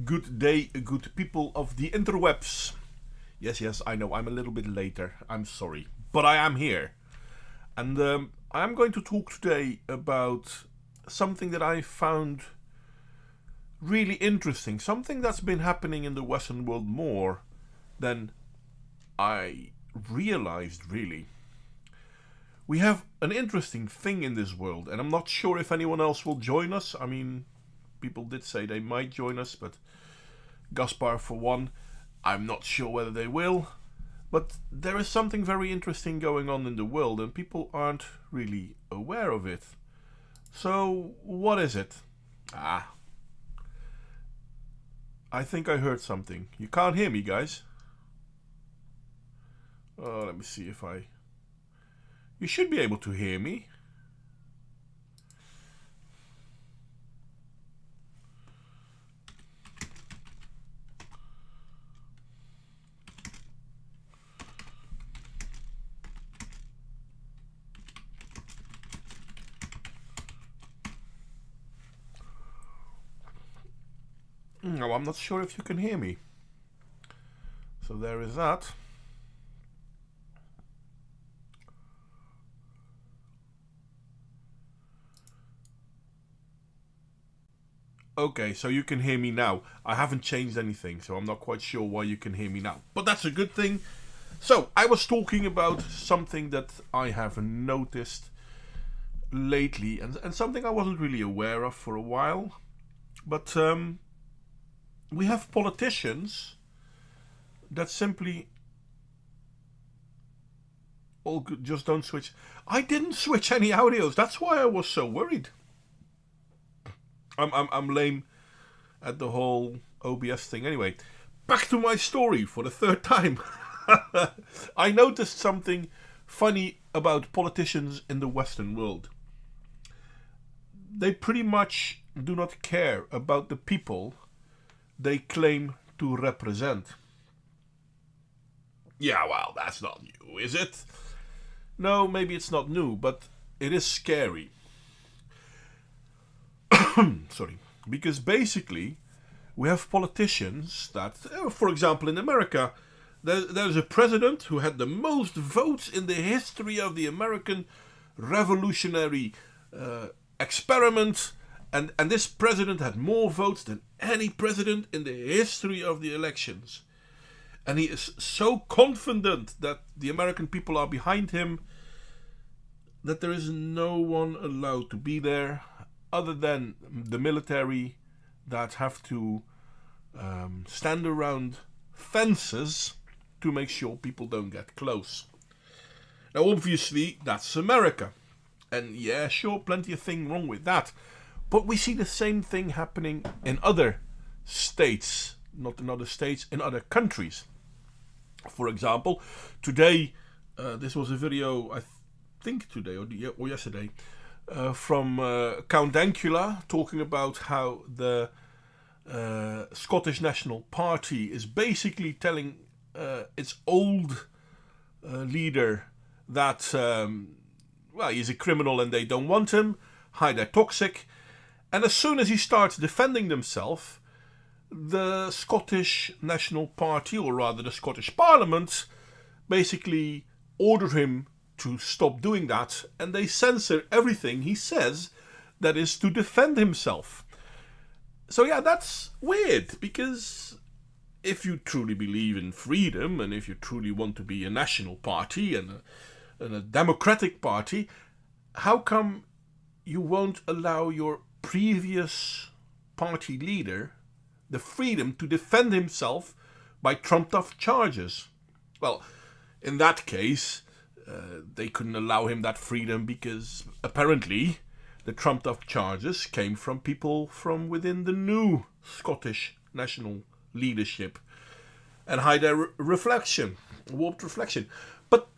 good day, good people of the interwebs. Yes, I know I'm a little bit later. I'm sorry. But I am here. And I'm going to talk today about something that I found really interesting. Something that's been happening in the Western world more than I realized, really. We have an interesting thing in this world, and I'm not sure if anyone else will join us. I mean, people did say they might join us, but Gaspar, for one, I'm not sure whether they will. But there is something very interesting going on in the world, and people aren't really aware of it. So, what is it? I think I heard something. You can't hear me, guys. Oh, let me see if I... You should be able to hear me. No, I'm not sure if you can hear me. So there is that. Okay, so you can hear me now. I haven't changed anything, so I'm not quite sure why you can hear me now. But that's a good thing. So, I was talking about something that I have noticed lately, and something I wasn't really aware of for a while. But we have politicians that simply all good, just don't switch. I didn't switch any audios. That's why I was so worried. I'm lame at the whole OBS thing. Anyway, back to my story for the third time. I noticed something funny about politicians in the Western world. They pretty much do not care about the people they claim to represent. Yeah, well, that's not new, is it? No, maybe it's not new, but it is scary. Sorry. Because basically, we have politicians that, for example, in America, there's a president who had the most votes in the history of the American revolutionary experiment. And this president had more votes than any president in the history of the elections. And he is so confident that the American people are behind him that there is no one allowed to be there other than the military that have to stand around fences to make sure people don't get close. Now, obviously, that's America. And yeah, sure, plenty of things wrong with that. But we see the same thing happening in other states. Not in other states, in other countries. For example, today, this was a video, I think today or yesterday, from Count Dankula talking about how the Scottish National Party is basically telling its old leader that, well, he's a criminal and they don't want him. Hi, they're toxic. And as soon as he starts defending himself, the Scottish National Party, or rather the Scottish Parliament, basically order him to stop doing that, and they censor everything he says that is to defend himself. So yeah, that's weird, because if you truly believe in freedom, and if you truly want to be a national party and a democratic party, how come you won't allow your previous party leader the freedom to defend himself by trumped-up charges? Well, in that case, they couldn't allow him that freedom because apparently the trumped-up charges came from people from within the new Scottish national leadership and hide their warped reflection. But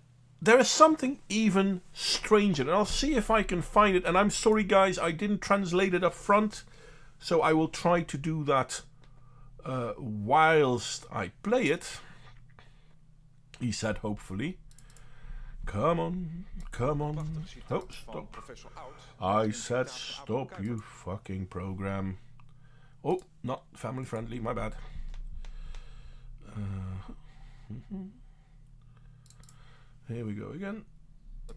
there is something even stranger, and I'll see if I can find it. And I'm sorry, guys, I didn't translate it up front, so I will try to do that whilst I play it. He said, hopefully. Come on. Oh, stop. I said stop, you fucking program. Oh, not family friendly, my bad. Here we go again.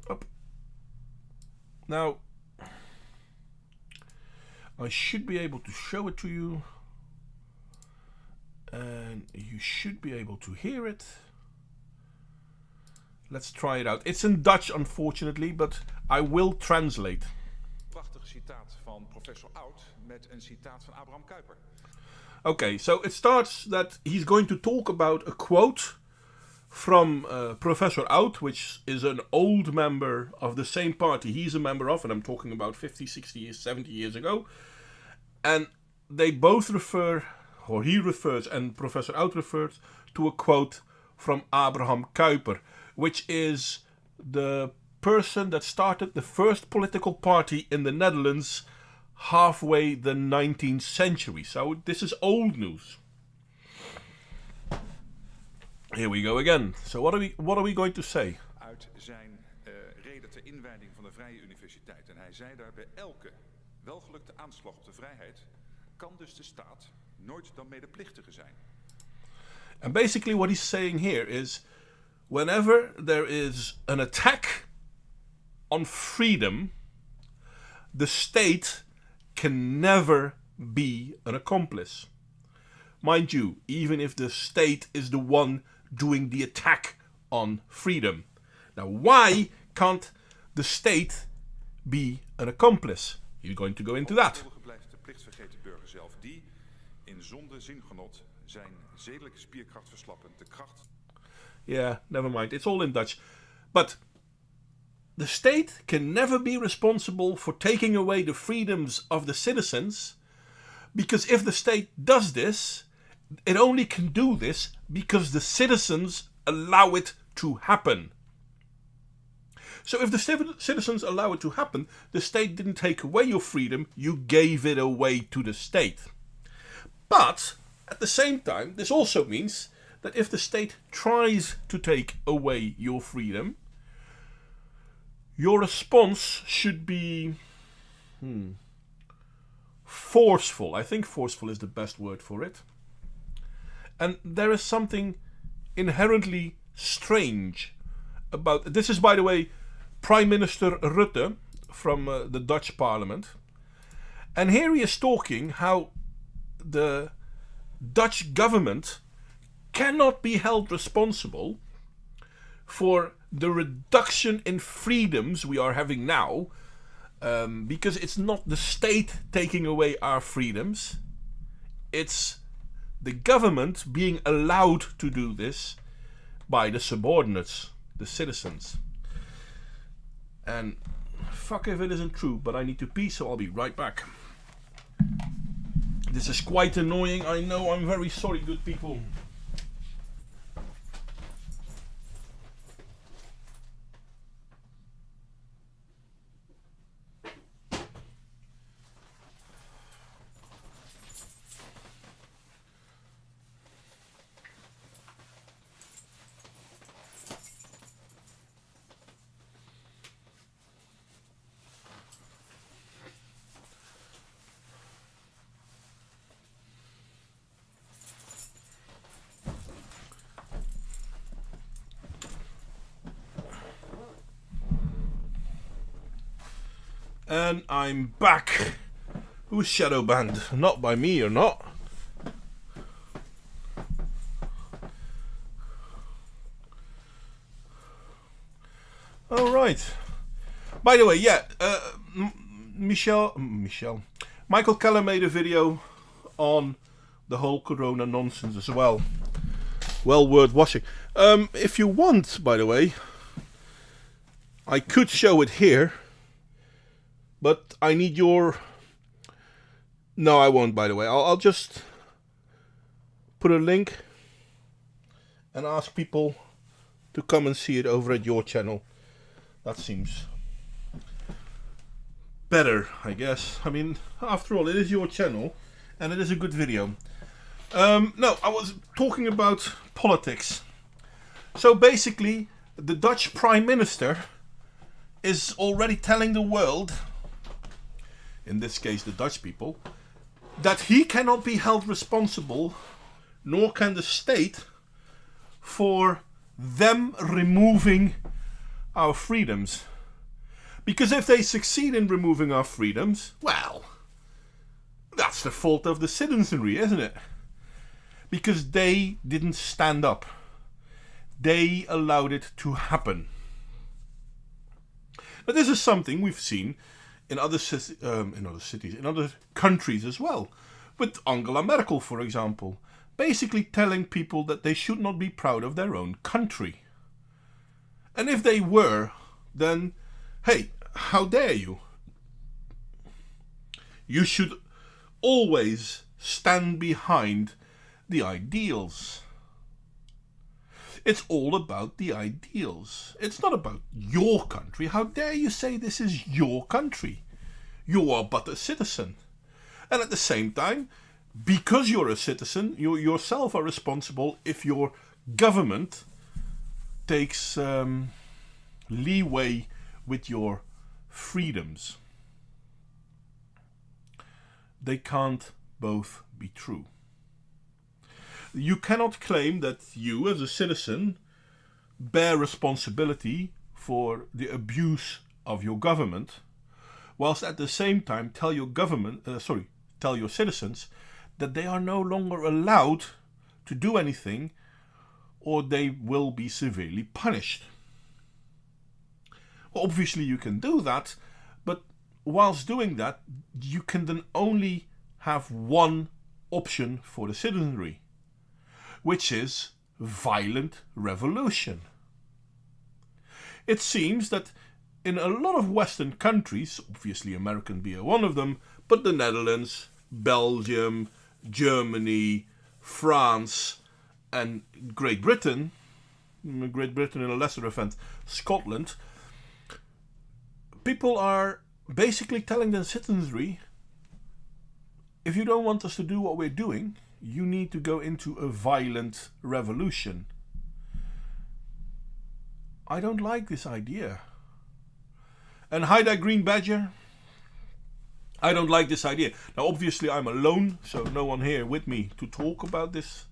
Up. Now, I should be able to show it to you. And you should be able to hear it. Let's try it out. It's in Dutch, unfortunately, but I will translate. Prachtig citaat van professor Oud met een citaat van Abraham Kuyper. Okay, so it starts that he's going to talk about a quote from Professor Oud, which is an old member of the same party he's a member of, and I'm talking about 50, 60 years, 70 years ago. And they both refer, or he refers, and Professor Oud refers, to a quote from Abraham Kuyper, which is the person that started the first political party in the Netherlands halfway the 19th century. So this is old news. Here we go again. So what are we going to say? Uit zijn reden ter inwijding van de Vrije Universiteit. En hij zei daar: bij elke welgelukte aanslag op de vrijheid kan dus de staat nooit dan medeplichtige zijn. And basically what he's saying here is, whenever there is an attack on freedom, the state can never be an accomplice. Mind you, even if the state is the one doing the attack on freedom. Now, why can't the state be an accomplice? He's going to go into that. Blijft de plichtvergeten burger zelf, die in zonde zingenot zijn zedelijke spierkracht verslappend, de kracht. Yeah, never mind. It's all in Dutch. But the state can never be responsible for taking away the freedoms of the citizens, because if the state does this, it only can do this because the citizens allow it to happen. So if the citizens allow it to happen, the state didn't take away your freedom, you gave it away to the state. But at the same time, this also means that if the state tries to take away your freedom, your response should be forceful. I think forceful is the best word for it. And there is something inherently strange about... This is, by the way, Prime Minister Rutte from the Dutch Parliament. And here he is talking how the Dutch government cannot be held responsible for the reduction in freedoms we are having now, because it's not the state taking away our freedoms, it's the government being allowed to do this by the subordinates, the citizens. And fuck if it isn't true, but I need to pee, so I'll be right back. This is quite annoying, I know, I'm very sorry, good people. And I'm back. Who's shadow banned? Not by me or not. Alright. By the way, yeah, Michael Keller made a video on the whole corona nonsense as well. Well worth watching. If you want, by the way, I could show it here. But I need your... No, I won't, by the way. I'll just put a link and ask people to come and see it over at your channel. That seems better, I guess. I mean, after all, it is your channel and it is a good video. No, I was talking about politics. So basically, the Dutch Prime Minister is already telling the world, in this case the Dutch people, that he cannot be held responsible, nor can the state, for them removing our freedoms. Because if they succeed in removing our freedoms, well, that's the fault of the citizenry, isn't it? Because they didn't stand up. They allowed it to happen. But this is something we've seen in other cities, in other countries as well. With Angela Merkel, for example, basically telling people that they should not be proud of their own country. And if they were, then, hey, how dare you? You should always stand behind the ideals. It's all about the ideals. It's not about your country. How dare you say this is your country? You are but a citizen. And at the same time, because you're a citizen, you yourself are responsible if your government takes leeway with your freedoms. They can't both be true. You cannot claim that you, as a citizen, bear responsibility for the abuse of your government, whilst at the same time tell your citizens that they are no longer allowed to do anything, or they will be severely punished. Well, obviously you can do that, but whilst doing that, you can then only have one option for the citizenry, which is violent revolution. It seems that in a lot of Western countries, obviously America being one of them, but the Netherlands, Belgium, Germany, France, and Great Britain in a lesser event, Scotland, people are basically telling the citizenry, if you don't want us to do what we're doing, you need to go into a violent revolution. I don't like this idea. And hi there, Green Badger. I don't like this idea. Now, obviously, I'm alone, so no one here with me to talk about this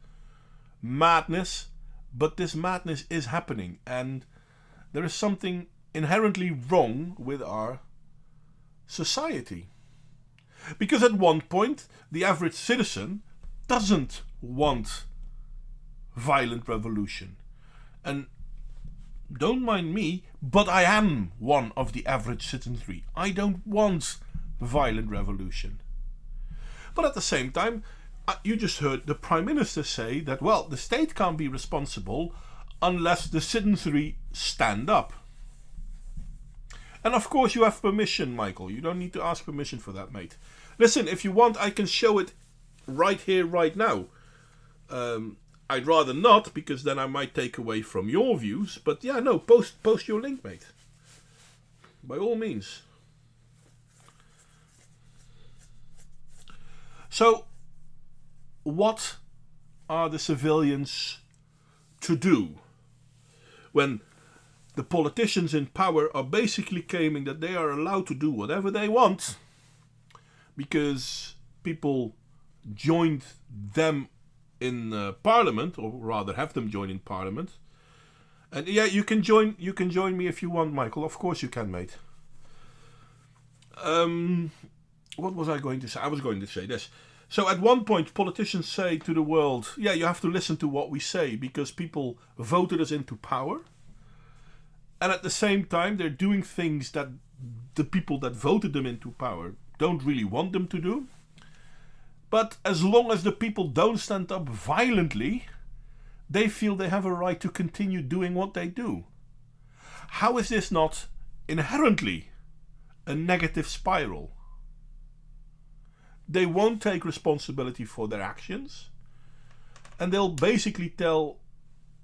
madness. But this madness is happening, and there is something inherently wrong with our society. Because at one point, the average citizen doesn't want violent revolution. And don't mind me, but I am one of the average citizenry. I don't want violent revolution. But at the same time, you just heard the Prime Minister say that, well, the state can't be responsible unless the citizenry stand up. And of course you have permission, Michael. You don't need to ask permission for that, mate. Listen, if you want, I can show it right here, right now. I'd rather not, because then I might take away from your views. But yeah, no, post your link, mate. By all means. So, what are the civilians to do when the politicians in power are basically claiming that they are allowed to do whatever they want because people joined them in Parliament, or rather have them join in Parliament? And yeah, you can join me if you want, Michael. Of course you can, mate. What was I going to say? I was going to say this. So at one point, politicians say to the world, yeah, you have to listen to what we say because people voted us into power. And at the same time, they're doing things that the people that voted them into power don't really want them to do. But as long as the people don't stand up violently, they feel they have a right to continue doing what they do. How is this not inherently a negative spiral? They won't take responsibility for their actions, and they'll basically tell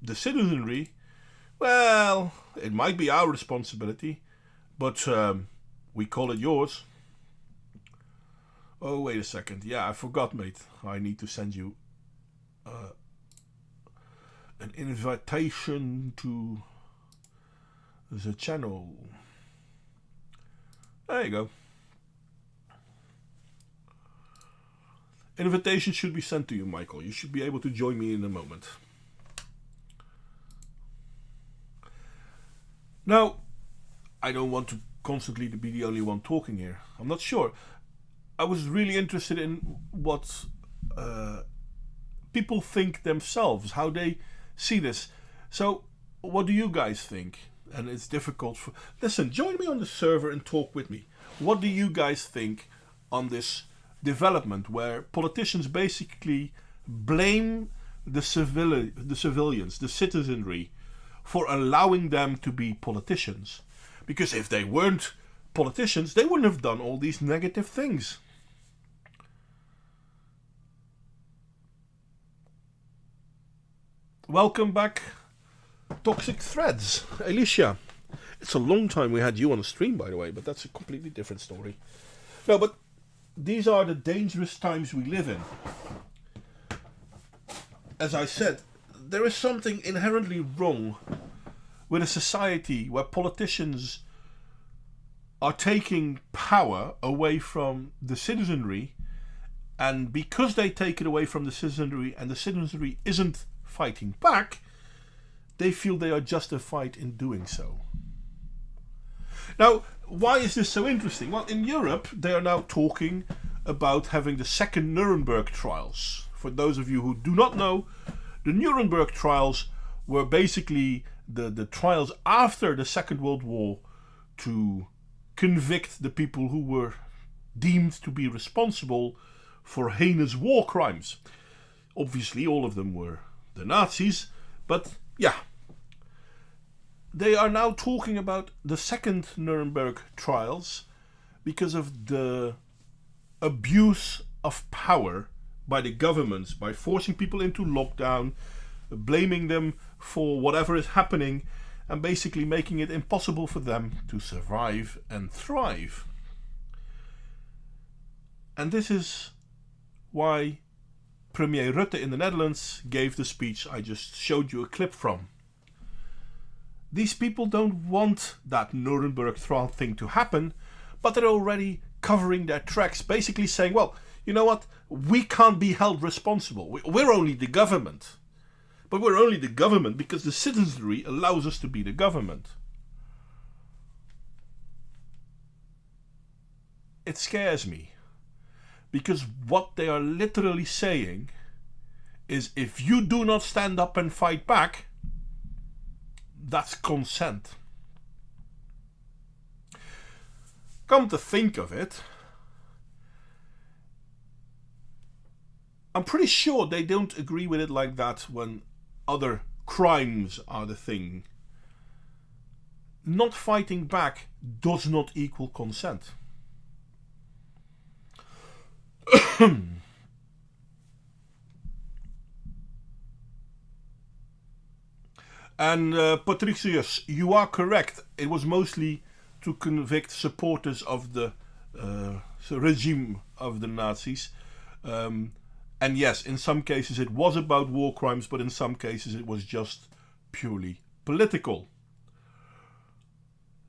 the citizenry, well, it might be our responsibility, but we call it yours. Oh, wait a second. Yeah, I forgot, mate. I need to send you an invitation to the channel. There you go. Invitation should be sent to you, Michael. You should be able to join me in a moment. Now, I don't want to constantly be the only one talking here. I'm not sure. I was really interested in what people think themselves, how they see this. So, what do you guys think? And it's difficult for... Listen, join me on the server and talk with me. What do you guys think on this development where politicians basically blame the civilians, the citizenry, for allowing them to be politicians? Because if they weren't politicians, they wouldn't have done all these negative things. Welcome back, Toxic Threads. Alicia, it's a long time we had you on the stream, by the way, but that's a completely different story. No, but these are the dangerous times we live in. As I said, there is something inherently wrong with a society where politicians are taking power away from the citizenry, and because they take it away from the citizenry and the citizenry isn't fighting back, they feel they are justified in doing so. Now, why is this so interesting? Well, in Europe, they are now talking about having the second Nuremberg trials. For those of you who do not know, the Nuremberg trials were basically the trials after the Second World War to convict the people who were deemed to be responsible for heinous war crimes. Obviously, all of them were the Nazis, but yeah. They are now talking about the second Nuremberg trials because of the abuse of power by the governments, by forcing people into lockdown, blaming them for whatever is happening, and basically making it impossible for them to survive and thrive. And this is why Premier Rutte in the Netherlands gave the speech I just showed you a clip from. These people don't want that Nuremberg trial thing to happen, but they're already covering their tracks, basically saying, well, you know what, we can't be held responsible. We're only the government. But we're only the government because the citizenry allows us to be the government. It scares me. Because what they are literally saying is if you do not stand up and fight back, that's consent. Come to think of it, I'm pretty sure they don't agree with it like that when other crimes are the thing. Not fighting back does not equal consent. And Patricius, you are correct. It was mostly to convict supporters of the regime of the Nazis. And yes, in some cases it was about war crimes, but in some cases it was just purely political.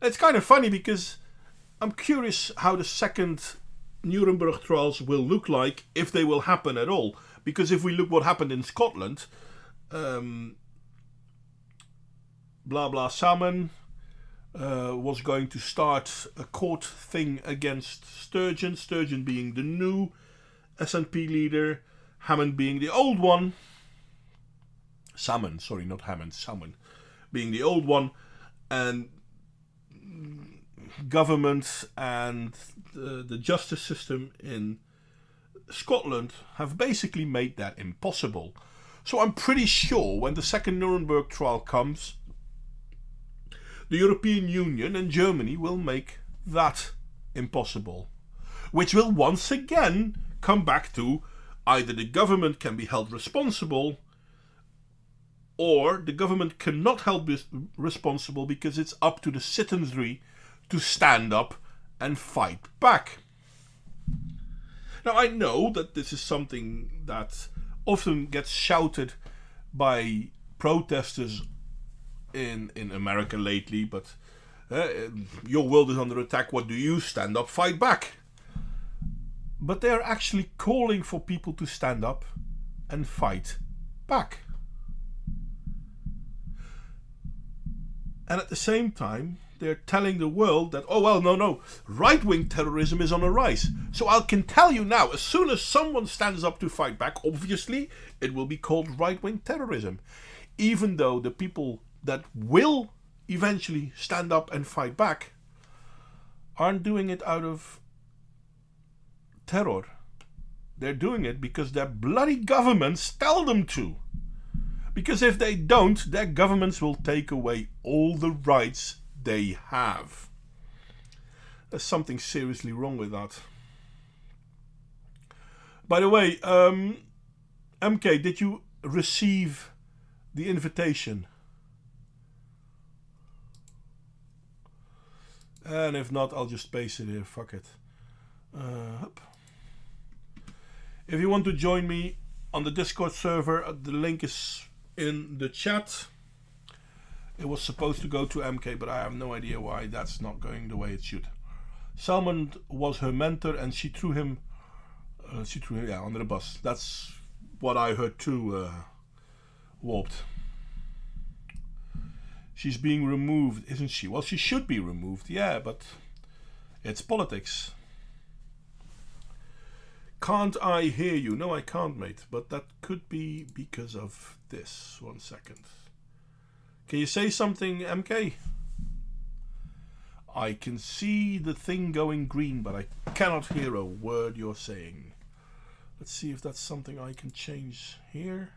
It's kind of funny because I'm curious how the second Nuremberg trials will look like, if they will happen at all. Because if we look what happened in Scotland, Blah Blah Salmon was going to start a court thing against Sturgeon, Sturgeon being the new SNP leader, Hammond being the old one. Salmon, sorry, not Hammond, Salmon being the old one, and government and the justice system in Scotland have basically made that impossible. So I'm pretty sure when the second Nuremberg trial comes, the European Union and Germany will make that impossible, which will once again come back to either the government can be held responsible or the government cannot held responsible because it's up to the citizenry to stand up and fight back. Now I know that this is something that often gets shouted by protesters in America lately, but your world is under attack, what do you? Stand up, fight back. but they are actually calling for people to stand up and fight back. And at the same time, they're telling the world that, oh, well, no, right-wing terrorism is on a rise. So I can tell you now, as soon as someone stands up to fight back, obviously, it will be called right-wing terrorism. Even though the people that will eventually stand up and fight back aren't doing it out of terror. They're doing it because their bloody governments tell them to. Because if they don't, their governments will take away all the rights they have. There's something seriously wrong with that. By the way, MK, did you receive the invitation? And if not, I'll just paste it here. Fuck it. If you want to join me on the Discord server, the link is in the chat. It was supposed to go to MK, but I have no idea why that's not going the way it should. Salmon was her mentor, and she threw him under the bus. That's what I heard too, Warped. She's being removed, isn't she? Well, she should be removed, yeah, but it's politics. Can't I hear you? No, I can't, mate. But that could be because of this. 1 second. Can you say something, MK? I can see the thing going green, but I cannot hear a word you're saying. Let's see if that's something I can change here.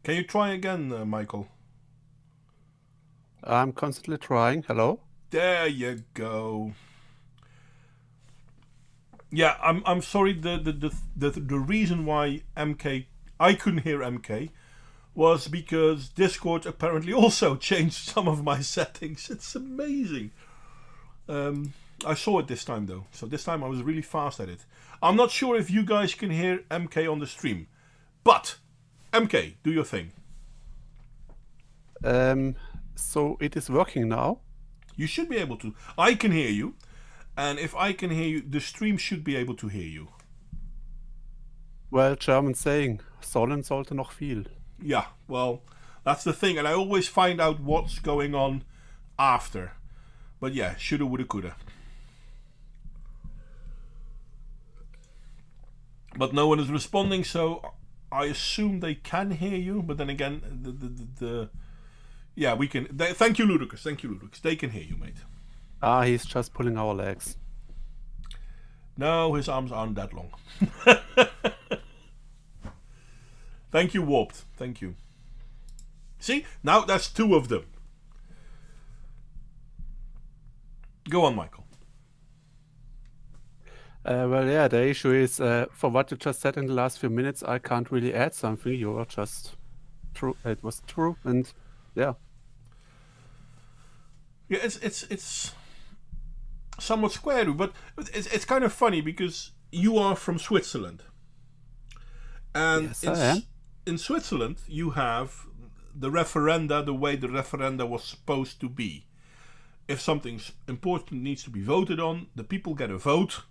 Can you try again, Michael? I'm constantly trying. Hello? There you go. Yeah, I'm sorry. The reason why I couldn't hear MK was because Discord apparently also changed some of my settings. It's amazing. I saw it this time though, so this time I was really fast at it. I'm not sure if you guys can hear MK on the stream, but MK, do your thing. So it is working now? You should be able to. I can hear you, and if I can hear you, the stream should be able to hear you. Well, German saying, sollen sollte noch viel. Yeah, well, that's the thing, and I always find out what's going on after. But yeah, shoulda, woulda, coulda. But no one is responding, so I assume they can hear you. But then again, yeah, we can. Thank you, Ludicrous. Thank you, Ludicrous. They can hear you, mate. Ah, he's just pulling our legs. No, his arms aren't that long. Thank you, Warped. Thank you. See, now that's two of them. Go on, Michael. Well, yeah, the issue is, for what you just said in the last few minutes, I can't really add something. You are just true. It was true, and yeah. Yeah, it's somewhat square, but it's kind of funny because you are from Switzerland, and Yes, I am. In Switzerland you have the referenda the way the referenda was supposed to be. If something important needs to be voted on, the people get a vote,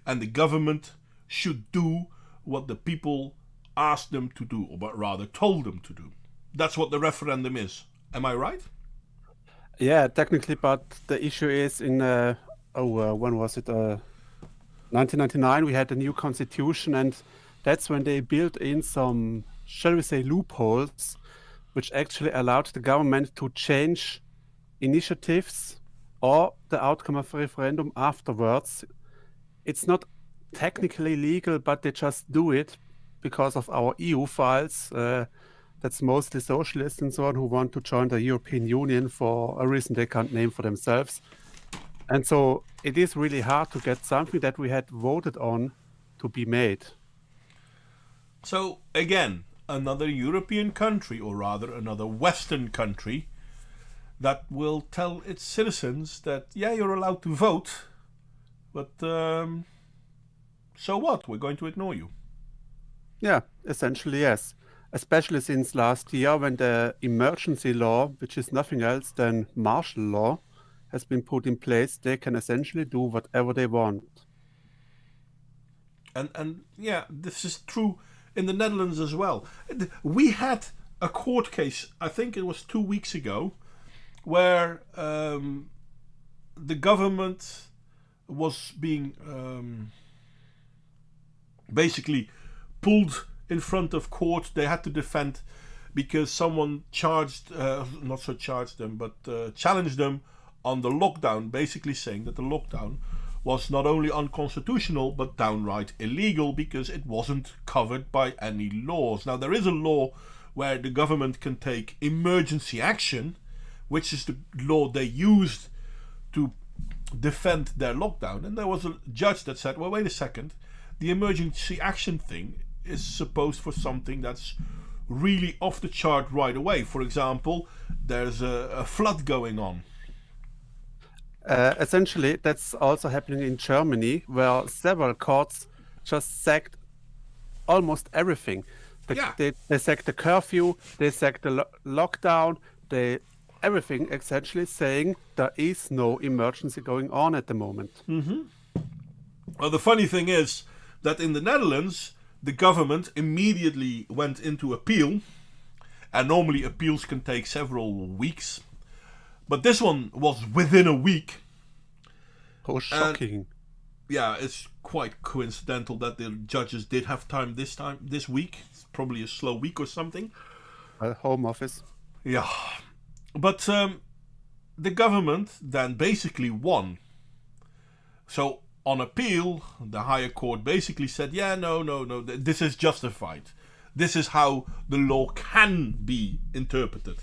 and the government should do what the people asked them to do, or rather told them to do. That's what the referendum is. Am I right? Yeah, technically, but the issue is in, when was it? 1999, we had a new constitution, and that's when they built in some, shall we say, loopholes, which actually allowed the government to change initiatives or the outcome of a referendum afterwards. It's not technically legal, but they just do it because of our EU files. That's mostly socialists and so on who want to join the European Union for a reason they can't name for themselves. And so it is really hard to get something that we had voted on to be made. So again, another European country, or rather another Western country, that will tell its citizens that, yeah, you're allowed to vote, but so what? We're going to ignore you. Yeah, essentially, yes. especially since last year when the emergency law, which is nothing else than martial law, has been put in place. They can essentially do whatever they want. And yeah, this is true in the Netherlands as well. We had a court case, I think it was 2 weeks ago, where the government was being basically pulled in front of court. They had to defend because someone challenged them on the lockdown, basically saying that the lockdown was not only unconstitutional but downright illegal because it wasn't covered by any laws. Now, there is a law where the government can take emergency action, which is the law they used to defend their lockdown. And there was a judge that said, well, wait a second, the emergency action thing is supposed for something that's really off the chart right away. For example, there's a flood going on. Essentially, that's also happening in Germany, where several courts just sacked almost everything. They sacked the curfew, they sacked the lockdown, everything essentially saying there is no emergency going on at the moment. Mm-hmm. Well, the funny thing is that in the Netherlands, the government immediately went into appeal, and normally appeals can take several weeks. But this one was within a week. Oh, shocking. Yeah, it's quite coincidental that the judges did have time this week. It's probably a slow week or something. Home office. Yeah. But the government then basically won. So on appeal, the higher court basically said, yeah, no, this is justified. This is how the law can be interpreted.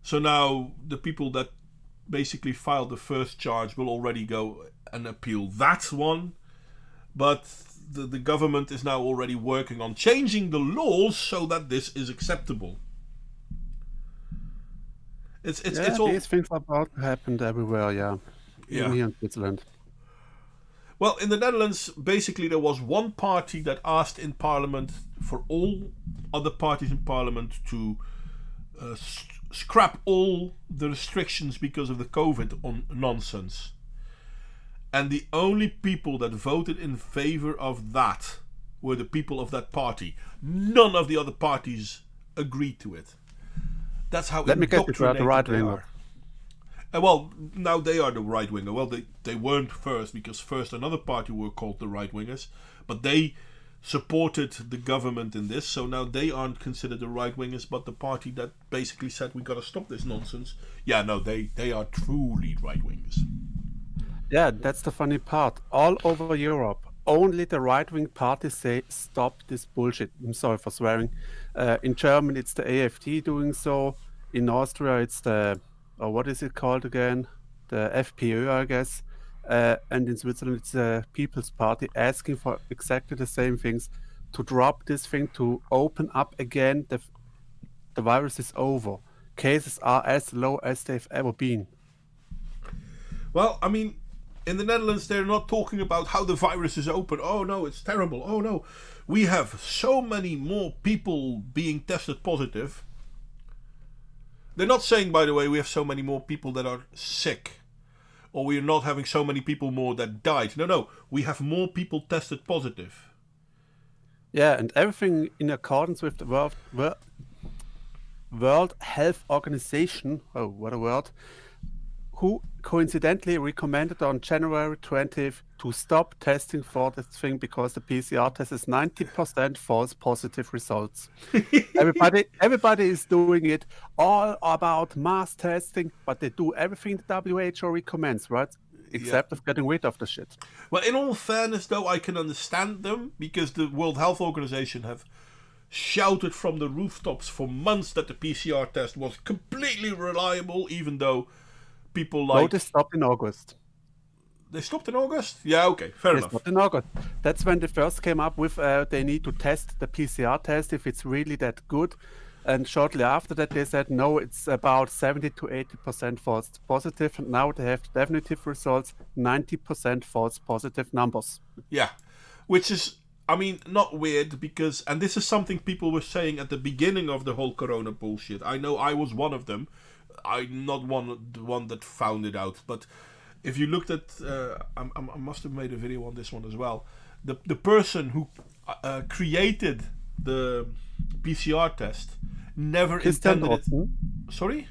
So now the people that basically filed the first charge will already go and appeal that one. But the government is now already working on changing the laws so that this is acceptable. It's all... These things are about to happen everywhere, even here in Switzerland. Well, in the Netherlands, basically there was one party that asked in Parliament for all other parties in Parliament to scrap all the restrictions because of the COVID nonsense. And the only people that voted in favor of that were the people of that party. None of the other parties agreed to it. That's how Let me guess, it were the right winger. Well, now they are the right winger. Well, they weren't first, because first another party were called the right wingers, but they supported the government in this, so now they aren't considered the right wingers, but the party that basically said we gotta stop this nonsense. Yeah, no, they are truly right wingers. Yeah, that's the funny part. All over Europe, only the right-wing parties say stop this bullshit. I'm sorry for swearing. In Germany, it's the AfD doing so. In Austria, it's the what is it called again? The FPÖ, I guess. And in Switzerland, it's the People's Party asking for exactly the same things, to drop this thing, to open up again. The virus is over. Cases are as low as they've ever been. Well, I mean, in the Netherlands, they're not talking about how the virus is open. Oh no, it's terrible. Oh no, we have so many more people being tested positive. They're not saying, by the way, we have so many more people that are sick, or we're not having so many people more that died. No, we have more people tested positive. Yeah, and everything in accordance with the World Health Organization, oh, what a word, who coincidentally recommended on January 20th to stop testing for this thing because the PCR test is 90% false positive results. Everybody is doing it, all about mass testing, but they do everything the WHO recommends, right? Except of getting rid of the shit. Well, in all fairness, though, I can understand them, because the World Health Organization have shouted from the rooftops for months that the PCR test was completely reliable, even though people like... No, they stopped in August. They stopped in August? Yeah, okay, fair enough. They stopped in August. That's when they first came up with they need to test the PCR test if it's really that good. And shortly after that, they said, no, it's about 70 to 80% false positive. And now they have definitive results, 90% false positive numbers. Yeah, which is I mean, not weird because, and this is something people were saying at the beginning of the whole corona bullshit. I know I was one of them. I'm not the one that found it out, but if you looked at, I must have made a video on this one as well. The person who created the PCR test never Christian intended it. Drosten? Sorry?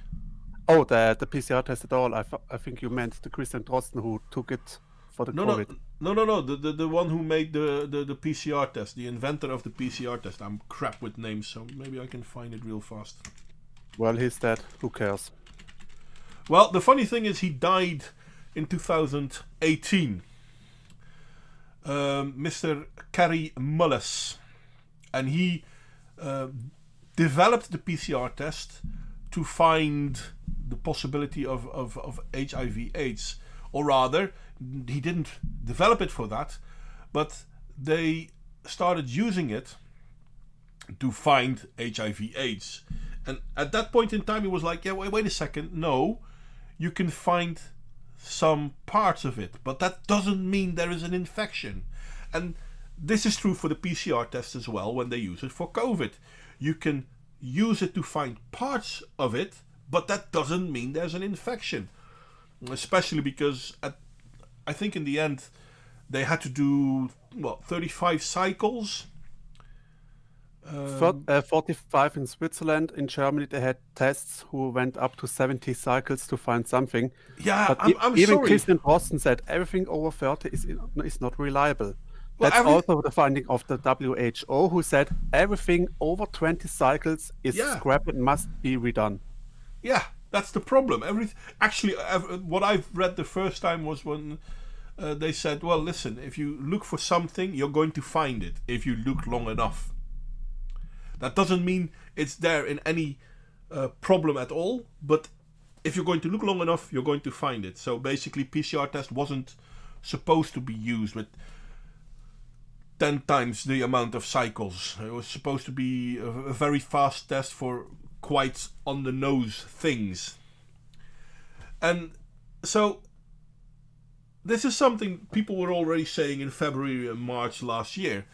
Oh, the PCR test at all. I think you meant the Christian Drosten who took it for the COVID. No. The one who made the PCR test, the inventor of the PCR test. I'm crap with names, so maybe I can find it real fast. Well, he's dead. Who cares? Well, the funny thing is he died in 2018. Mr. Kerry Mullis. And he developed the PCR test to find the possibility of HIV/AIDS. Or rather, he didn't develop it for that, but they started using it to find HIV/AIDS. And at that point in time, he was like, yeah, wait a second. No, you can find some parts of it, but that doesn't mean there is an infection. And this is true for the PCR test as well when they use it for COVID. You can use it to find parts of it, but that doesn't mean there's an infection. Especially because I think in the end they had to do 35 cycles. 45 in Switzerland. In Germany, they had tests who went up to 70 cycles to find something. Yeah, but I'm even sorry. Christian Drosten said everything over 30 is not reliable. Well, That's also the finding of the WHO, who said everything over 20 cycles is scrapped and must be redone. Yeah, that's the problem. Actually, what I've read the first time was when they said, well, listen, if you look for something, you're going to find it if you look long enough. That doesn't mean it's there in any problem at all, but if you're going to look long enough, you're going to find it. So basically, PCR test wasn't supposed to be used with 10 times the amount of cycles. It was supposed to be a very fast test for quite on-the-nose things. And so this is something people were already saying in February and March last year.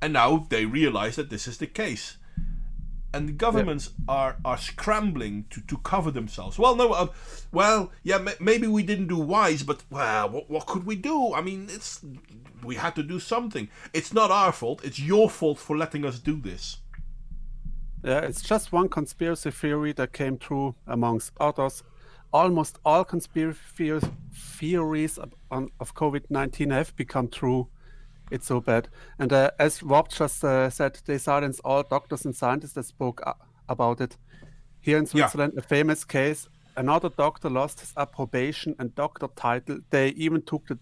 And now they realize that this is the case. And the governments are scrambling to cover themselves. Well, no, maybe we didn't do wise, but what could we do? I mean, we had to do something. It's not our fault. It's your fault for letting us do this. Yeah, it's just one conspiracy theory that came true amongst others. Almost all conspiracy theories of COVID-19 have become true. It's so bad. And as Rob just said, they silenced all doctors and scientists that spoke about it. Here in Switzerland, a famous case, another doctor lost his approbation and doctor title. They even took the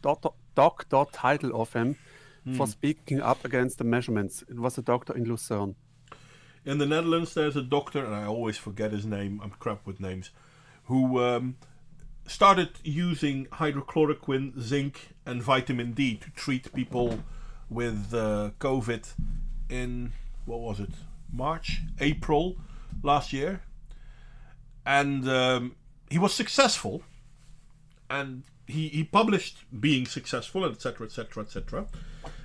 doctor title of him for speaking up against the measurements. It was a doctor in Lucerne. In the Netherlands, there's a doctor, and I always forget his name, I'm crap with names, who started using hydrochloroquine, zinc, and vitamin D to treat people with COVID in, April last year. And he was successful, and he published being successful, etc., etc., etc.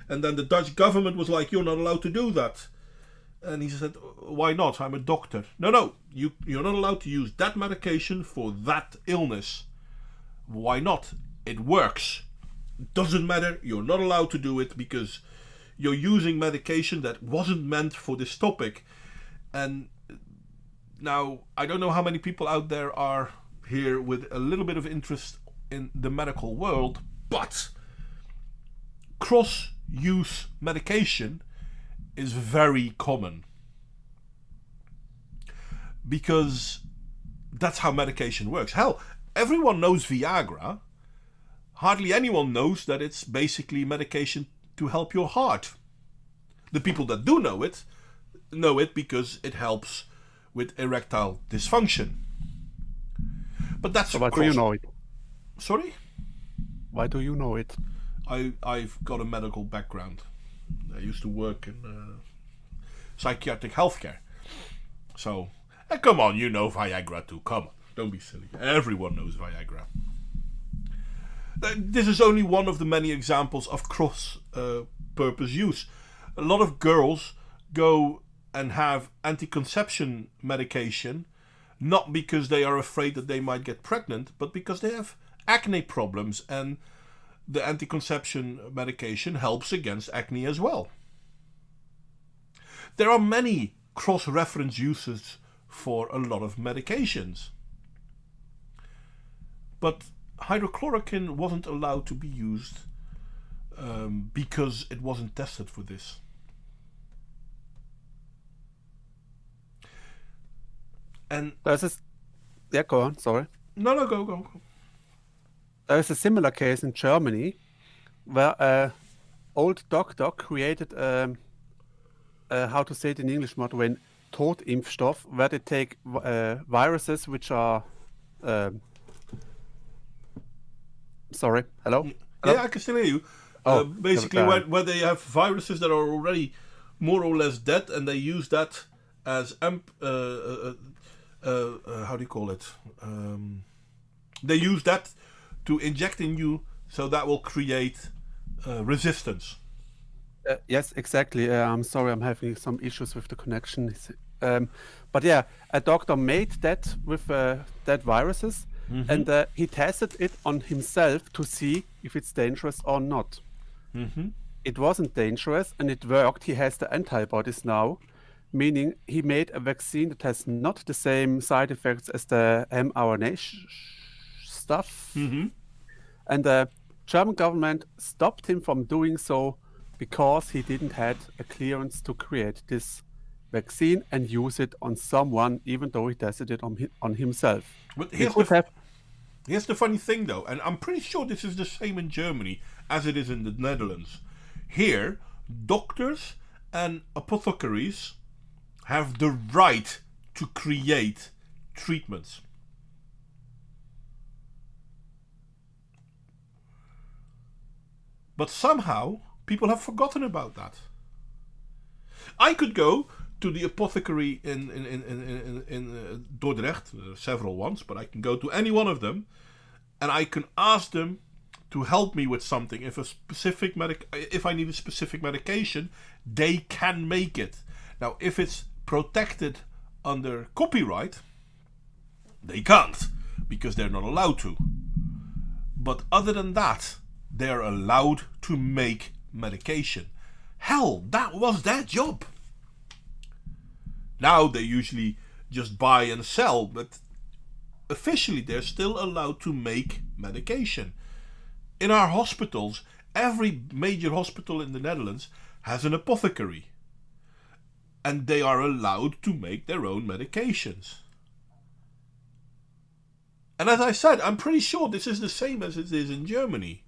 And then the Dutch government was like, you're not allowed to do that. And he said, why not? I'm a doctor. No, you're not allowed to use that medication for that illness. Why not? It works. Doesn't matter. You're not allowed to do it because you're using medication that wasn't meant for this topic. And now, I don't know how many people out there are here with a little bit of interest in the medical world, but cross-use medication is very common. Because that's how medication works. Hell, everyone knows Viagra. Hardly anyone knows that it's basically medication to help your heart. The people that do know it because it helps with erectile dysfunction. But that's... So why do you know it? Sorry? Why do you know it? I've got a medical background. I used to work in psychiatric healthcare. So, come on, you know Viagra too. Come on, don't be silly. Everyone knows Viagra. This is only one of the many examples of cross-purpose use. a lot of girls go and have anti-conception medication, not because they are afraid that they might get pregnant, but because they have acne problems, and the anti-conception medication helps against acne as well. There are many cross-reference uses for a lot of medications. But hydrochloroquine wasn't allowed to be used because it wasn't tested for this. And yeah, go on, sorry. No, go. There's a similar case in Germany where an old doctor created, how to say it in English, Martin, Totimpfstoff, where they take viruses which are... sorry, hello? Yeah, I can still hear you. Basically, where they have viruses that are already more or less dead, and they use that as how do you call it? They use that to inject in you, so that will create resistance. Yes, exactly. I'm sorry, I'm having some issues with the connection. But yeah, a doctor made that with that viruses, and he tested it on himself to see if it's dangerous or not. It wasn't dangerous, and it worked. He has the antibodies now, meaning he made a vaccine that has not the same side effects as the mRNA stuff. And the German government stopped him from doing so because he didn't have a clearance to create this vaccine and use it on someone, even though he tested it on himself. But here's the funny thing, though, and I'm pretty sure this is the same in Germany as it is in the Netherlands. Here, doctors and apothecaries have the right to create treatments. But somehow, people have forgotten about that. I could go to the apothecary in Dordrecht, several ones, but I can go to any one of them, and I can ask them to help me with something. If I need a specific medication, they can make it. Now, if it's protected under copyright, they can't, because they're not allowed to. But other than that, they're allowed to make medication. Hell, that was their job. Now they usually just buy and sell, but officially they're still allowed to make medication. In our hospitals, every major hospital in the Netherlands has an apothecary, and they are allowed to make their own medications. And as I said, I'm pretty sure this is the same as it is in Germany.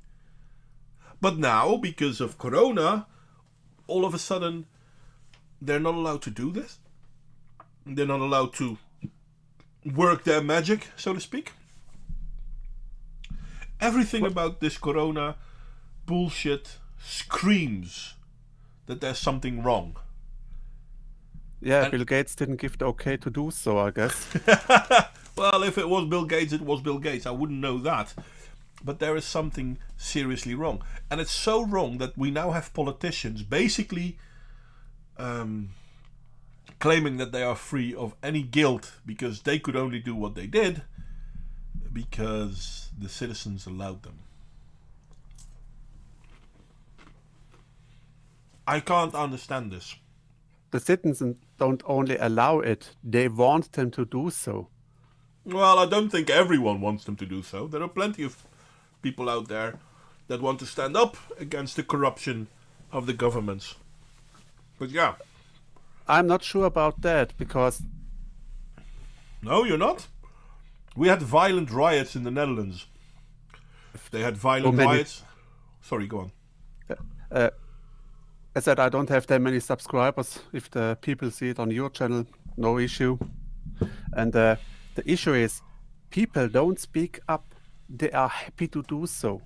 But now, because of Corona, all of a sudden, they're not allowed to do this. They're not allowed to work their magic, so to speak. Everything about this Corona bullshit screams that there's something wrong. Yeah, Bill Gates didn't give the okay to do so, I guess. Well, if it was Bill Gates, it was Bill Gates. I wouldn't know that. But there is something seriously wrong. And it's so wrong that we now have politicians basically claiming that they are free of any guilt because they could only do what they did because the citizens allowed them. I can't understand this. The citizens don't only allow it, they want them to do so. Well, I don't think everyone wants them to do so. There are plenty of people out there that want to stand up against the corruption of the governments. But yeah. I'm not sure about that, because... No, you're not? We had violent riots in the Netherlands. They had violent riots... Sorry, go on. I said I don't have that many subscribers. If the people see it on your channel, no issue. And the issue is, people don't speak up. They are happy to do so.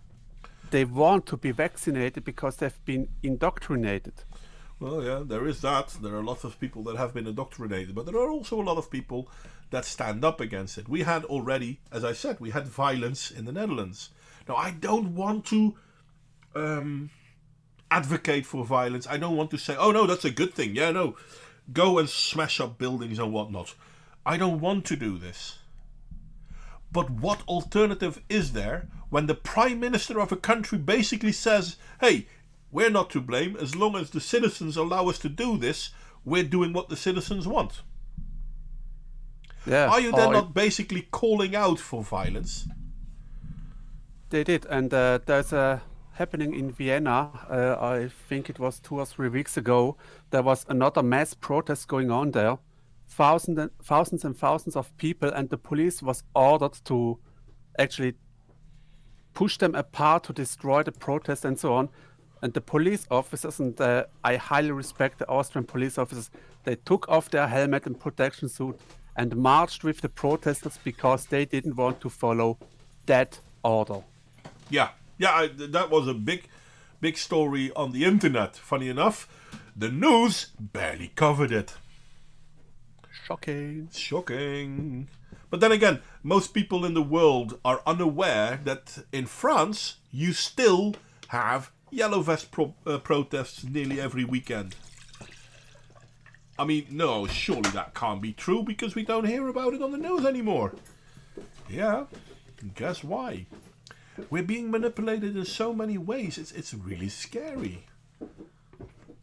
They want to be vaccinated because they've been indoctrinated. Well, yeah, there is that. There are lots of people that have been indoctrinated, but there are also a lot of people that stand up against it. We had already, as I said, we had violence in the Netherlands. Now, I don't want to advocate for violence. I don't want to say, oh no, that's a good thing. Yeah, no, go and smash up buildings and whatnot. I don't want to do this. But what alternative is there when the prime minister of a country basically says, hey, we're not to blame. As long as the citizens allow us to do this, we're doing what the citizens want. Yeah. Are you then not basically calling out for violence? They did, and there's a happening in Vienna. I think it was 2 or 3 weeks ago. There was another mass protest going on there. Thousands and thousands of people, and the police was ordered to actually push them apart to destroy the protest and so on. And the police officers, and I highly respect the Austrian police officers, they took off their helmet and protection suit and marched with the protesters because they didn't want to follow that order. Yeah, that was a big story on the internet. Funny enough, the news barely covered it. Shocking. But then again, most people in the world are unaware that in France, you still have yellow vest protests nearly every weekend. I mean, no, surely that can't be true because we don't hear about it on the news anymore. Yeah, guess why? We're being manipulated in so many ways. It's really scary.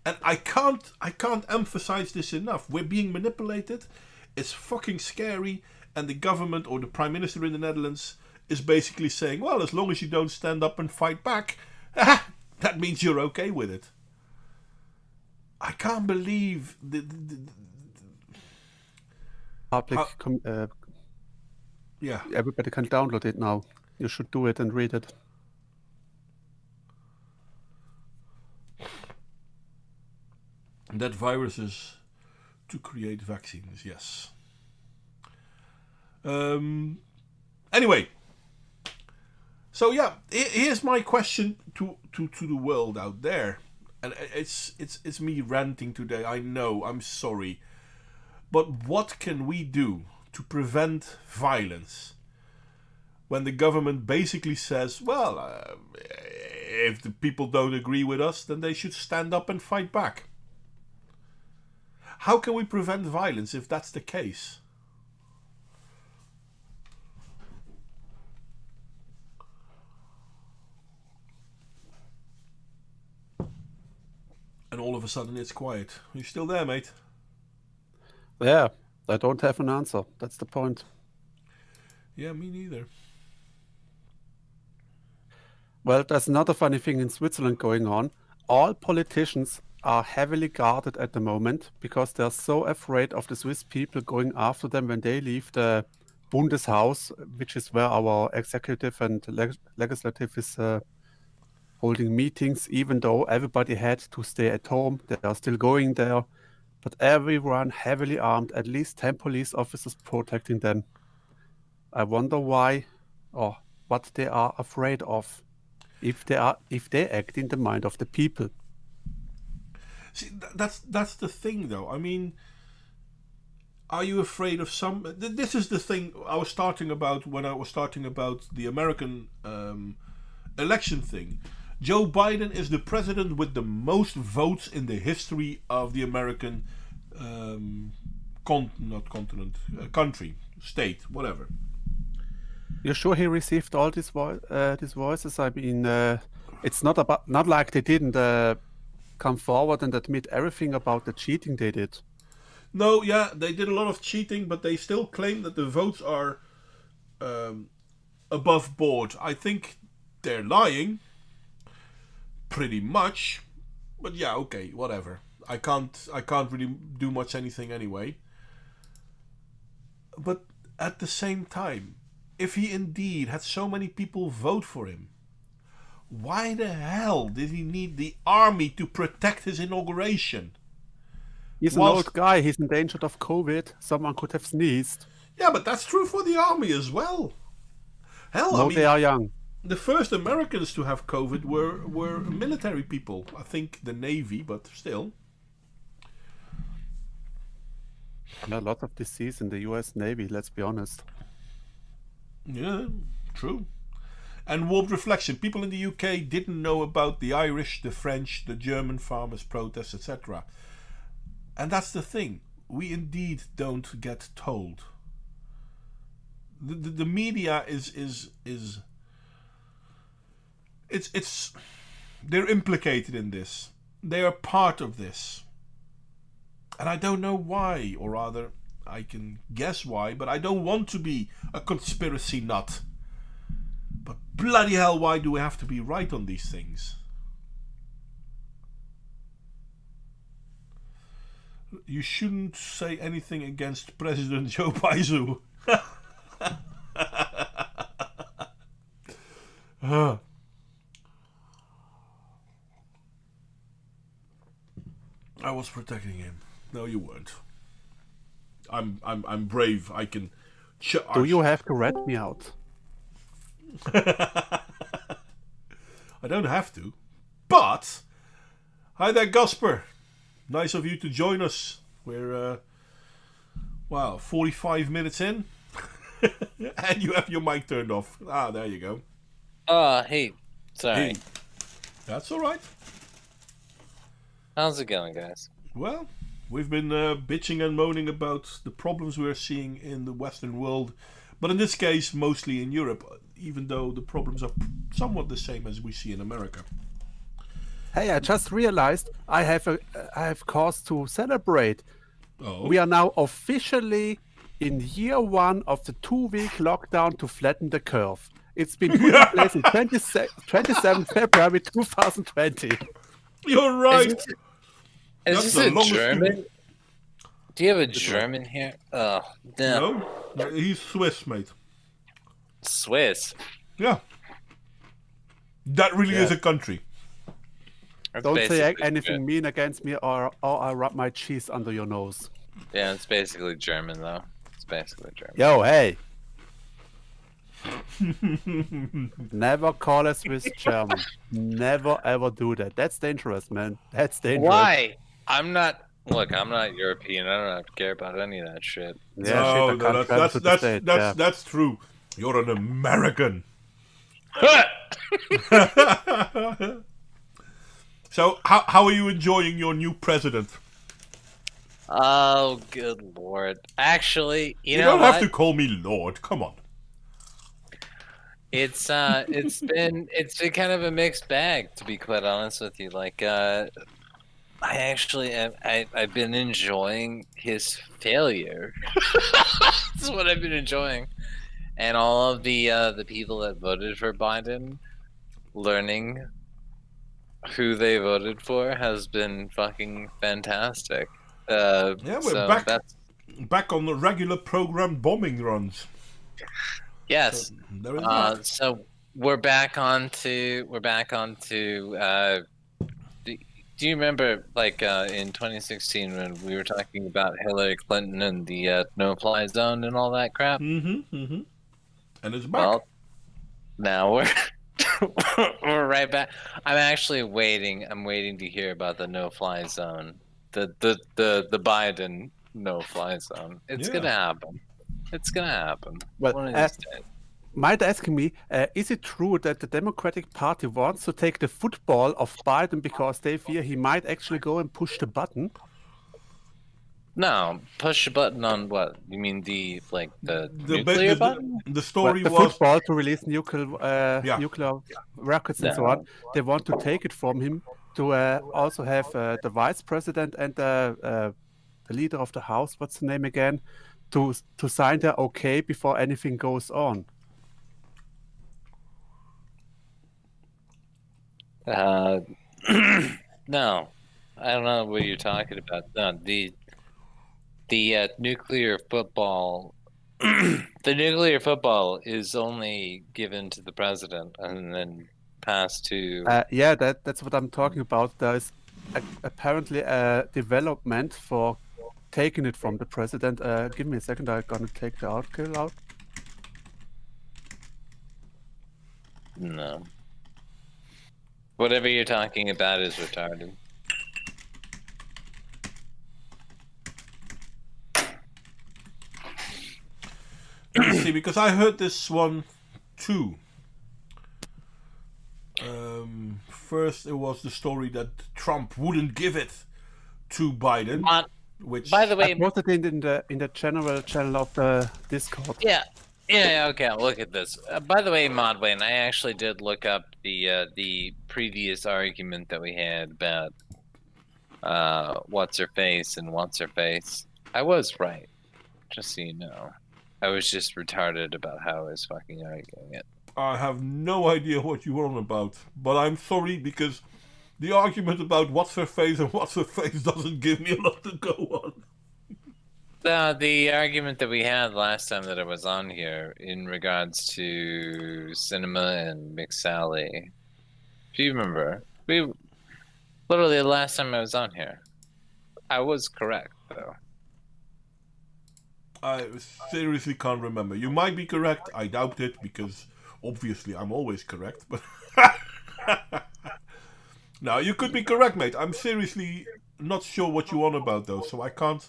And I can't emphasize this enough. We're being manipulated. It's fucking scary. And the government or the prime minister in the Netherlands is basically saying, well, as long as you don't stand up and fight back, that means you're okay with it. I can't believe the public. Yeah. Everybody can download it now. You should do it and read it. That viruses to create vaccines, yes. Anyway, so yeah, here's my question to the world out there, and it's me ranting today. I know, I'm sorry, but what can we do to prevent violence when the government basically says, well, if the people don't agree with us, then they should stand up and fight back? How can we prevent violence if that's the case? And all of a sudden it's quiet. Are you still there, mate? Yeah, I don't have an answer. That's the point. Yeah, me neither. Well, there's another funny thing in Switzerland going on. All politicians are heavily guarded at the moment because they're so afraid of the Swiss people going after them when they leave the Bundeshaus, which is where our executive and legislative is holding meetings, even though everybody had to stay at home. They are still going there, but everyone heavily armed, at least 10 police officers protecting them. I wonder why or what they are afraid of if they act in the mind of the people. See, that's the thing, though. I mean, are you afraid of some? This is the thing I was starting about when I was starting about the American election thing. Joe Biden is the president with the most votes in the history of the American country, state, whatever. You're sure he received all these voices? I mean, it's not like they didn't come forward and admit everything about the cheating they did. No, yeah, they did a lot of cheating, but they still claim that the votes are above board. I think they're lying, pretty much. But yeah, okay, whatever. I can't really do much anything anyway. But at the same time, if he indeed had so many people vote for him, why the hell did he need the army to protect his inauguration? He's an old guy. He's endangered of COVID. Someone could have sneezed. Yeah, but that's true for the army as well. Hell, no, I mean, they are young. The first Americans to have COVID were military people. I think the Navy, but still. Yeah, a lot of disease in the US Navy, let's be honest. Yeah, true. And warped reflection. People in the UK didn't know about the Irish, the French, the German farmers' protests, etc. And that's the thing. We indeed don't get told. The media is they're implicated in this. They are part of this. And I don't know why, or rather, I can guess why, but I don't want to be a conspiracy nut. But bloody hell, why do we have to be right on these things? You shouldn't say anything against President Joe Biden. I was protecting him. No, you weren't. I'm brave. I can. Do you have to rat me out? I don't have to, but hi there, Gasper. Nice of you to join us. We're 45 minutes in, and you have your mic turned off. Ah, there you go. Hey, sorry. Hey. That's all right. How's it going, guys? Well, we've been bitching and moaning about the problems we're seeing in the Western world, but in this case, mostly in Europe, even though the problems are somewhat the same as we see in America. Hey, I just realized I have cause to celebrate. Oh. We are now officially in year 1 of the 2-week lockdown to flatten the curve. It's been put in place in 27 February 2020. You're right. Is That's this the a longest German? Do you have a German here? Oh, no. No, he's Swiss, mate. Swiss. Yeah. That really is a country. That's Don't say basically anything mean against me or I'll rub my cheese under your nose. Yeah, it's basically German, though. It's basically German. Yo, hey. Never call a Swiss German. Never ever do that. That's dangerous, man. That's dangerous. Why? I'm not European. I don't care about any of that shit. Yeah, shit, I can't travel to the States, yeah. That's true. You're an American. So, how are you enjoying your new president? Oh, good lord. Actually, you know don't what? have to call me Lord. Come on. It's been kind of a mixed bag, to be quite honest with you. Like, I've been enjoying his failure. That's what I've been enjoying, and all of the people that voted for Biden, learning who they voted for has been fucking fantastic. Yeah, we're so back on the regular programmed bombing runs. Yes. So, there is that. So we're back on to do you remember, like, in 2016 when we were talking about Hillary Clinton and the no-fly zone and all that crap? And it's back. Well, now we're right back. I'm actually waiting. I'm waiting to hear about the no-fly zone, the Biden no-fly zone. It's gonna happen. It's gonna happen. Well, One of these days. Might asking me, is it true that the Democratic Party wants to take the football of Biden because they fear he might actually go and push the button? No, push the button on what? You mean the nuclear button? The story the was football to release nuclear rockets and so on. They want to take it from him to also have the vice president and the leader of the house. What's the name again? To sign their okay before anything goes on. No, I don't know what you're talking about. No, the nuclear football. The nuclear football is only given to the president and then passed to. Yeah, that's what I'm talking about. There is apparently a development for taking it from the president. Give me a second. I'm gonna take the article out. No. Whatever you're talking about is retarded. Let me see, because I heard this one too. First, it was the story that Trump wouldn't give it to Biden, which, By the way, I posted it in the general channel of the Discord. yeah, okay. Look at this. By the way, Modwin, I actually did look up the previous argument that we had about what's her face and what's her face. I was right, just so you know. I was just retarded about how I was fucking arguing it. I have no idea what you were on about, but I'm sorry because the argument about what's her face and what's her face doesn't give me a lot to go on. The argument that we had last time that I was on here in regards to cinema and McSally. If you remember, literally the last time I was on here, I was correct though. I seriously can't remember. You might be correct. I doubt it because obviously I'm always correct. But no, you could be correct, mate. I'm seriously not sure what you're on about though, so I can't.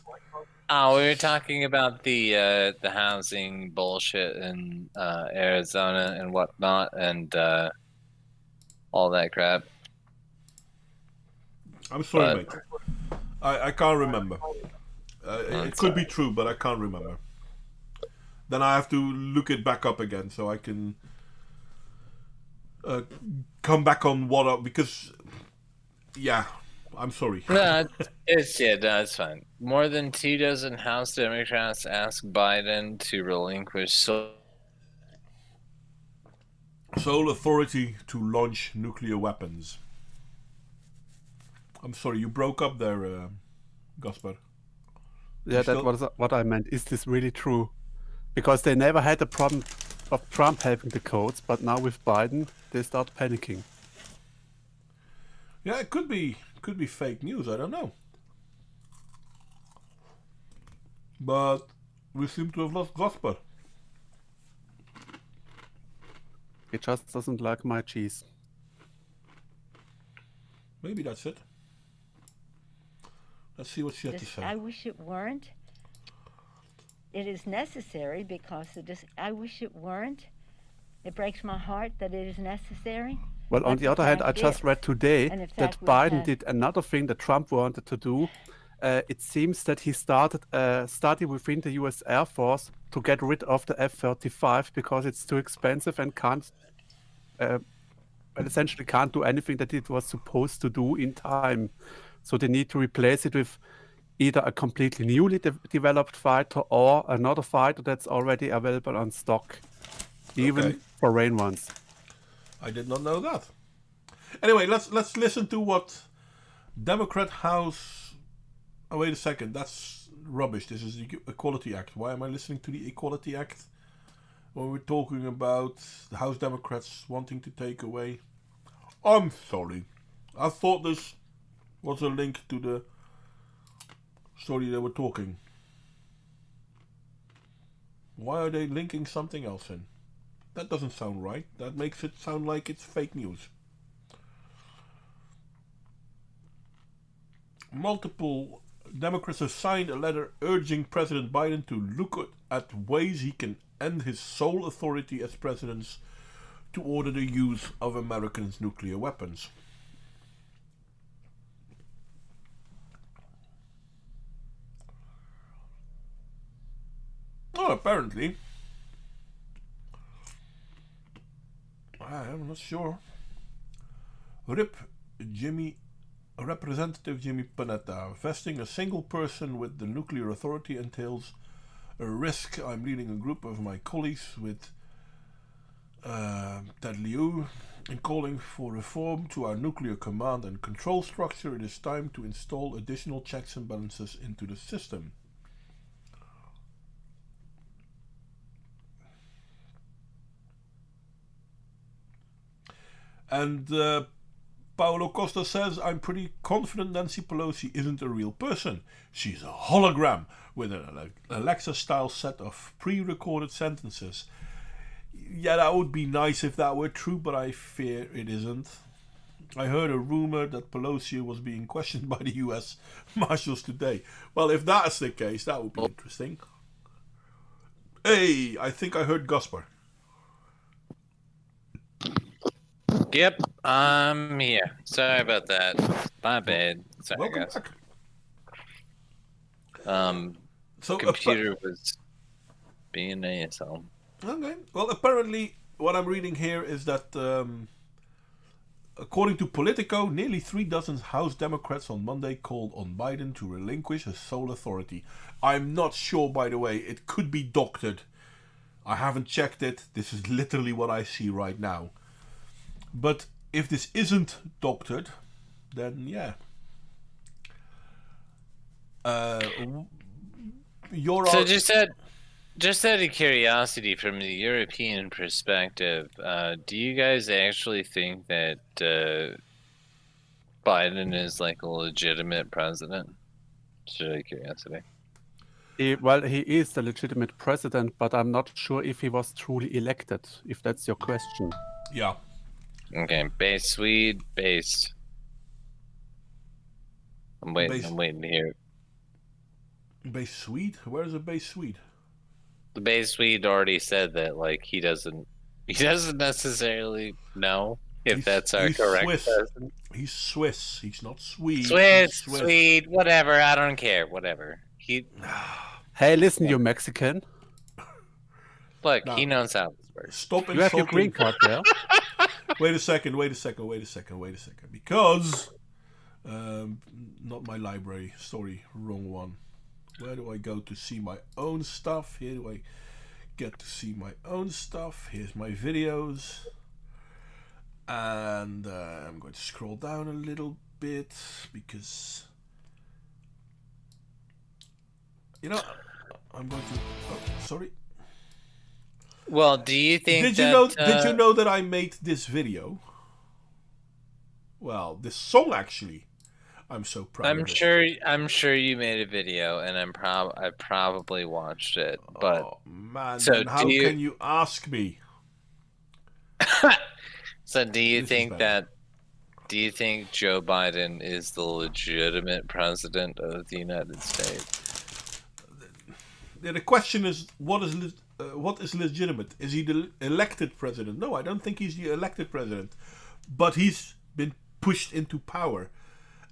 Oh, we were talking about the housing bullshit in Arizona and whatnot, and all that crap. I'm sorry, mate. I can't remember. It could be true, but I can't remember. Then I have to look it back up again so I can come back on because yeah, I'm sorry. No, it's fine. More than 24 House Democrats asked Biden to relinquish sole authority to launch nuclear weapons. I'm sorry, you broke up there, Gaspar. Yeah, that was what I meant. Is this really true? Because they never had the problem of Trump having the codes, but now with Biden, they start panicking. Yeah, it could be fake news. I don't know. But we seem to have lost Gaspar. He just doesn't like my cheese. Maybe that's it. Let's see what she had to say. I wish it weren't. It is necessary because I wish it weren't. It breaks my heart that it is necessary. Well, on the other hand, I just read today that Biden did another thing that Trump wanted to do. It seems that he started a study within the US Air Force to get rid of the F-35 because it's too expensive and essentially can't do anything that it was supposed to do in time. So they need to replace it with either a completely newly developed fighter or another fighter that's already available on stock, even foreign ones. I did not know that. Anyway, let's listen to what Democrat House. Oh, wait a second. That's rubbish. This is the Equality Act. Why am I listening to the Equality Act when we're talking about the House Democrats wanting to take away? I'm sorry. I thought this was a link to the story they were talking. Why are they linking something else in? That doesn't sound right. That makes it sound like it's fake news. Multiple Democrats have signed a letter urging President Biden to look at ways he can end his sole authority as president to order the use of Americans' nuclear weapons. Well, apparently, I'm not sure. Representative Jimmy Panetta, vesting a single person with the nuclear authority entails a risk. I'm leading a group of my colleagues with Ted Liu in calling for reform to our nuclear command and control structure. It is time to install additional checks and balances into the system. And Paolo Costa says, I'm pretty confident Nancy Pelosi isn't a real person. She's a hologram with an Alexa-style set of pre-recorded sentences. Yeah, that would be nice if that were true, but I fear it isn't. I heard a rumor that Pelosi was being questioned by the US Marshals today. Well, if that's the case, that would be interesting. Hey, I think I heard Gaspar. Yep, I'm here. Sorry about that. My bad. Sorry, Welcome guys. back. So Computer was being an asshole. okay. Well, apparently, what I'm reading here is that, according to Politico, nearly 36 House Democrats on Monday called on Biden to relinquish his sole authority. I'm not sure, by the way. It could be doctored. I haven't checked it. This is literally what I see right now. But if this isn't doctored, then yeah. So just out of curiosity, from the European perspective, do you guys actually think that Biden is like a legitimate president? Just out of curiosity. He is the legitimate president, but I'm not sure if he was truly elected, if that's your question. Yeah. Okay, base Swede, based. I'm waiting to hear it. Base Swede? Where is a base Swede? The base Swede already said that, like, he doesn't necessarily know if that's our correct Swiss. person. He's Swiss. He's not Swede. Swiss, He's Swiss. Swede, whatever. I don't care. Whatever. Hey, listen, you Mexican. Look, No. he knows how this works. Stop You have your insulting. green card there. Wait a second. Because not my library. Sorry, wrong one. Where do I go to see my own stuff? Here do I get to see my own stuff. Here's my videos. And I'm going to scroll down a little bit because, you know, I'm going to. Oh, sorry. Well, do you think Did you know that I made this video? Well, this song actually. I'm so proud. I'm of it. sure you made a video, and I probably watched it. But Oh man, So then how do you- can you ask me? so do you This is think bad. do you think Joe Biden is the legitimate president of the United States? The question is, what is legitimate? Is he the elected president? No, I don't think he's the elected president, but he's been pushed into power.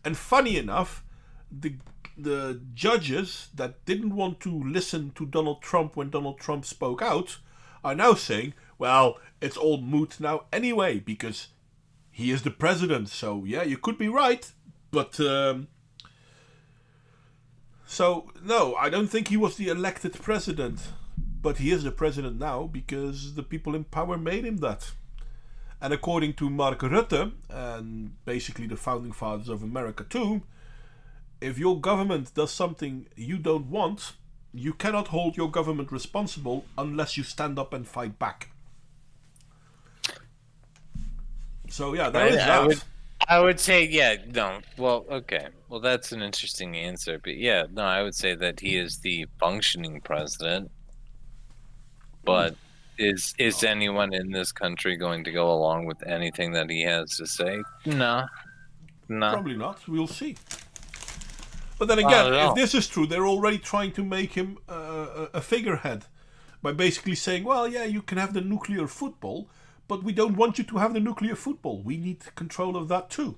And funny enough, the judges that didn't want to listen to Donald Trump when Donald Trump spoke out are now saying, well, it's all moot now anyway because he is the president. So yeah, you could be right, but so no, I don't think he was the elected president, but he is the president now because the people in power made him that. And according to Mark Rutte, and basically the founding fathers of America too, if your government does something you don't want, you cannot hold your government responsible unless you stand up and fight back. So yeah, there is that. I would say, yeah, no. Well, okay. Well, that's an interesting answer. But yeah, no, I would say that he is the functioning president. But is anyone in this country going to go along with anything that he has to say? No. Probably not. We'll see. But then I again, don't know. if this is true, they're already trying to make him a figurehead by basically saying, well, yeah, you can have the nuclear football, but we don't want you to have the nuclear football. We need control of that too.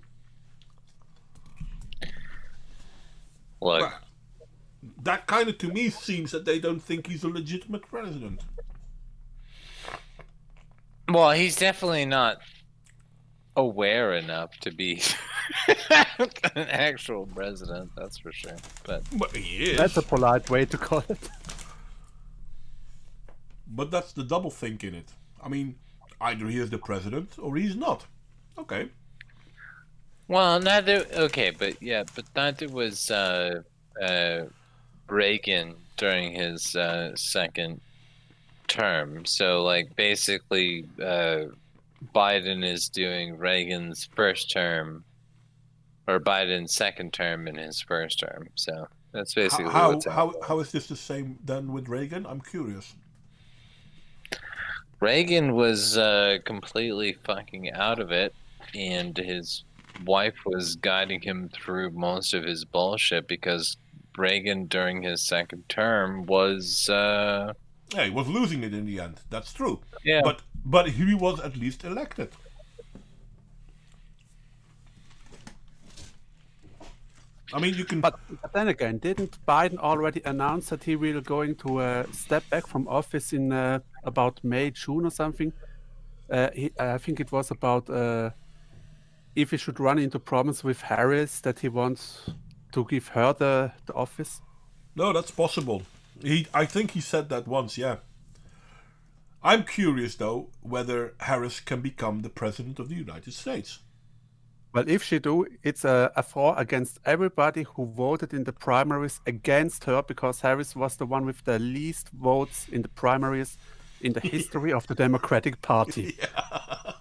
Look, Well, that kind of, to me, seems that they don't think he's a legitimate president. well, he's definitely not aware enough to be an actual president, that's for sure. But But he is. That's a polite way to call it. But that's the double think in it. I mean, either he is the president or he's not. Okay. well, neither. Okay, but yeah, but neither was Reagan during his second term. So, like, basically, Biden is doing Reagan's first term, or Biden's second term in his first term. So that's basically what's happening. How is this the same then with Reagan? I'm curious. Reagan was completely fucking out of it, and his wife was guiding him through most of his bullshit because Reagan during his second term was Yeah, he was losing it in the end. That's true. yeah. But he was at least elected. I mean, you can. But then again, didn't Biden already announce that he will going to step back from office in about May, June or something? I think it was about if he should run into problems with Harris, that he wants to give her the office. No, that's possible. I think he said that once, yeah. I'm curious, though, whether Harris can become the President of the United States. Well, if she do, it's a fraud against everybody who voted in the primaries against her, because Harris was the one with the least votes in the primaries in the history of the Democratic Party. Yeah.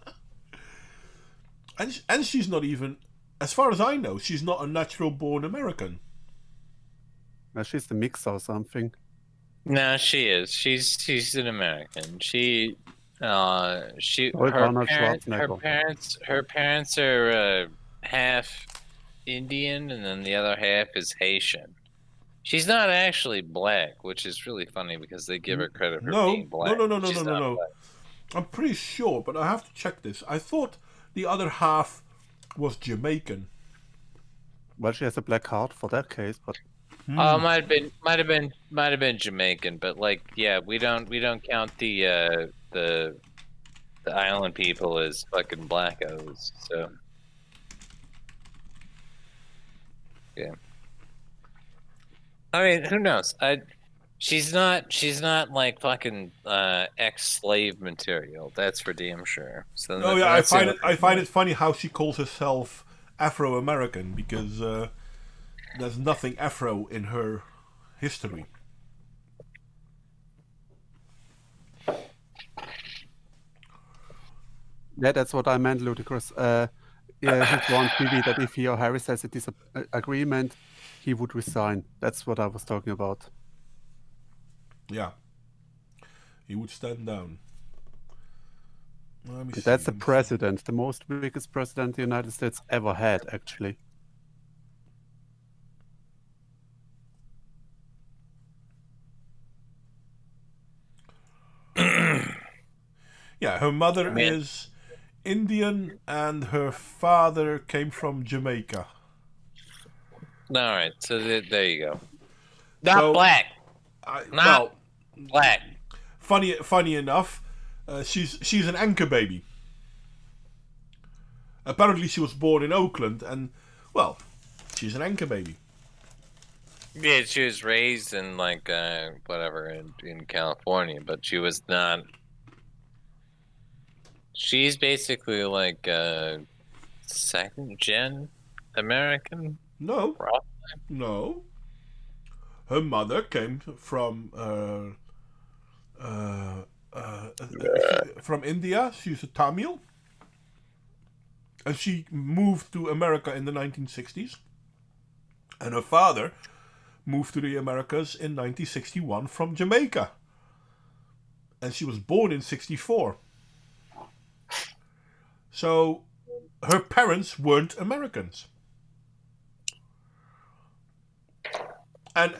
And she's not even, as far as I know, she's not a natural-born American. Well, she's the mixer or something. No, she is. She's an American. Her Arnold parents are half Indian, and then the other half is Haitian. She's not actually black, which is really funny because they give her credit for being black. No. I'm pretty sure, but I have to check this. I thought the other half was Jamaican. Well, she has a black heart for that case, but might have been Jamaican, but like, yeah, we don't count the island people as fucking blackos. So yeah, I mean, who knows? She's not like fucking ex-slave material. That's for damn sure. So Oh yeah, I find it funny how she calls herself Afro-American, because there's nothing Afro in her history. yeah, that's what I meant, Ludicrous. Yeah, he's on TV that if he or Harris has a disagreement, he would resign. That's what I was talking about. Yeah. He would stand down. Let me see. That's the president, the most biggest president the United States ever had, actually. Yeah, her mother is Indian and her father came from Jamaica. All right, so there you go. Not black. Black. Funny enough, she's an anchor baby. Apparently, she was born in Oakland, and well, she's an anchor baby. Yeah, she was raised in like whatever in California, but she was not. She's basically like second gen American. No, Probably. no. Her mother came from India. She's a Tamil, and she moved to America in the 1960s. And her father moved to the Americas in 1961 from Jamaica, and she was born in 1964. So her parents weren't Americans. And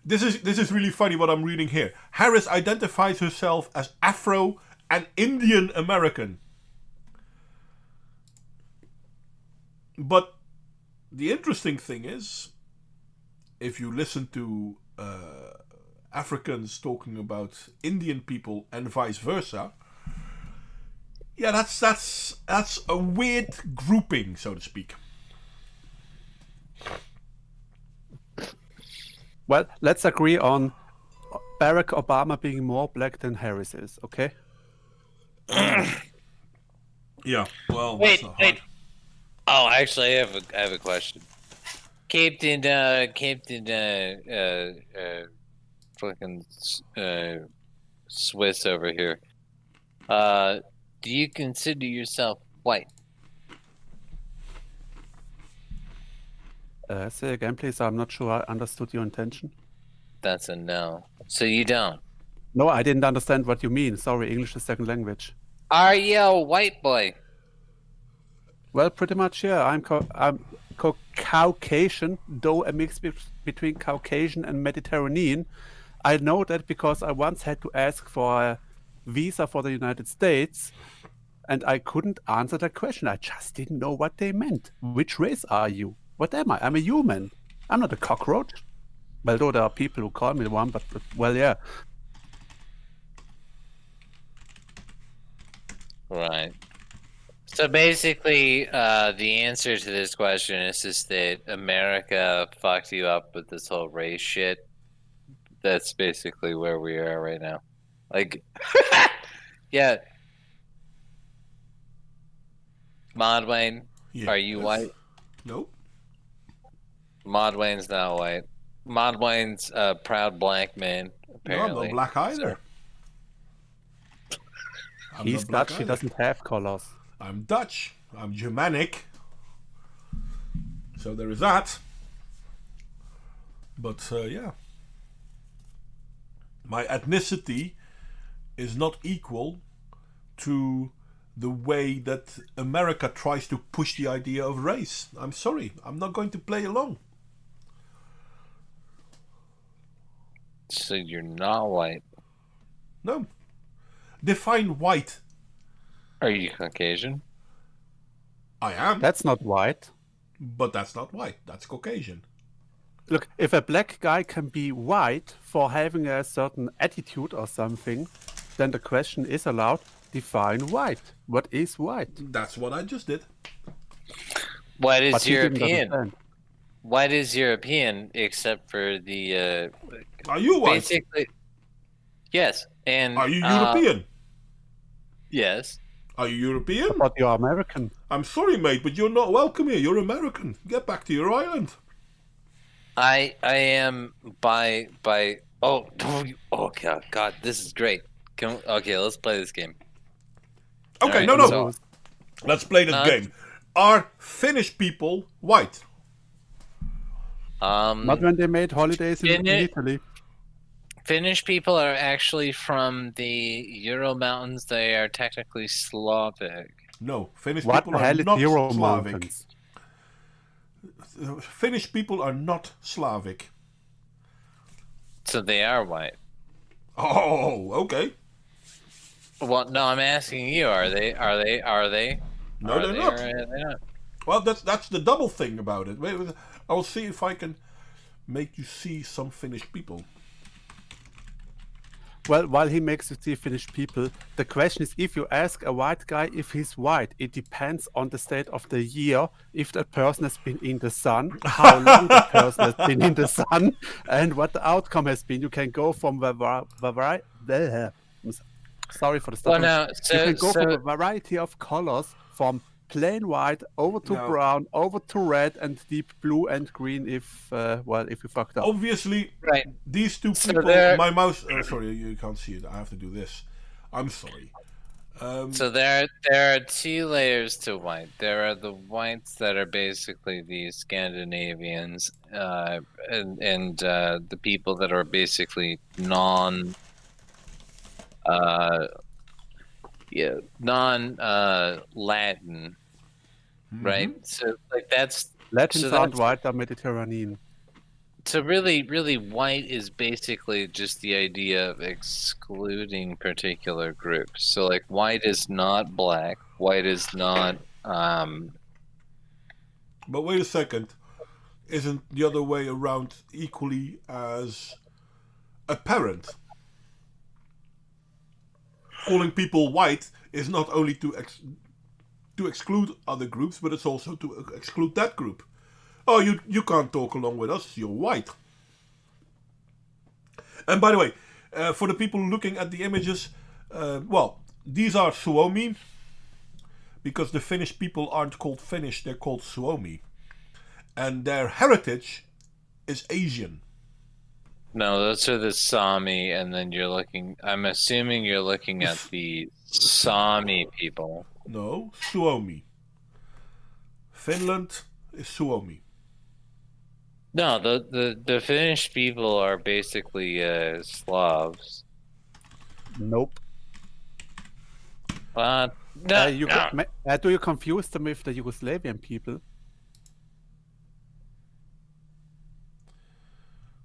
this is really funny what I'm reading here. Harris identifies herself as Afro and Indian American. But the interesting thing is, if you listen to Africans talking about Indian people and vice versa, yeah, that's a weird grouping, so to speak. Well, let's agree on Barack Obama being more black than Harris is, okay? Yeah, well, Wait. Oh, actually, I have a question. Captain, fucking Swiss over here. Do you consider yourself white? Say again, please. I'm not sure I understood your intention. That's a no. So you don't. No, I didn't understand what you mean. Sorry, English is second language. Are you a white boy? Well, pretty much, yeah. I'm Caucasian, though a mix between Caucasian and Mediterranean. I know that because I once had to ask for a visa for the United States, and I couldn't answer that question. I just didn't know what they meant. Which race are you? What am I? I'm a human. I'm not a cockroach. Well, though there are people who call me one, but well, yeah. Right. So basically, the answer to this question is just that America fucked you up with this whole race shit. That's basically where we are right now. Like, yeah. Modwayne, are you Yes. white? Nope. Modwayne's not white. Modwayne's a proud black man, No, I'm apparently. not black either. I'm He's not black Dutch, he either. doesn't have colors. I'm Dutch. I'm Germanic. So there is that. But yeah. My ethnicity is not equal to the way that America tries to push the idea of race. I'm sorry. I'm not going to play along. So you're not white. No. Define white. Are you Caucasian? I am. That's not white. But that's not white. That's Caucasian. Look, if a black guy can be white for having a certain attitude or something, then the question is allowed, define white. What is white? That's what I just did. White is But he didn't European. understand. White is European, except for the Are you white? basically. Yes, and Are you European? Yes. Are you European? But you're American. I'm sorry, mate, but you're not welcome here. You're American. Get back to your island. I am by oh god, this is great. Okay, let's play this game. Okay, Alright, no. so- Let's play this game. Are Finnish people white? Not when they made holidays in Italy. Finnish people are actually from the Ural Mountains. They are technically Slavic. No, Finnish What people the are hell is not Euro Slavic. Mountains? Finnish people are not Slavic. So they are white. Oh, okay. Well, no, I'm asking you. Are they? No, Are they're they not. or are they not? Well, that's the double thing about it. Wait, I'll see if I can make you see some Finnish people. Well, while he makes you see Finnish people, the question is, if you ask a white guy if he's white, it depends on the state of the year, if that person has been in the sun, how long the person has been in the sun, and what the outcome has been. You can go from sorry for the stuff. Well, no. You can go from So a variety of colors, from plain white over to No. brown, over to red, and deep blue and green. If if you fucked up. Obviously, right. these two So people. they're- My mouse. Sorry, you can't see it. I have to do this. I'm sorry. So there are two layers to white. There are the whites that are basically the Scandinavians, and the people that are basically non Latin, right? So like that's Latins so aren't that's- white, they're Mediterranean. so really white is basically just the idea of excluding particular groups. So like white is not black, white is not But wait a second. Isn't the other way around equally as apparent? Calling people white is not only to exclude other groups, but it's also to exclude that group. Oh, you can't talk along with us. You're white. And by the way, for the people looking at the images, well, these are Suomi, because the Finnish people aren't called Finnish; they're called Suomi, and their heritage is Asian. no, those are the Sami, and then I'm assuming you're looking at the Sami people. No, Suomi. Finland is Suomi. No, the Finnish people are basically Slavs. Nope. No, Do you confuse them with the Yugoslavian people?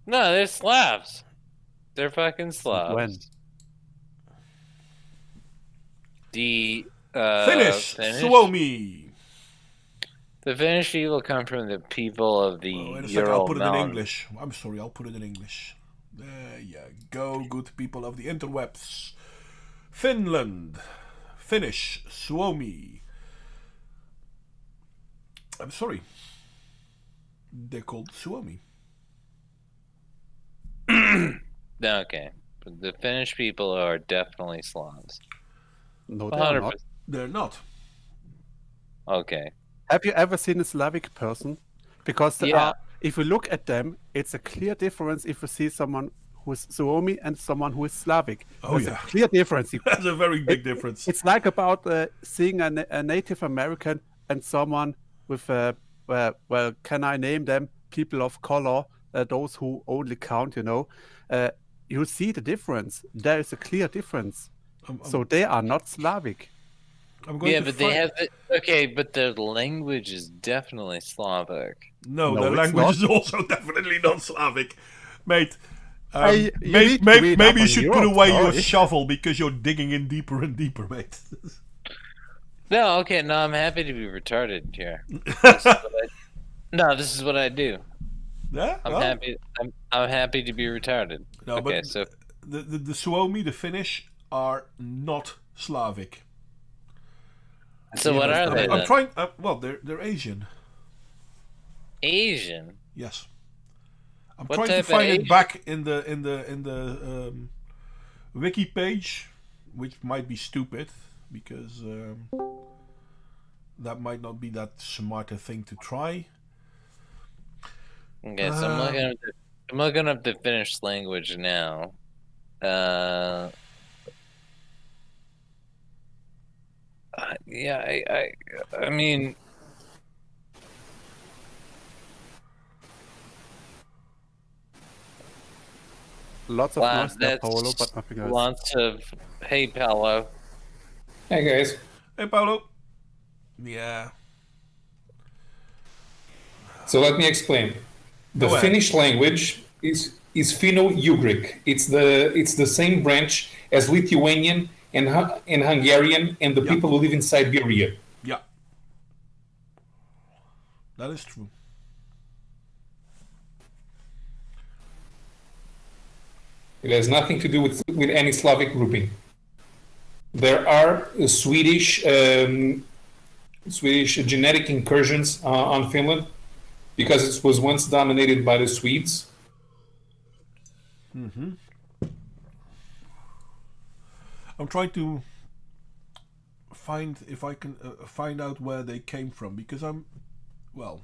no, they're Slavs. They're fucking Slavs. When? The Finnish, Suomi. The Finnish people come from the people of the Wait a second, I'll Ural put it in Mountains. English. I'm sorry, I'll put it in English. There you go, good people of the interwebs. Finland. Finnish. Suomi. I'm sorry. They're called Suomi. Okay. But the Finnish people are definitely Slavs. No, they are not. 100%. They're not. Okay. Have you ever seen a Slavic person? Because there Yeah. are, if you look at them, it's a clear difference if you see someone who is Suomi and someone who is Slavic. Oh, There's yeah. a clear difference. That's a very big difference. It's like about seeing a Native American and someone with, well, can I name them? People of color, those who only count, you see the difference. There is a clear difference. So they are not Slavic. I'm going Yeah, to but they have okay, but their language is definitely Slavic. No, No, their it's language not. is also definitely not Slavic. Mate, You need to read maybe up you on should put Europe, away your sorry. shovel because you're digging in deeper and deeper, mate. No, okay, no, I'm happy to be retarded here. This is what I do. Yeah? I'm well, happy. I'm happy to be retarded. No, Okay, but so the Suomi, the Finnish, are not Slavic. what are they I'm then? trying. Well, they're Asian. Asian. Yes. I'm What trying to type of find it Asian? back in the wiki page, which might be stupid because that might not be that smart a thing to try. Okay, so I'm looking up the Finnish language now. Yeah, I mean, Lots of wow, noise there, that's Paolo, but nothing else. lots of. Hey, Paolo. Hey guys. Hey, Paolo. Yeah. So let me explain. The Go ahead. Finnish language is Finno-Ugric. It's the same branch as Lithuanian and Hungarian and the Yeah. people who live in Siberia. Yeah. That is true. It has nothing to do with any Slavic grouping. There are Swedish genetic incursions on Finland because it was once dominated by the Swedes. I'm trying to find if I can find out where they came from because I'm, well,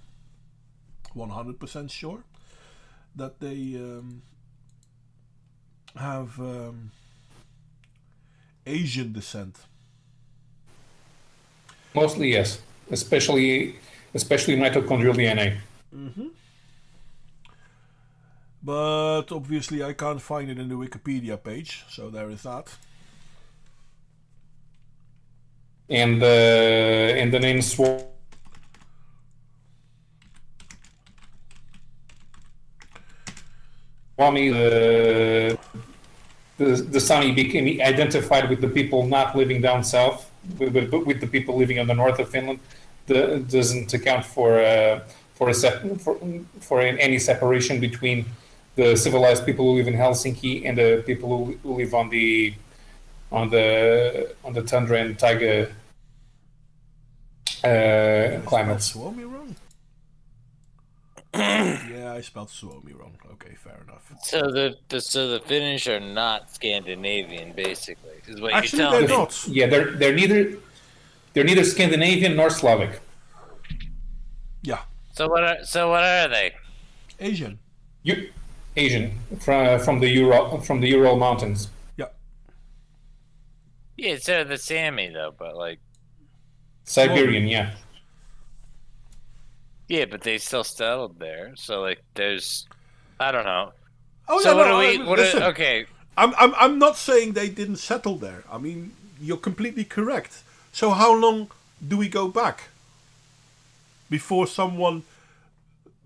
100% sure that they have Asian descent. Mostly yes, especially mitochondrial DNA. But obviously I can't find it in the Wikipedia page, so there is that. And the name Swami, the Sami became identified with the people not living down south, with the people living on the north of Finland. Doesn't account for any separation between the civilized people who live in Helsinki and the people who live on the tundra and taiga climates. Suomi wrong? Yeah, I spelled Suomi wrong. Okay, fair enough. So the Finnish are not Scandinavian, basically, is what Actually, you're they're telling me. not. Yeah, they're neither Scandinavian nor Slavic. Yeah, So what are they? Asian. Asian from the Ural Mountains. Yeah. Yeah, so the Sami though, but like, Siberian, yeah. yeah, but they still settled there. So like, there's, I don't know. Oh So yeah, what no, do we? What listen. okay, I'm not saying they didn't settle there. I mean, you're completely correct. So how long do we go back before someone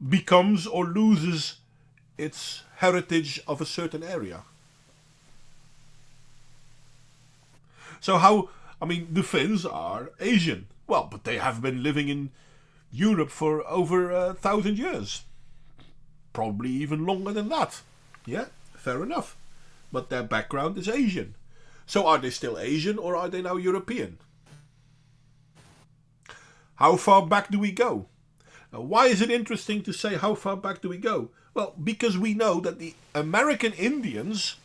becomes or loses its heritage of a certain area? So how, I mean, the Finns are Asian. Well, but they have been living in Europe for over 1,000 years. Probably even longer than that. Yeah, fair enough. But their background is Asian. So are they still Asian or are they now European? How far back do we go? Why is it interesting to say how far back do we go? Well, because we know that the American Indians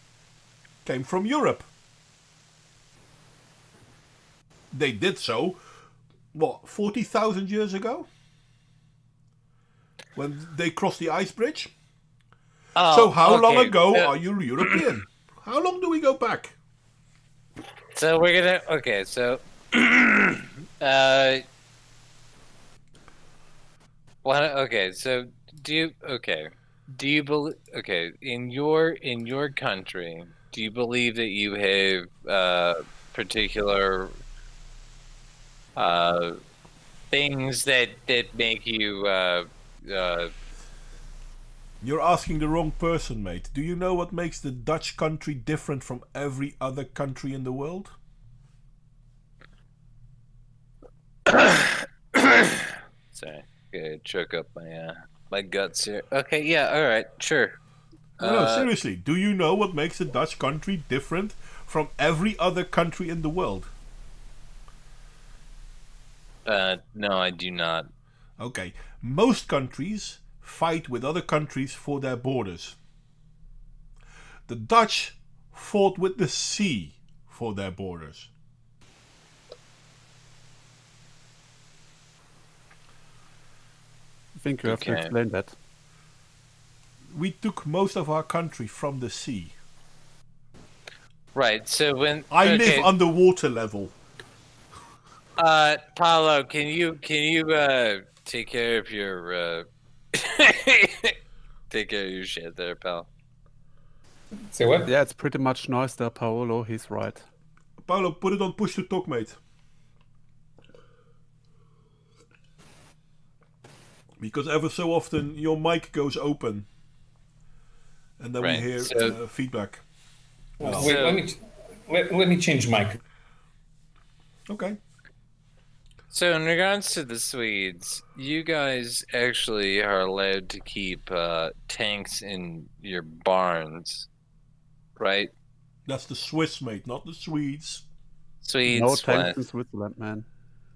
came from Europe. They did so, 40,000 years ago? When they crossed the ice bridge? Oh, So how long okay. ago are you European? How long do we go back? So we're gonna okay. So, what? Okay. So do you believe? Okay, in your country, do you believe that you have particular things that make you You're asking the wrong person, mate. Do you know what makes the Dutch country different from every other country in the world? Sorry, gonna choke up my guts here. Okay, yeah, all right, sure. No, seriously. Do you know what makes the Dutch country different from every other country in the world? No, I do not. Okay. Most countries fight with other countries for their borders. The Dutch fought with the sea for their borders. I think you have to Okay. explain that. We took most of our country from the sea. Right. So when I live underwater level. Paolo, can you take care of your take care of your shit there, pal? Say what? Yeah, it's pretty much nice there, Paolo. He's right. Paolo, put it on push to talk, mate. Because ever so often your mic goes open. And then Right, we hear so- feedback. Wait, So- let me change mic. Okay. So in regards to the Swedes, you guys actually are allowed to keep tanks in your barns, right? That's the Swiss, mate, not the Swedes. Swedes, No tanks in Swiss, Switzerland, man.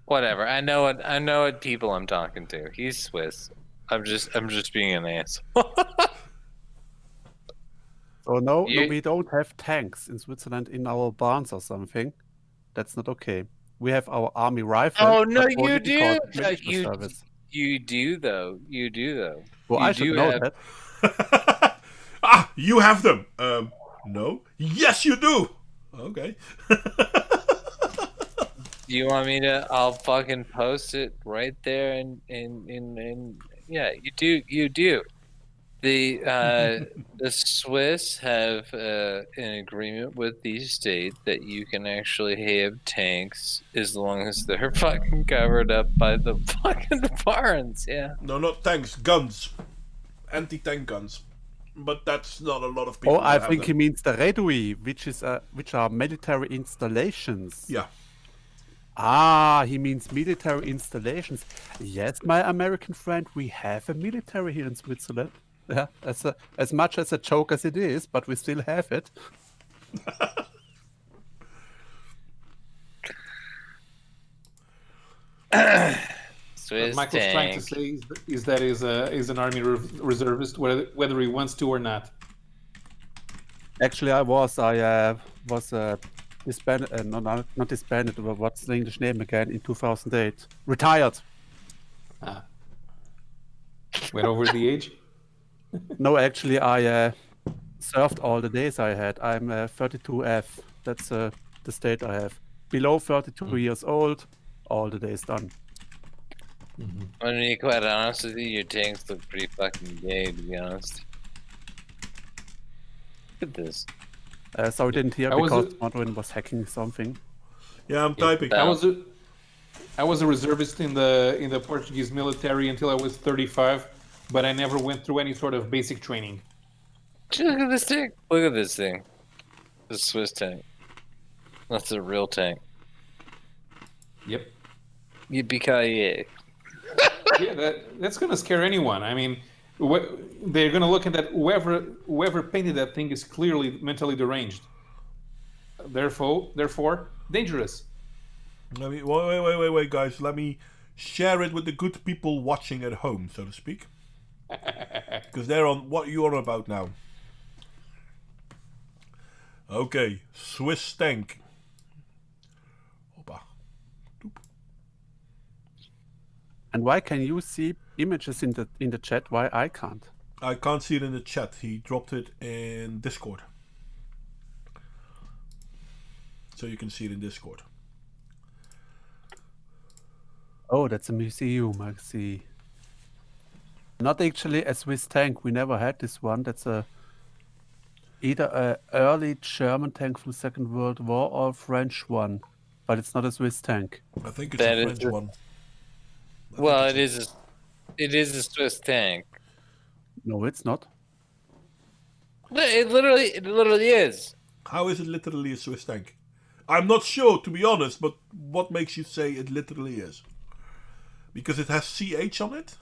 whatever. I know what people I'm talking to. He's Swiss. I'm just being an ass. So no, You- we don't have tanks in Switzerland in our barns or something. That's not okay. We have our army rifle. Oh, no, but you only do. because of military You- service. You do though. You do though. Well, you I should do know have- that. You have them. No. Yes, you do. Okay. Do you want me to? I'll fucking post it right there, and yeah, you do. You do. The Swiss have an agreement with the state that you can actually have tanks as long as they're fucking covered up by the fucking barns. Yeah. No, not tanks, guns. Anti-tank guns. But that's not a lot of people. Oh, I that have think he them. means the Redui, which are military installations. Yeah. Ah, he means military installations. Yes, my American friend, we have a military here in Switzerland. Yeah, as much as a joke as it is, but we still have it. Swiss What Michael's trying to tank. say is that is an army reservist, whether he wants to or not. Actually, I was disbanded, not disbanded, but what's the English name again, in 2008. Retired. Went over the age. No, actually, I served all the days I had. I'm 32F. That's the state I have. Below 32 years old, all the days done. I'm gonna be quite honest with you, your tanks look pretty fucking gay, to be honest. Look at this. So I didn't hear I was because a- Modwin was hacking something. Yeah, I'm typing. that- I was a reservist in the Portuguese military until I was 35, but I never went through any sort of basic training. Look at this thing. Look at this thing. The Swiss tank. That's a real tank. Yep. Yippee-ki-yay. Yeah, that's going to scare anyone. I mean, they're going to look at that. Whoever painted that thing is clearly mentally deranged. Therefore, dangerous. Let me wait, guys. Let me share it with the good people watching at home, so to speak, because they're on what you're on about now. Okay, Swiss tank. Hoppa. Doop. And why can you see images in the chat? Why I can't? I can't see it in the chat. He dropped it in Discord, so you can see it in Discord. Oh, that's a museum. I see. Not actually a Swiss tank. We never had this one. That's either a early German tank from the Second World War or a French one, but it's not a Swiss tank. I think it's a French one. Well, it is a Swiss tank. No, it's not. It literally is. How is it literally a Swiss tank? I'm not sure, to be honest, but what makes you say it literally is? Because it has CH on it?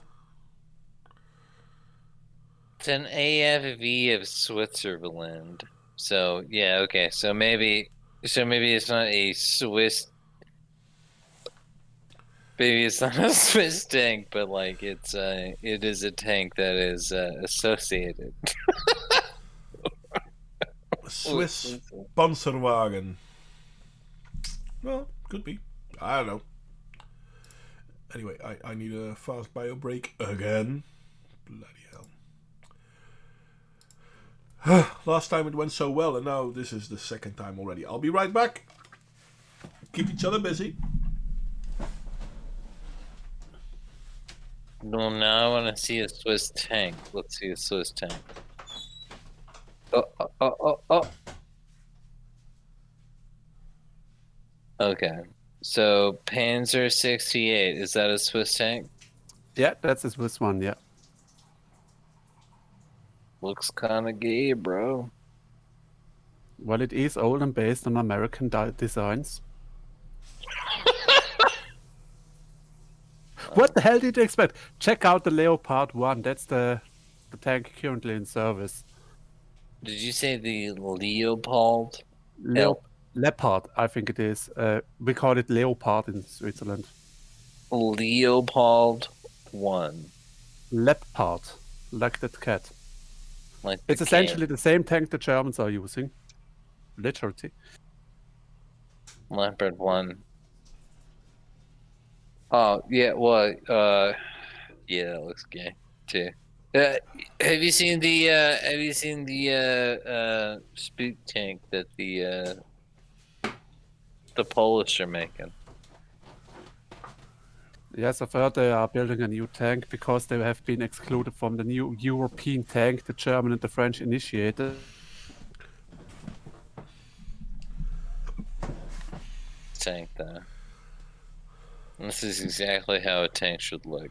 It's an AFV of Switzerland. So yeah, okay. So maybe it's not a Swiss. Maybe it's not a Swiss tank, but like it is a tank that is associated. Swiss Panzerwagen. Well, could be. I don't know. Anyway, I need a fast bio break again. Bloody hell. Last time it went so well, and now this is the second time already. I'll be right back. Keep each other busy. Well, now I want to see a Swiss tank. Let's see a Swiss tank. Oh. Okay. So Panzer 68, is that a Swiss tank? Yeah, that's a Swiss one, yeah. Looks kind of gay, bro. Well, it is old and based on American designs. What the hell did you expect? Check out the Leopard 1. That's the tank currently in service. Did you say the Leopold? Leopard, I think it is. We call it Leopard in Switzerland. Leopold 1. Leopard, like that cat. Like It's essentially the same tank the Germans are using. Literally. Leopard 1. Oh, yeah, well, yeah, that looks gay, too. Have you seen the spook tank that the Polish are making? Yes, I've heard they are building a new tank because they have been excluded from the new European tank the German and the French initiated. Tank there. This is exactly how a tank should look.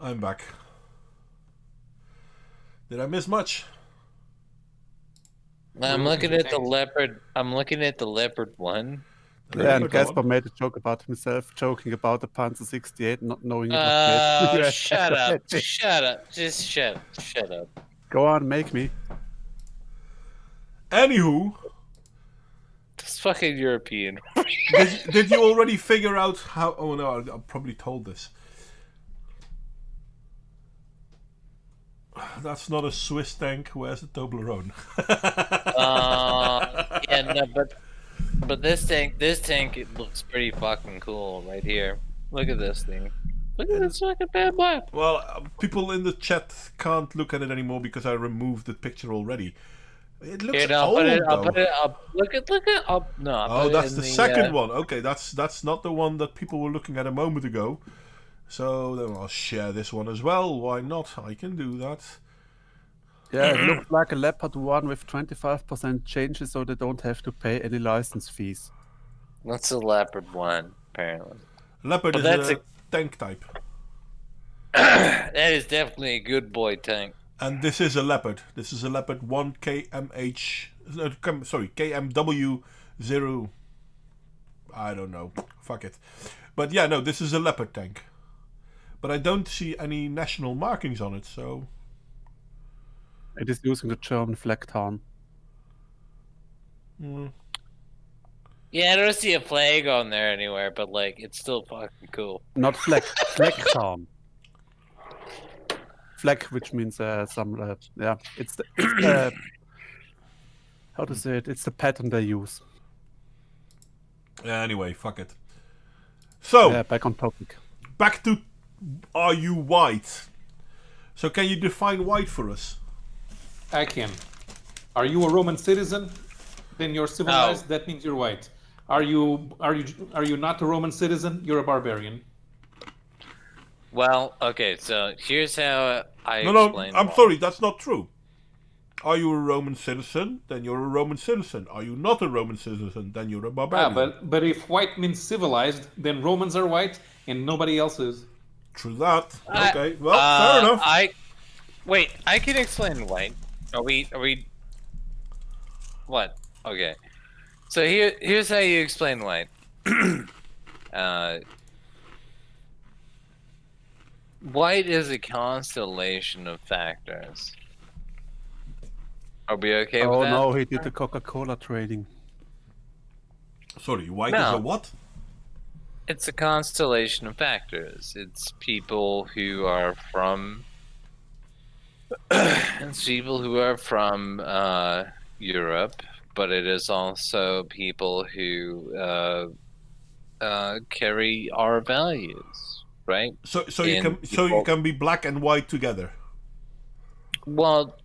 I'm back. Did I miss much? I'm looking at the Leopard. I'm looking at the Leopard 1. Yeah, and Gaspar made a joke about himself, joking about the Panzer 68, not knowing it was made. Shut up. Shut up. Just shut up. Go on, make me. Anywho, It's fucking European. did you already figure out how? Oh no, I probably told this. That's not a Swiss tank. Where's the Toblerone? Yeah, no, but this tank, it looks pretty fucking cool right here. Look at this thing. Look at this fucking bad boy. Well, people in the chat can't look at it anymore because I removed the picture already. It looks old, I'll put it up. Look at. No. Oh, that's the second one. Okay, that's not the one that people were looking at a moment ago. So then I'll share this one as well. Why not? I can do that. Yeah, it looks like a Leopard 1 with 25% changes, so they don't have to pay any license fees. That's a Leopard 1, apparently. Leopard But is that's a tank type. That is definitely a good boy tank. And this is a Leopard. This is a Leopard 1 KMW 0. I don't know. Fuck it. But yeah, no, this is a Leopard tank. But I don't see any national markings on it, so... It is using the German flag town. Yeah, I don't see a flag on there anywhere, but like, it's still fucking cool. Not flag, flag town. Flag, which means some, yeah, it's the how to say it? It's the pattern they use. Yeah, anyway, fuck it. So, Yeah, back on topic. back to are you white? So can you define white for us? I can. Are you a Roman citizen? Then you're civilized. That means you're white. Are you not a Roman citizen? You're a barbarian. Well, okay, so here's how I No, explain. I'm sorry, that's not true. Are you a Roman citizen? Then you're a Roman citizen. Are you not a Roman citizen? Then you're a barbarian. But if white means civilized, then Romans are white and nobody else is. True that. Okay, well, fair enough. I can explain white. Are we? What? Okay. So here's how you explain white. White is a constellation of factors. Are we okay with Oh that? no, he did the Coca-Cola trading. Sorry, white is No. a what? It's a constellation of factors. It's people who are from Europe, but it is also people who carry our values, right? So And you can be black and white together. Well,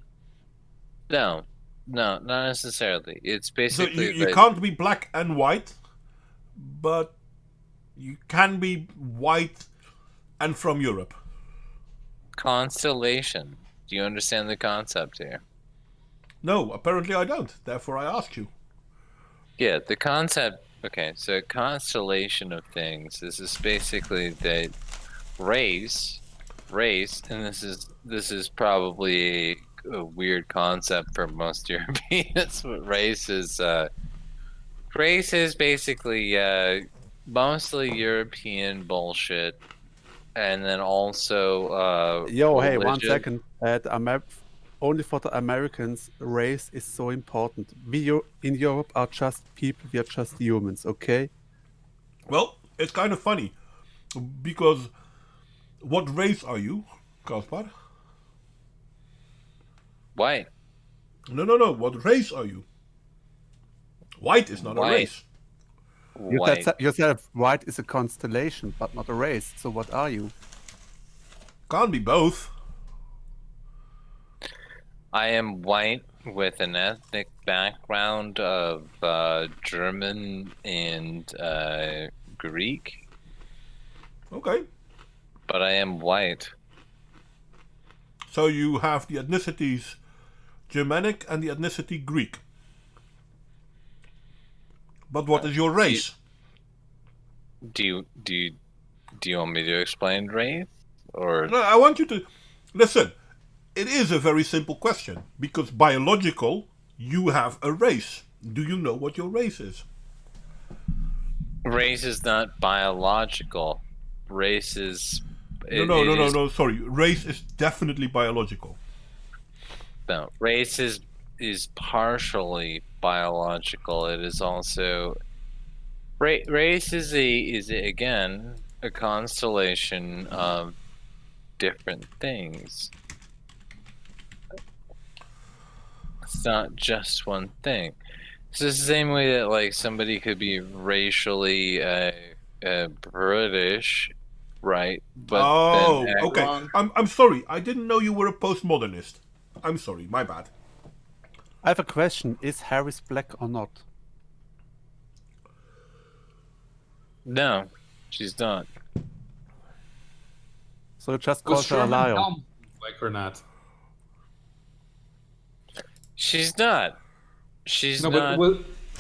no, not necessarily. It's So basically you that- can't be black and white, but you can be white and from Europe. constellation. Do you understand the concept here? No, apparently I don't. Therefore, I ask you. Yeah, the concept. Okay, so constellation of things. This is basically that race, and this is probably a weird concept for most Europeans. But race is basically mostly European bullshit, and then also Yo, hey, 1 religion. second. Only for the Americans, race is so important. We in Europe are just people. We are just humans. Okay. Well, it's kind of funny because what race are you, Kaspar? White. No. What race are you? White is not White. a race. White. You said white is a constellation, but not a race. So what are you? Can't be both. I am white with an ethnic background of German and Greek, Okay. but I am white. So you have the ethnicities Germanic and the ethnicity Greek. But what is your race? Do you want me to explain race, or No, I want you to listen. It is a very simple question because biological, you have a race. Do you know what your race is? race is not biological? Race is No. Sorry, race is definitely biological. No, race is partially biological. It is also race is again a constellation of different things. It's not just one thing. It's the same way that like somebody could be racially British, right? But Oh, then act okay. wrong. I'm sorry. I didn't know you were a postmodernist. I'm sorry. My bad. I have a question. Is Harris black or not? No, she's not. So you just Was call her a Sherman liar. Helm like or not? She's not. She's No, not. but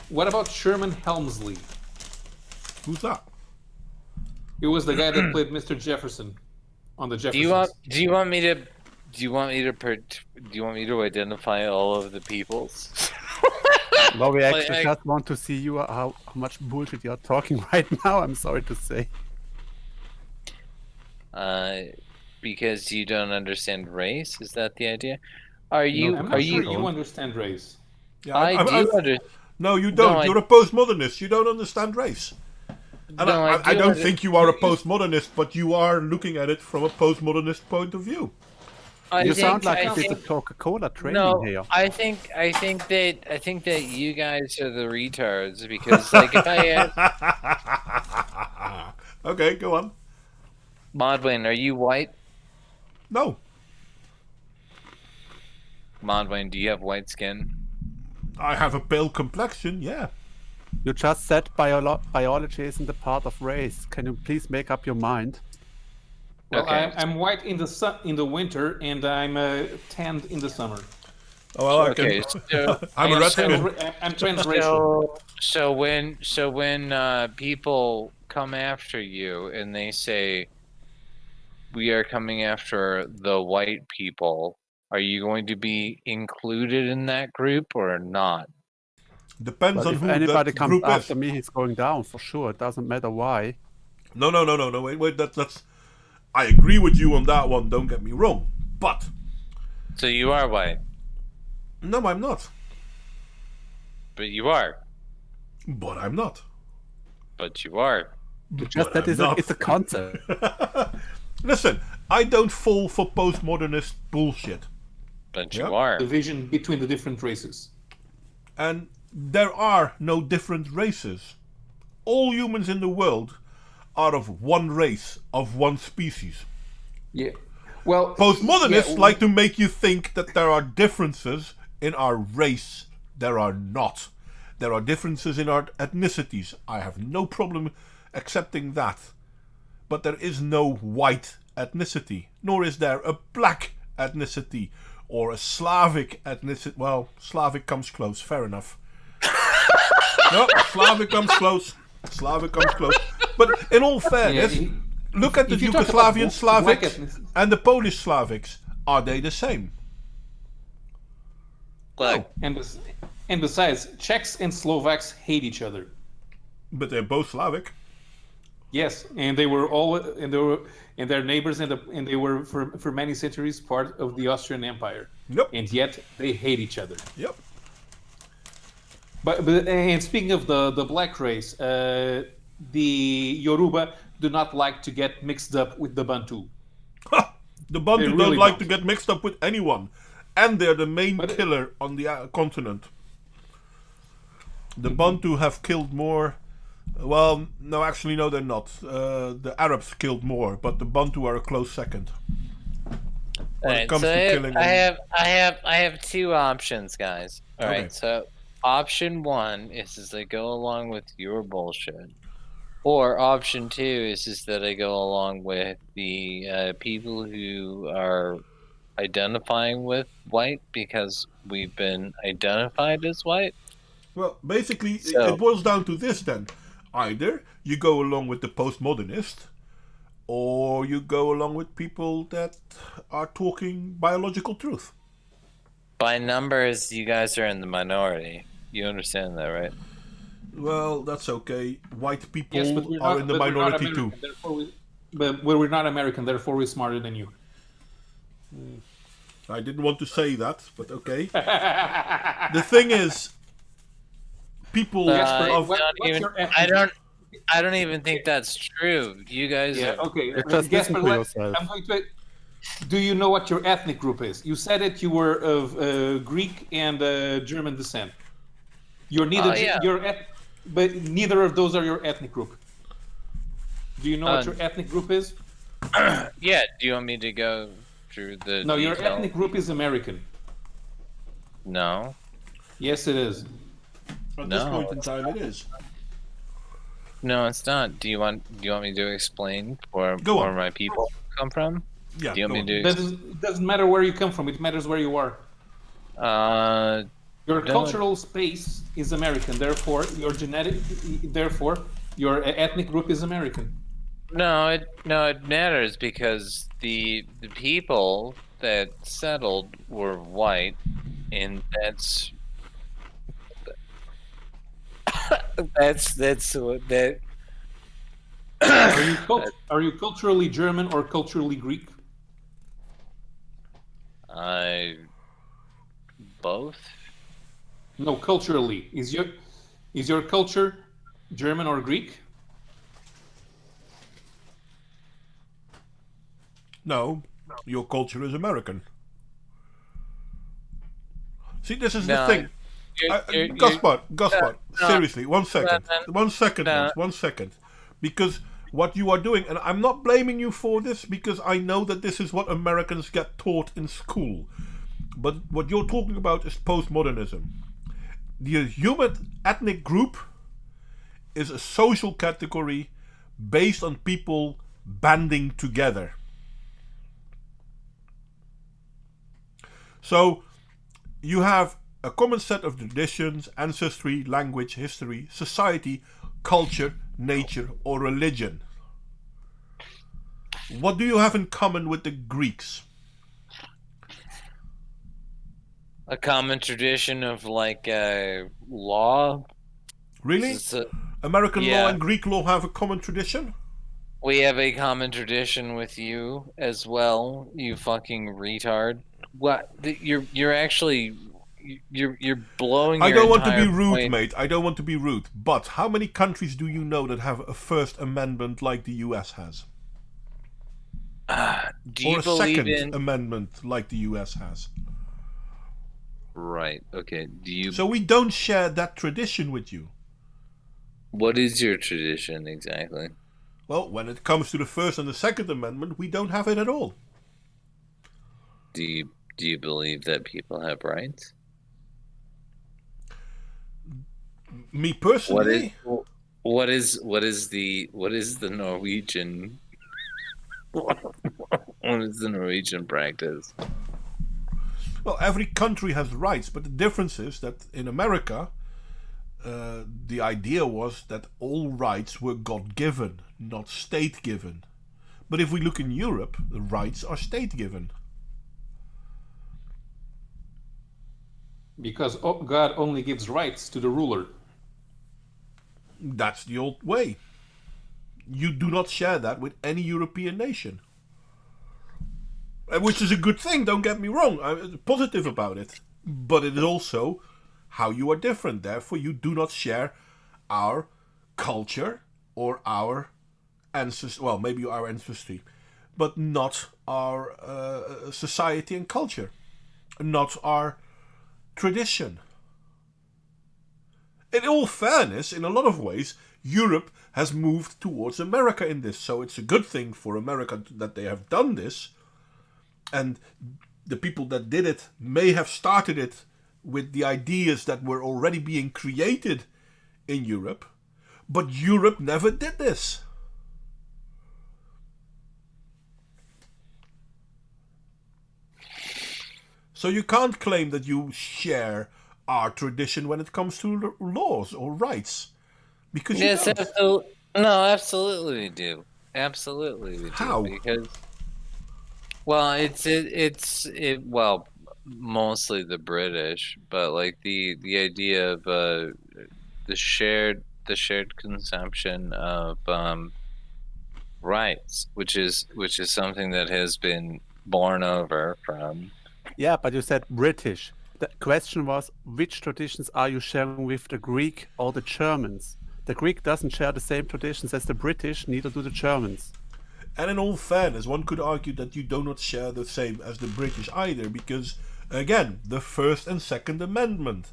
what about Sherman Helmsley? Who's that? He was the guy that played Mr. Jefferson on the Do Jeffersons. you want me to identify all of the peoples? No, we Like, actually just want to see you how much bullshit you're talking right now. I'm sorry to say. because you don't understand race. Is that the idea? Are you? I'm are not sure you? you understand race. Yeah, I do understand. No, you don't. No, You're a postmodernist. You don't understand race. And No, I don't under- think you are a postmodernist, but you are looking at it from a postmodernist point of view. You sound like I you did think- the Coca-Cola training No, here. I think that you guys are the retards because like if I Okay, go on. Modwin, are you white? No, Modwin, do you have white skin? I have a pale complexion, yeah. You just said biology isn't a part of race. Can you please make up your mind? Well, Okay. I'm white in the sun in the winter, and I'm tanned in the summer. Oh, well, I Okay, can. so I'm a I'm, redskin. I'm transracial. so when people come after you and they say we are coming after the white people, are you going to be included in that group or not? Depends But on if who anybody that comes group after is. me, he's going down for sure. It doesn't matter why. No. Wait. That's. I agree with you on that one. Don't get me wrong, but So you are white, no, I'm not. but you are, But I'm not. but you are. Just that I'm is not. it's a concept. Listen, I don't fall for postmodernist bullshit. But Yeah. you are. Division between the different races. And there are no different races. All humans in the world are of one race, of one species. Yeah. Well, Postmodernists yeah, like to make you think that there are differences in our race. There are not. There are differences in our ethnicities. I have no problem accepting that. But there is no white ethnicity, nor is there a black ethnicity or a Slavic ethnicity. Well, Slavic comes close, fair enough. No, Slavic comes close. Slavic comes close. But in all fairness, look at the if you talk about Yugoslavian black Slavics ethnicity- and the Polish Slavics. Are they the same? Look, and besides, Czechs and Slovaks hate each other. But they're both Slavic. Yes, and they were all and their neighbors, and they were for many centuries part of the Austrian Empire. Yep. And yet they hate each other. Yep. But and speaking of the black race, the Yoruba do not like to get mixed up with the Bantu. The Bantu They don't really like don't. to get mixed up with anyone. And they're the main But- killer on the continent. The Bantu have killed more. Well, no, actually, no, they're not. The Arabs killed more, but the Bantu are a close second. When it alright, comes so to killing I have two options, guys. All right, Okay. so option one is I go along with your bullshit, or option two is that I go along with the people who are identifying with white because we've been identified as white. Well, basically, So- it boils down to this then. Either you go along with the postmodernist, or you go along with people that are talking biological truth. By numbers, you guys are in the minority. You understand that, right? Well, that's okay. White people Yes, but we're are not, in the but we're not minority American, too. Therefore but we're not American, therefore we're smarter than you. I didn't want to say that, but okay. The thing is, people Jasper, of what- don't what's even- your ethnic- I don't even think that's true. You guys Yeah, are. okay. Just listen Jasper, to yourself. I'm going to. Do you know what your ethnic group is? You said it. You were of Greek and German descent. You're neither. Oh, yeah. But neither of those are your ethnic group. Do you know what Uh, your ethnic group is? Yeah, do you want me to go through the No, your detail? ethnic group is American. No. Yes, it is. at No, this point in it's time it is. No, it's not. Do you want me to explain where Go on. my people come from? Yeah, Do you go want me on. to It doesn't matter where you come from. It matters where you are. Your No. cultural space is American. Therefore, your ethnic group is American. No, it matters because the people that settled were white, and that's what that Are you culturally German or culturally Greek? Both. No, culturally. Is your culture German or Greek? No, your culture is American. See, this is No, the thing. Gaspar, seriously, 1 second. 1 second, No. Max, 1 second. Because what you are doing, and I'm not blaming you for this, because I know that this is what Americans get taught in school. But what you're talking about is postmodernism. The human ethnic group is a social category based on people banding together. So you have a common set of traditions, ancestry, language, history, society, culture, nature, or religion. What do you have in common with the Greeks? A common tradition of like law. Really? So, American law yeah. and Greek law have a common tradition? we have a common tradition with you as well, you fucking retard. What? You're actually you're blowing. I your don't want to be entire rude, point. mate. I don't want to be rude. But how many countries do you know that have a First Amendment like the US has? Do Or you a believe Second in? Amendment like the US has? Right. Okay. Do you? So we don't share that tradition with you. What is your tradition exactly? Well, when it comes to the First and the Second Amendment, we don't have it at all. Do you believe that people have rights? Me personally, What is the Norwegian? What is the Norwegian practice? well, every country has rights, but the difference is that in America, the idea was that all rights were God-given, not state-given. But if we look in Europe, the rights are state-given. Because God only gives rights to the ruler. That's the old way. You do not share that with any European nation. Which is a good thing, don't get me wrong. I'm positive about it. But it is also how you are different. Therefore, you do not share our culture or our ancestry. Well, maybe our ancestry, but not our society and culture. Not our tradition. In all fairness, in a lot of ways, Europe has moved towards America in this. So it's a good thing for America that they have done this. And the people that did it may have started it with the ideas that were already being created in Europe. But Europe never did this. So you can't claim that you share our tradition when it comes to laws or rights. Because you don't. No, absolutely we do. Absolutely we do. How? Because, well, well, mostly the British, but like the idea of the shared consumption of rights, which is something that has been born over from. Yeah, but you said British. The question was, which traditions are you sharing with the Greek or the Germans? The Greek doesn't share the same traditions as the British, neither do the Germans. And in all fairness, one could argue that you do not share the same as the British either, because, again, the First and Second Amendment.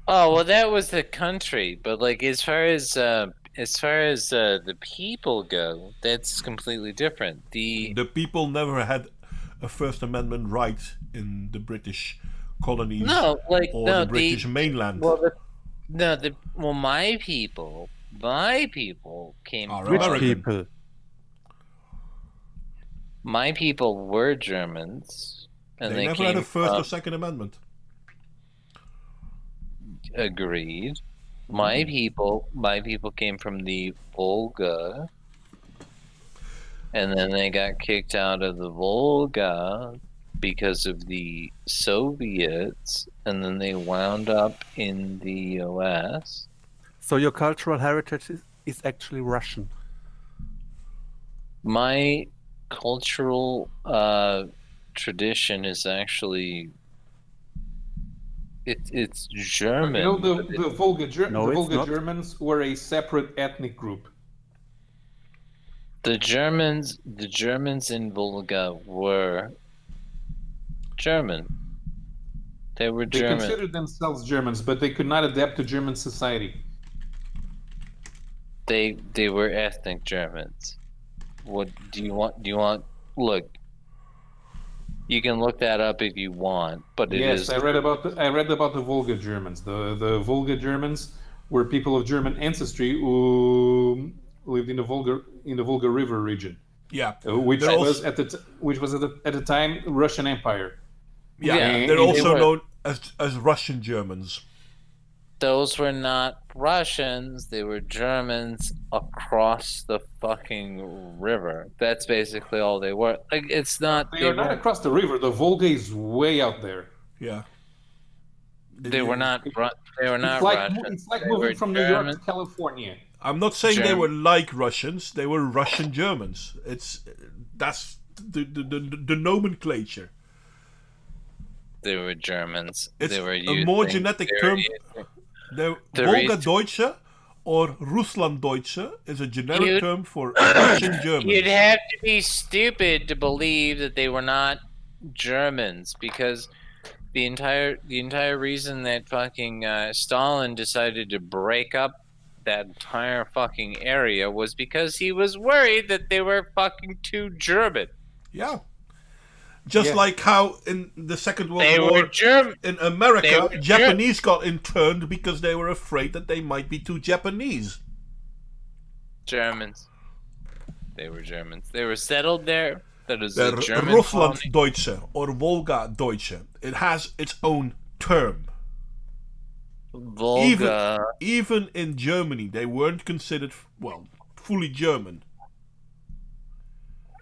Oh, well, that was the country, but like as far as the people go, that's completely different. The people never had a First Amendment right in the British colonies or the British mainland. My people came Are from. Which American. people? My people were Germans, and They they never came had a First from, or Second Amendment. Agreed. My people came from the Volga, and then they got kicked out of the Volga because of the Soviets, and then they wound up in the US. So your cultural heritage is actually Russian. My cultural tradition is actually it's German. You know, the Volga No, it's not. Germans were a separate ethnic group. The Germans in Volga were German. They were They German. considered themselves Germans, but they could not adapt to German society. They were ethnic Germans. What do you want? Look, you can look that up if you want, but it Yes, is. I read about the Volga Germans. The Volga Germans were people of German ancestry who lived in the Volga River region, Yeah. which They're was also- at the time Russian Empire. Yeah, Yeah, they're and also they were. known as Russian Germans. Those were not Russians. They were Germans across the fucking river. That's basically all they were. Like, it's not. They are not weren't- across the river. The Volga is way out there. Yeah. They were not. They were not It's like Russians. it's like They were moving from New York German. to California. I'm not saying they Germ- were like Russians. They were Russian Germans. That's the nomenclature. They were Germans. It's they were a more using- genetic they were term. using- The The Volga reason- Deutsche or Russlanddeutsche is a generic You'd- term for Russian German. You'd have to be stupid to believe that they were not Germans, because the entire reason that fucking Stalin decided to break up that entire fucking area was because he was worried that they were fucking too German. Yeah. Just Yeah. like how in the Second World They War were German. in They America, were Japanese got interned because they were afraid that they might be too Japanese. Germans. They were Germans. They were settled there. That is The a German colony. Russlanddeutsche or Volga Deutsche. It has its own term. Volga. Even in Germany, they weren't considered, fully German.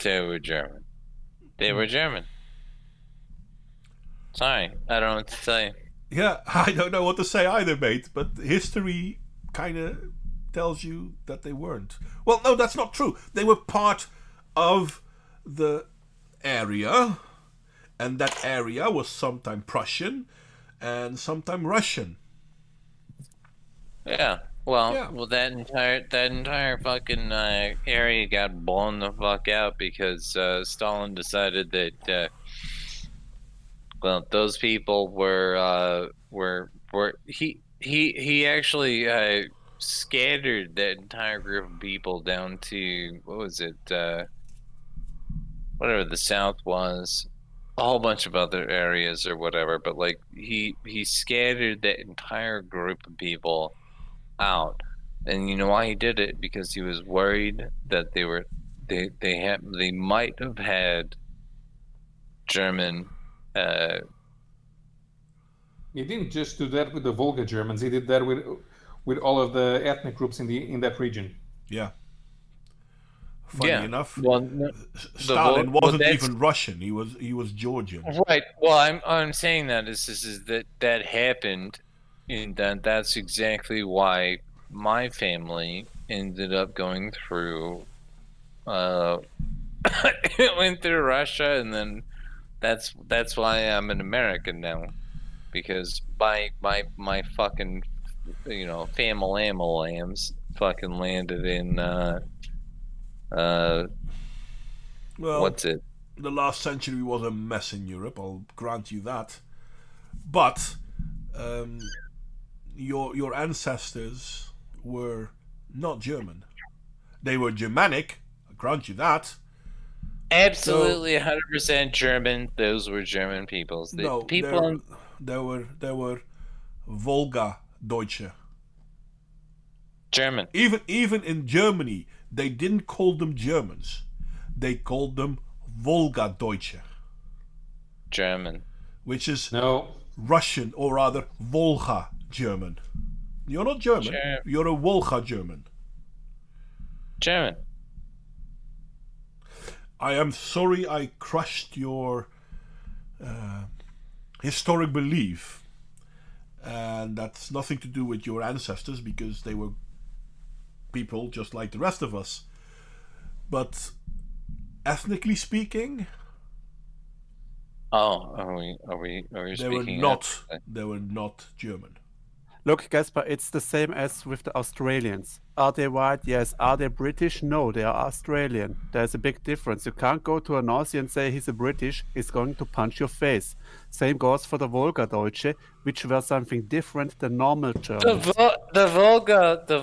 They were German. They were German. Sorry, I don't know what to say. Yeah, I don't know what to say either, mate, but history kind of tells you that they weren't. Well, no, that's not true. They were part of the area, and that area was sometime Prussian and sometime Russian. Yeah. Well, Yeah. that entire fucking area got blown the fuck out because Stalin decided that those people were he actually scattered that entire group of people down to, what was it, whatever the South was, a whole bunch of other areas or whatever, but like he scattered that entire group of people out. And you know why he did it? Because he was worried that they might have had German. He didn't just do that with the Volga Germans. He did that with all of the ethnic groups in that region. Yeah. Funny Yeah. enough, Well, no, Stalin well, wasn't that's- even Russian. He was Georgian. right. Well, I'm saying that is that happened, and that's exactly why my family ended up going through. Went through Russia, and then that's why I'm an American now, because my fucking family fucking landed in Well, what's it? the last century was a mess in Europe. I'll grant you that. But your ancestors were not German. They were Germanic. I grant you that. Absolutely, 100% German. Those were German peoples. The No, people. there were Volga Deutsche. German. Even in Germany, they didn't call them Germans. They called them Volga Deutsche, German. which is No, Russian, or rather Volga German. You're not German. German. You're a Volga German. German. I am sorry I crushed your historic belief. And that's nothing to do with your ancestors, because they were people just like the rest of us. But ethnically speaking, Oh, are we they were speaking? not German. Look, Gaspar, it's the same as with the Australians. Are they white? Yes. Are they British? No, they are Australian. There's a big difference. You can't go to an Aussie and say he's a British. He's going to punch your face. Same goes for the Volga Deutsche, which were something different than normal Germans. The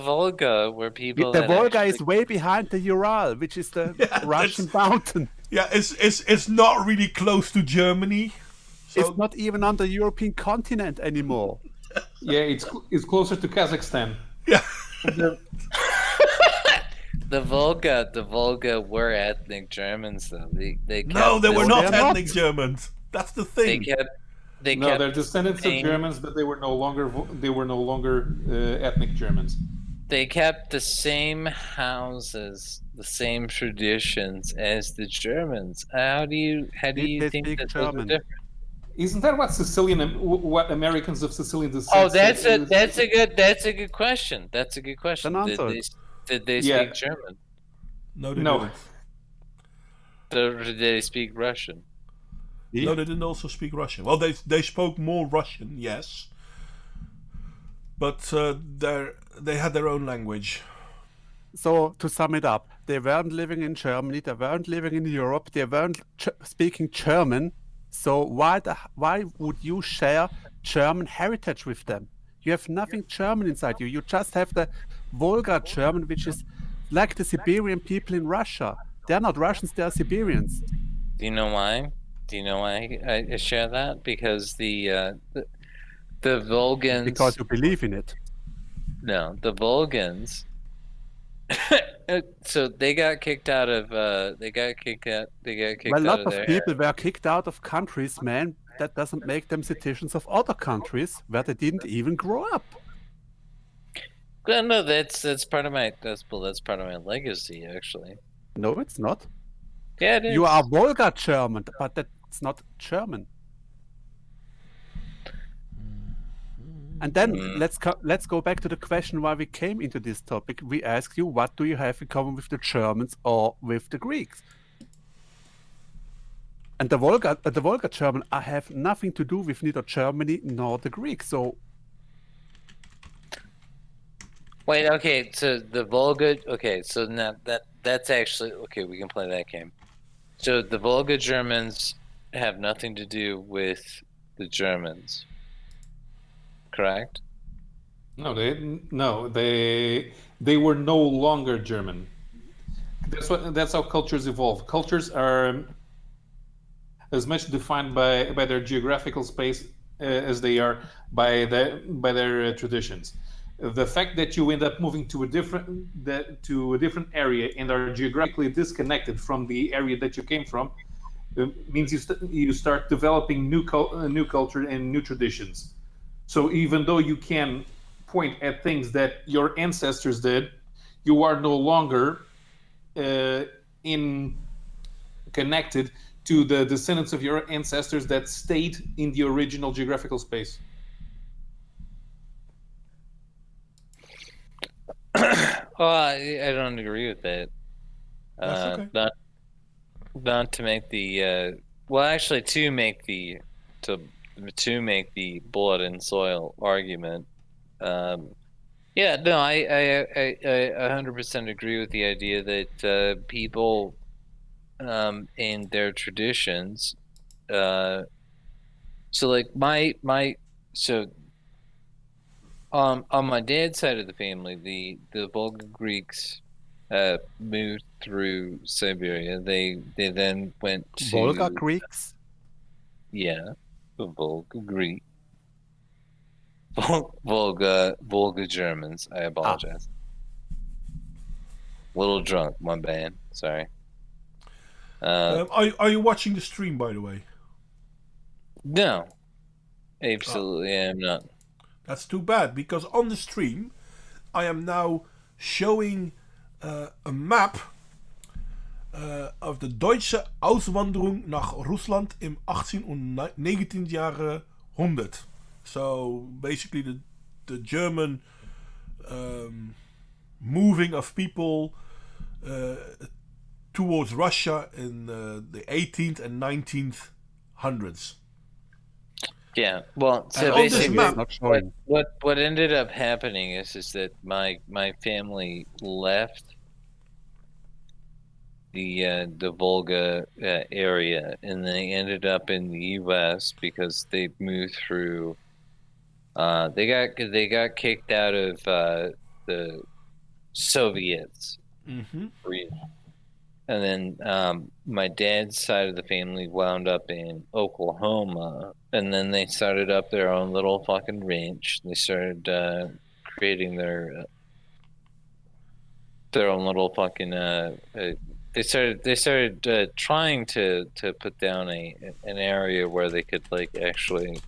Volga were people. The that Volga actually- is way behind the Ural, which is the Yeah, Russian mountain. Yeah, it's not really close to Germany. So It's not even on the European continent anymore. Yeah, it's closer to Kazakhstan. yeah. The Volga were ethnic Germans though. They No, kept they were this- not They're not. ethnic Germans. That's the They thing. they No, kept they're descendants of saying- Germans, but they were no longer ethnic Germans. They kept the same houses, the same traditions as the Germans. How do you They think speak that those are German. different? Isn't that what Americans of Sicilian descent? Oh, that's a good question. That's a good question. Then Did answer they Yeah. speak German? No, they No. didn't. Or did they speak Russian? No, they didn't also speak Russian. Well, they spoke more Russian, yes, but they had their own language. So, to sum it up, they weren't living in Germany, they weren't living in Europe, they weren't speaking German. So why would you share German heritage with them? You have nothing German inside you. You just have the Volga German, which is like the Siberian people in Russia. They're not Russians, they're Siberians. Do you know why? Do you know why I share that? Because the Volgans. Because you believe in it. No, the Volgans. So they got kicked out of. They got kicked out. Well, a out lot of of their. people were kicked out of countries, man. That doesn't make them citizens of other countries where they didn't even grow up. Well, no, that's part of my that's part of my legacy actually. No, it's not. Yeah, it is. You are Volga German, but that's not German. And then let's go back to the question why we came into this topic. We asked you, what do you have in common with the Germans or with the Greeks? And the Volga German, I have nothing to do with neither Germany nor the Greeks. So Wait, okay, so the Volga. Okay, so now that's actually okay. We can play that game. So the Volga Germans have nothing to do with the Germans, correct? No, they were no longer German. That's how cultures evolve. Cultures are as much defined by their geographical space as they are by their traditions. The fact that you end up moving to a different area and are geographically disconnected from the area that you came from means you start developing new culture and new traditions. So even though you can point at things that your ancestors did, you are no longer connected to the descendants of your ancestors that stayed in the original geographical space. Oh, I don't agree with that. That's okay. Not to make the well, actually, to make the blood and soil argument. Yeah, no, I 100% agree with the idea that people in their traditions. So like on my dad's side of the family, the Volga Greeks moved through Siberia. They then went to Volga Greeks? Yeah, the Volga Greek. Volga Germans. I apologize. Little drunk, my bad. Sorry. Are you watching the stream, by the way? No, absolutely, I am not. That's too bad, because on the stream I am now showing a map of the Deutsche Auswanderung nach Russland im 18 und 19 Jahrhundert. So basically the German moving of people towards Russia in the 18th and 19th hundreds. Yeah. Well, so And on this basically, map- Not showing. what ended up happening is that my family left the Volga area, and they ended up in the U.S. because they moved through. They got kicked out of the Soviets, Mm-hmm. and then my dad's side of the family wound up in Oklahoma, and then they started up their own little fucking ranch. They started creating their own little fucking. They started trying to put down an area where they could like actually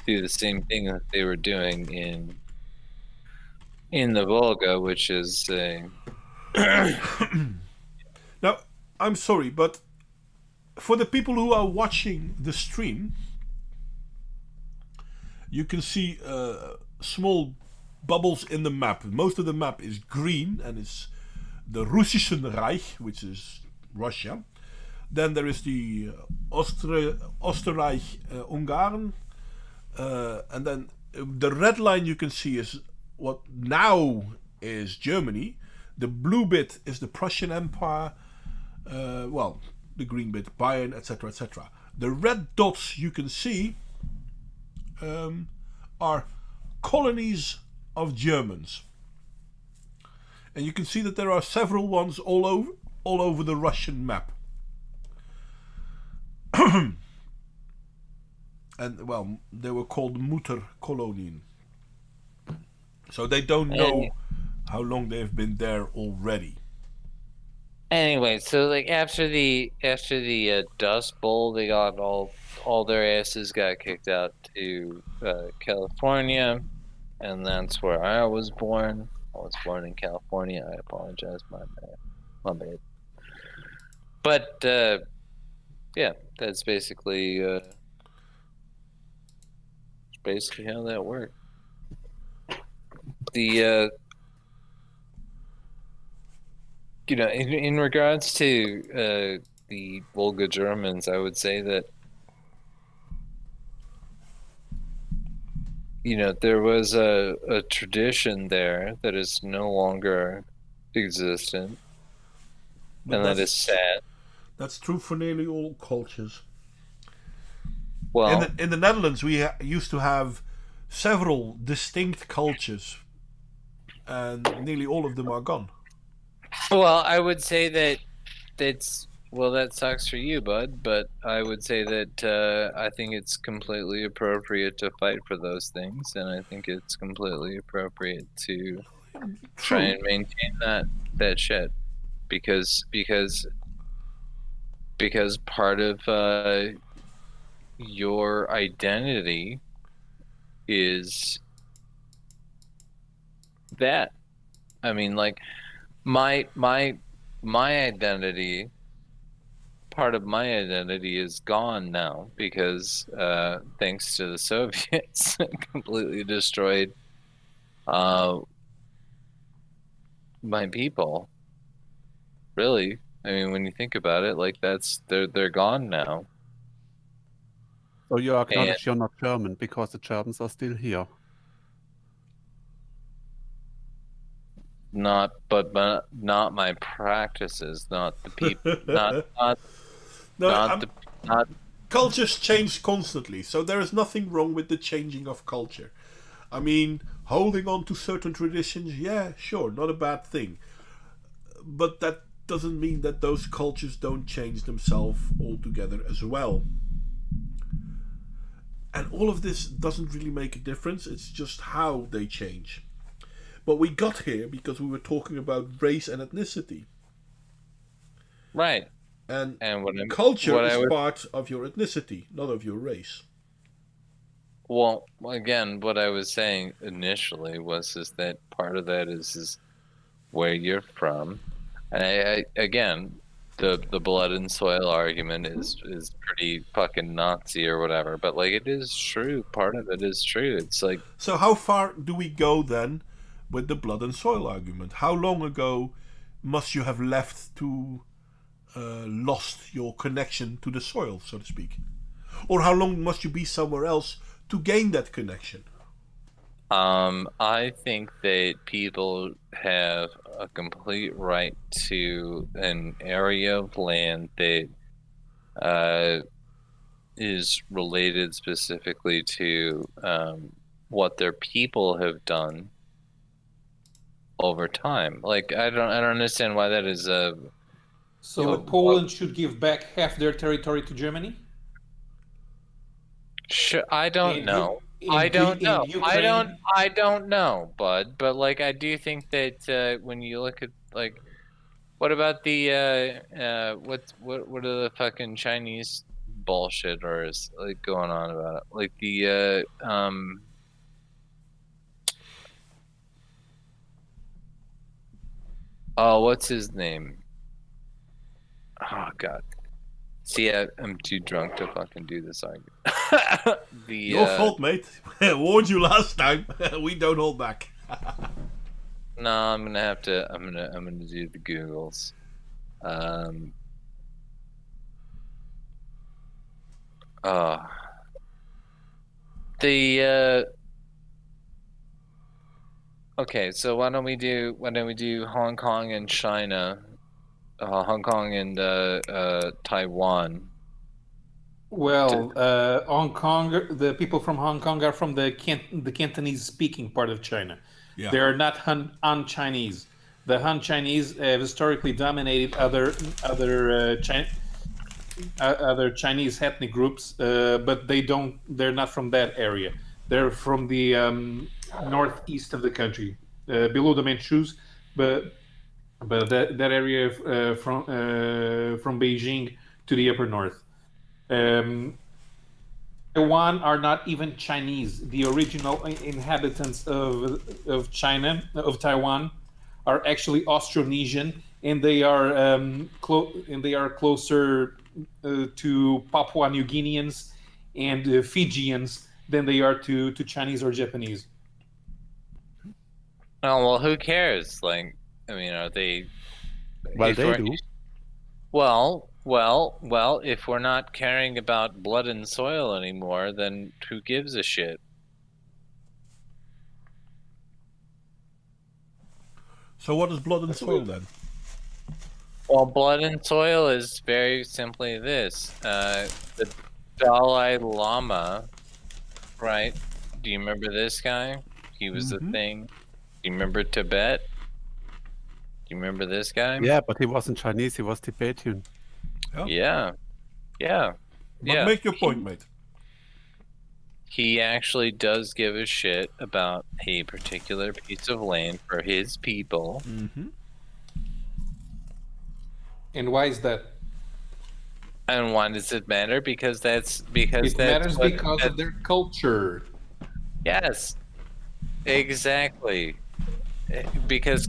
do the same thing that they were doing in the Volga, which is Now, I'm sorry, but for the people who are watching the stream, you can see small bubbles in the map. Most of the map is green, and it's the Russischen Reich, which is Russia. Then there is the Oostenrijk Ungarn, and then the red line you can see is what now is Germany. The blue bit is the Prussian Empire. Well, the green bit, Bayern, etc., etc. The red dots you can see are colonies of Germans, and you can see that there are several ones all over the Russian map. And well, they were called Mutterkolonien. So they don't know how long they've been there already. anyway. So like after the Dust Bowl, they got all their asses got kicked out to California, and that's where I was born. I was born in California. I apologize, my bad. But yeah, that's basically how that worked. The you know, in regards to the Volga Germans, I would say that there was a tradition there that is no longer existent, and that is sad. That's true for nearly all cultures. Well, in the Netherlands, we used to have several distinct cultures, and nearly all of them are gone. well, I would say that that sucks for you, bud. But I would say that I think it's completely appropriate to fight for those things, and I think it's completely appropriate to try and maintain that shit, because part of your identity is that. I mean, like my identity, part of my identity is gone now because thanks to the Soviets, completely destroyed my people. Really, I mean, when you think about it, like they're gone now. So you acknowledge you're not German because the Germans are still here. Not my practices, not the people, not Cultures change constantly, so there is nothing wrong with the changing of culture. I mean, holding on to certain traditions, yeah, sure, not a bad thing. But that doesn't mean that those cultures don't change themselves altogether as well. And all of this doesn't really make a difference, it's just how they change. But we got here because we were talking about race and ethnicity. right. And And culture is part of your ethnicity, not of your race. Well, again, what I was saying initially was that part of that is where you're from, and I again, the blood and soil argument is pretty fucking Nazi or whatever, but like it is true. Part of it is true. It's like, So how far do we go then with the blood and soil argument? How long ago must you have left to lost your connection to the soil, so to speak? Or how long must you be somewhere else to gain that connection? I think that people have a complete right to an area of land that is related specifically to what their people have done over time. Like I don't understand why that is a. So Poland should give back half their territory to Germany? Sure, I don't know. I don't know, bud. But like, I do think that when you look at like, what about the what are the fucking Chinese bullshit or is like going on about it? Like the oh, what's his name? Oh God. See, I'm too drunk to fucking do this argument. Your fault, mate. I warned you last time. We don't hold back. No, I'm gonna have to. I'm gonna do the Googles. Okay, so why don't we do Hong Kong and China, Hong Kong and Taiwan. Well, Hong Kong, the people from Hong Kong are from the Cantonese-speaking part of China. Yeah. They are not Han Chinese. The Han Chinese have historically dominated other Chinese ethnic groups, but they're not from that area. They're from the northeast of the country, below the Manchus, but that area from Beijing to the upper north. Taiwan are not even Chinese. The original inhabitants of Taiwan are actually Austronesian, and they are closer to Papua New Guineans and Fijians than they are to Chinese or Japanese. Oh well, who cares? Like, I mean, are they? Well, they do. Well, if we're not caring about blood and soil anymore, then who gives a shit? So what is blood and soil then? Well, blood and soil is very simply this. The Dalai Lama, right? Do you remember this guy? He was the thing. Do you remember Tibet? Do you remember this guy? Yeah, but he wasn't Chinese, he was Tibetan. Yeah. But make your point, mate. He actually does give a shit about a particular piece of land for his people. Mm-hmm. And why is that? And why does it matter? Because It matters because of their culture. Yes, exactly. Because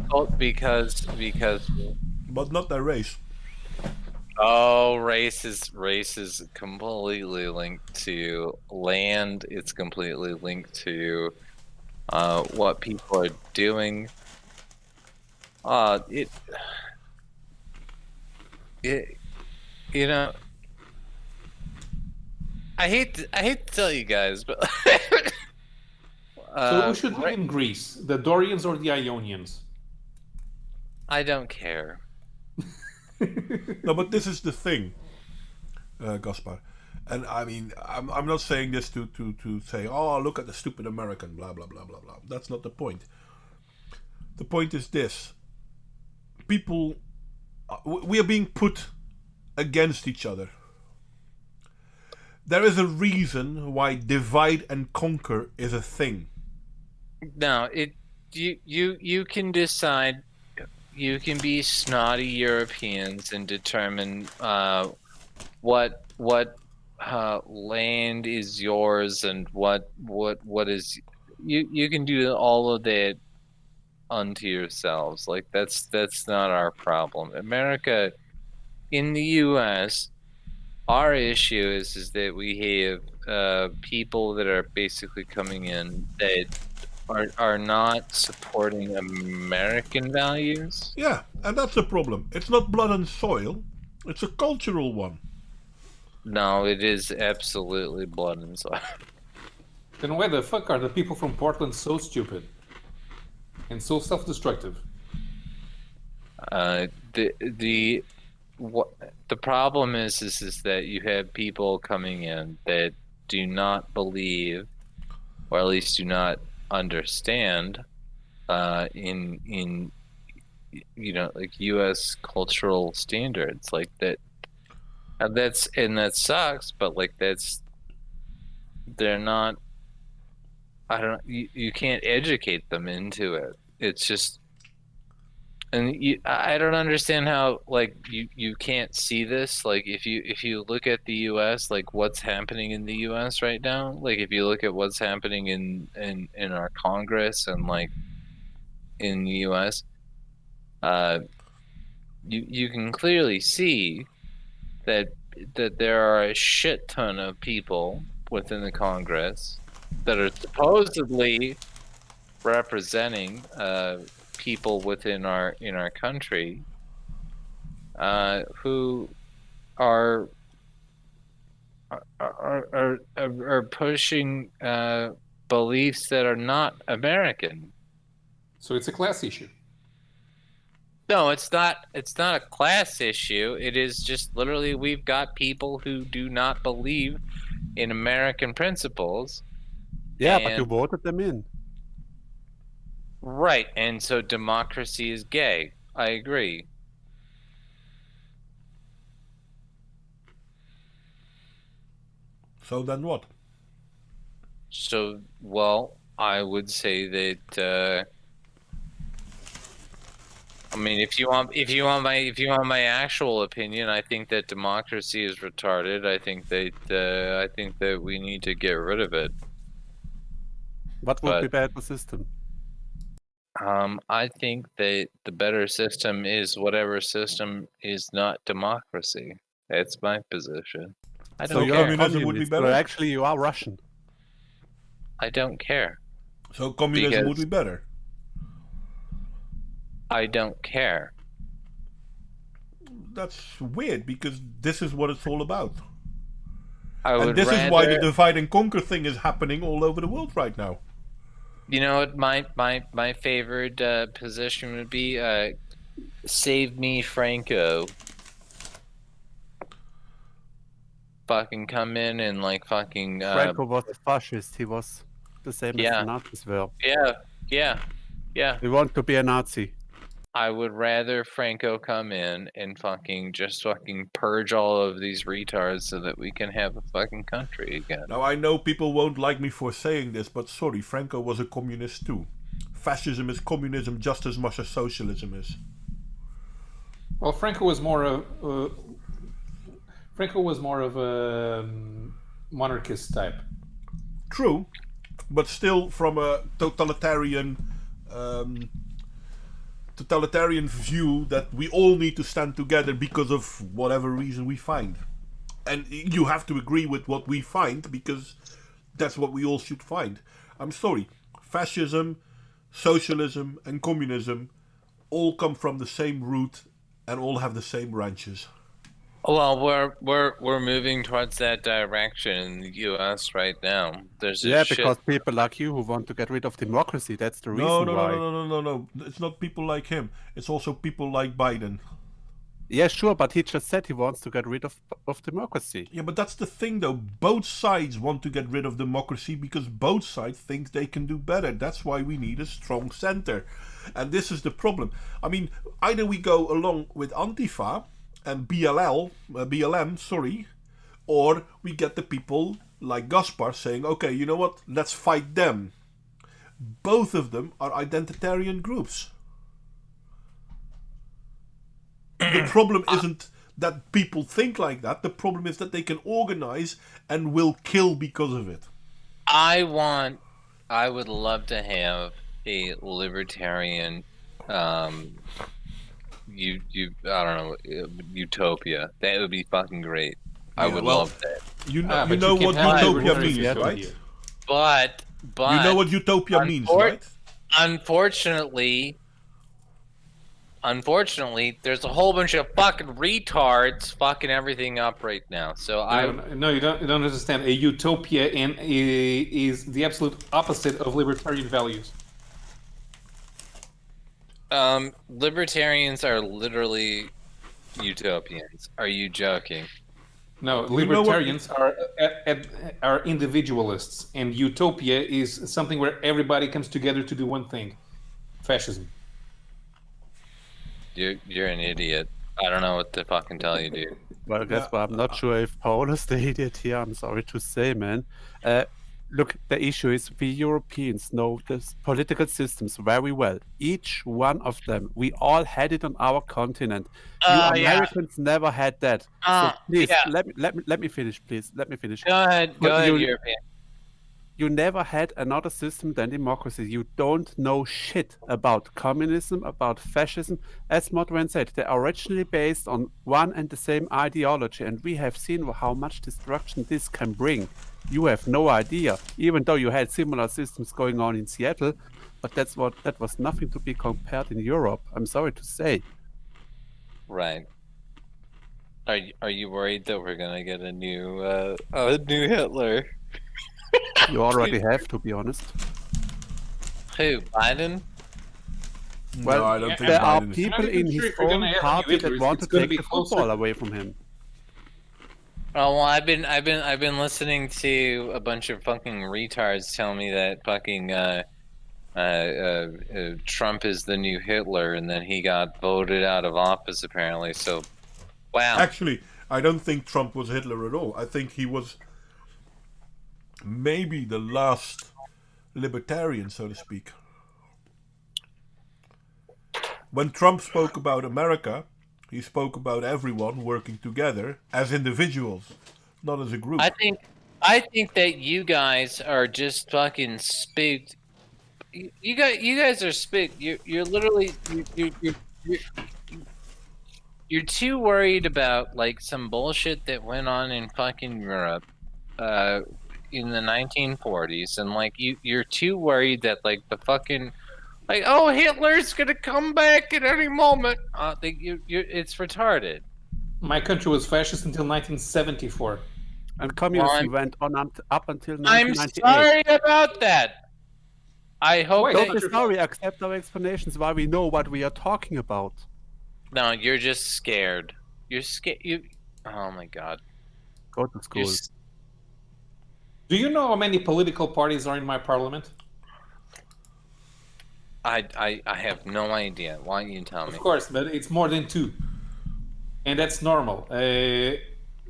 But not their race. oh, race is completely linked to land. It's completely linked to what people are doing. You know, I hate to tell you guys, but So who should live in Greece? The Dorians or the Ionians? I don't care. No, but this is the thing, Gaspar. And I mean, I'm not saying this to say, oh, look at the stupid American, blah, blah, blah, blah, blah. That's not the point. The point is this. People, we are being put against each other. There is a reason why divide and conquer is a thing. No, you can decide. You can be snotty Europeans and determine what land is yours and what is you can do all of that unto yourselves. Like that's not our problem. America, in the U.S., our issue is that we have people that are basically coming in that are not supporting American values. Yeah, and that's the problem. It's not blood and soil. It's a cultural one. No, it is absolutely blood and sweat. Then why the fuck are the people from Portland so stupid and so self-destructive? The problem is that you have people coming in that do not believe, or at least do not understand, in like U.S. cultural standards, like that. And that sucks, but like they're not. I don't. You can't educate them into it. It's just. And I don't understand how like you can't see this. Like if you look at the U.S., like what's happening in the U.S. right now, like if you look at what's happening in our Congress and like in the U.S., you can clearly see that there are a shit ton of people within the Congress that are supposedly representing people within our country who are pushing beliefs that are not American. So it's a class issue. No, it's not. It's not a class issue. It is just literally we've got people who do not believe in American principles. Yeah, but you voted them in. Right, and so democracy is gay. I agree. So then what? So, well, I would say that. I mean, if you want my actual opinion, I think that democracy is retarded. I think that we need to get rid of it. What would be better system? I think that the better system is whatever system is not democracy. That's my position. I So don't your care. communism would be Communist, better? actually, you are Russian. I don't care. So communism would Because- be better. I don't care. That's weird because this is what it's all about. I would And this is why the rather- divide and conquer thing is happening all over the world right now. You know what my favorite position would be? Save me, Franco. Fucking come in and like fucking. Franco was a fascist. He was the same as yeah. the Nazis were. Yeah. We want to be a Nazi. I would rather Franco come in and fucking purge all of these retards so that we can have a fucking country again. Now I know people won't like me for saying this, but sorry, Franco was a communist too. Fascism is communism just as much as socialism is. Well, Franco was more of a monarchist type. True, but still from a totalitarian view that we all need to stand together because of whatever reason we find. And you have to agree with what we find because that's what we all should find. I'm sorry, fascism, socialism and communism all come from the same root and all have the same branches. Well, we're moving towards that direction in the U.S. right now. There's a shit. Because people like you who want to get rid of democracy. That's the reason why. No. It's not people like him. It's also people like Biden. Yeah, sure, but he just said he wants to get rid of democracy. Yeah, but that's the thing though. Both sides want to get rid of democracy because both sides think they can do better. That's why we need a strong center. And this is the problem. I mean, either we go along with Antifa and BLM, or we get the people like Gaspar saying, okay, you know what, let's fight them. Both of them are identitarian groups. The problem isn't that people think like that. The problem is that they can organize and will kill because of it. I would love to have a libertarian I don't know, utopia. That would be fucking great. I would love that. You know, but what can have utopia libertarians means, with right? you. But You know what utopia means, right? Unfortunately, unfortunately, there's a whole bunch of fucking retards fucking everything up right now. So No, you don't understand. A utopia is the absolute opposite of libertarian values. Libertarians are literally utopians. Are you joking? No, You know what- libertarians are individualists, and utopia is something where everybody comes together to do one thing: fascism. You're an idiot. I don't know what to fucking tell you, dude. Well, guess what? I'm not sure if Paul is the idiot here. I'm sorry to say, man. Look, the issue is we Europeans know the political systems very well. Each one of them. We all had it on our continent. You Yeah. Americans never had that. So please, yeah. let me finish, please. Let me finish. Go ahead, But you- European. You never had another system than democracy. You don't know shit about communism, about fascism. As Modwen said, they're originally based on one and the same ideology, and we have seen how much destruction this can bring. You have no idea, even though you had similar systems going on in Seattle, but that was nothing to be compared in Europe. I'm sorry to say. Right. Are you worried that we're gonna get a new Hitler? You already have, to be honest. Who? Biden? Well, no, I don't think there are Biden is. people I'm not even in sure his if we're gonna own have any party that Hitlers. want to It's gonna take be the closer. football away from him. Oh well, I've been listening to a bunch of fucking retards tell me that fucking Trump is the new Hitler, and then he got voted out of office apparently. So, wow. Actually, I don't think Trump was Hitler at all. I think he was maybe the last libertarian, so to speak. When Trump spoke about America, he spoke about everyone working together as individuals, not as a group. I think that you guys are just fucking spooked. You guys are spooked. You're literally you're too worried about like some bullshit that went on in fucking Europe in the 1940s, and like you're too worried that like the fucking like, oh, Hitler's gonna come back at any moment. It's retarded. My country was fascist until 1974. And communism went on up until 1998. I'm sorry about that. I hope Wait, that Don't be sorry, accept our explanations why we know what we are talking about. no, you're just scared. You're scared. Oh my god. Go to school. Do you know how many political parties are in my parliament? I have no idea. Why don't you tell me? Of course, but it's more than 2. And that's normal.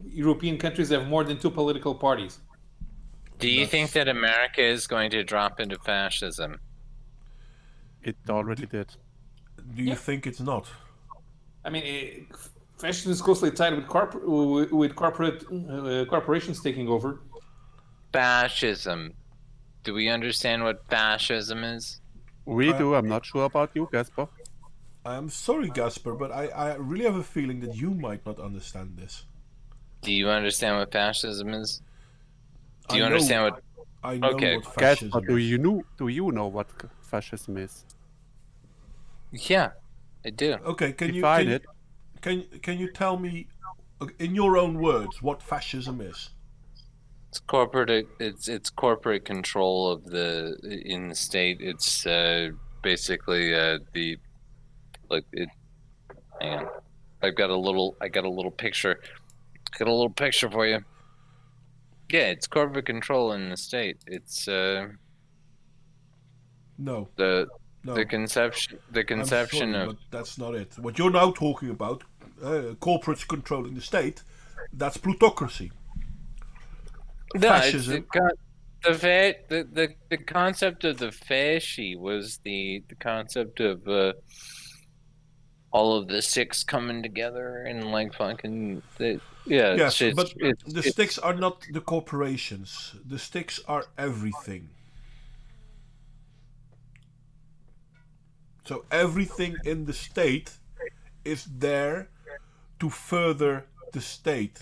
European countries have more than 2 political parties. Do you think that America is going to drop into fascism? It already did. Do you think it's not? I mean, fascism is closely tied with corporations taking over. Fascism. Do we understand what fascism is? We do. I'm not sure about you, Gasper. I'm sorry, Gasper, but I really have a feeling that you might not understand this. Do you understand what fascism is? Do you I know- understand what? I know Okay. what fascism Gasper, do is. you know what fascism is? Yeah, I do. Okay, Define it. Can you tell me, in your own words, what fascism is? It's corporate. It's corporate control of in the state. It's basically the like it. Hang on, I got a little picture. I got a little picture for you. Yeah, it's corporate control in the state. It's No. the No. conception I'm sorry, of but that's not it. What you're now talking about, corporates controlling the state, that's plutocracy. no, fascism. The concept of the fasci was the concept of all of the six coming together and like fucking Yes, but the it's- sticks are not the corporations. The sticks are everything. So everything in the state is there to further the state.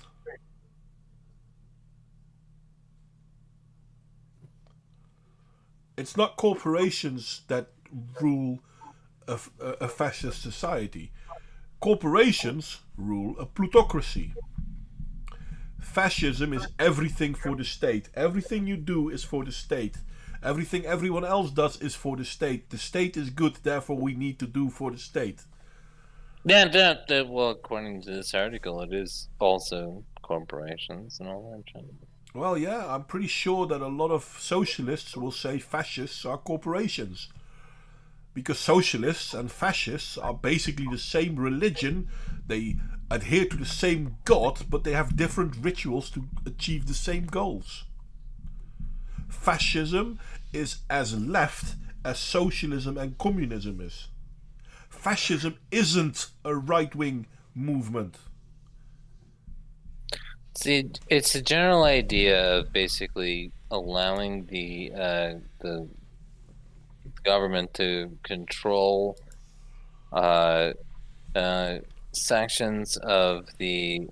It's not corporations that rule a fascist society. Corporations rule a plutocracy. Fascism is everything for the state. Everything you do is for the state. Everything everyone else does is for the state. The state is good, therefore we need to do for the state. Yeah, well, according to this article, it is also corporations and all that shit. Well, yeah, I'm pretty sure that a lot of socialists will say fascists are corporations. Because socialists and fascists are basically the same religion. They adhere to the same God, but they have different rituals to achieve the same goals. Fascism is as left as socialism and communism is. Fascism isn't a right-wing movement. See, it's a general idea of basically allowing the government to control sections of the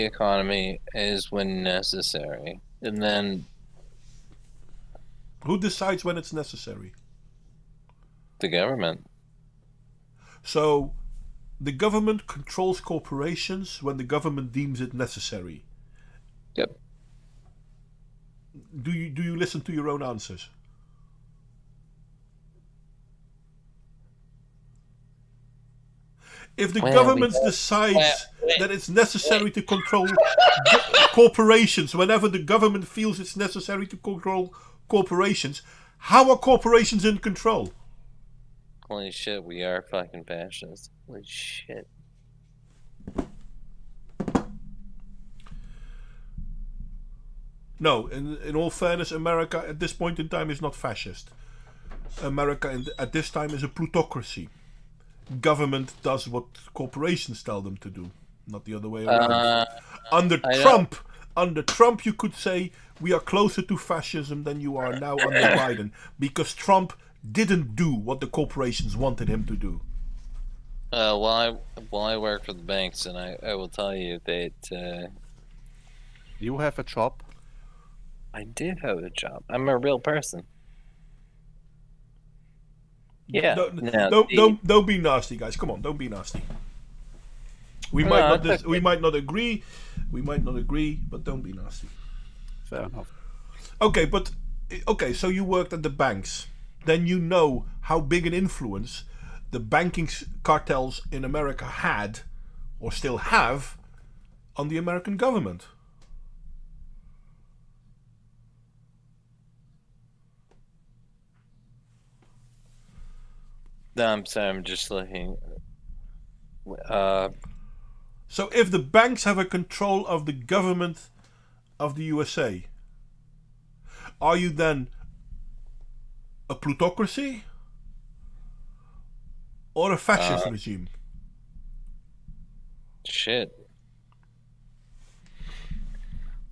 economy is when necessary, and then Who decides when it's necessary? the government. So, the government controls corporations when the government deems it necessary. Yep. Do you listen to your own answers? If the government decides that it's necessary to control corporations, whenever the government feels it's necessary to control corporations, how are corporations in control? Holy shit, we are fucking fascists. Holy shit. No, in all fairness, America at this point in time is not fascist. America at this time is a plutocracy. Government does what corporations tell them to do, not the other way around. Under Trump, you could say we are closer to fascism than you are now under Biden, because Trump didn't do what the corporations wanted him to do. Well, I work for the banks, and I will tell you that You have a job. I do have a job. I'm a real person. Yeah. Don't be nasty, guys. Come on, don't be nasty. We might not agree, but don't be nasty. Fair enough. Okay, so you worked at the banks. Then you know how big an influence the banking cartels in America had, or still have, on the American government. No, I'm sorry, I'm just looking. So if the banks have a control of the government of the USA, are you then a plutocracy or a fascist regime? Shit.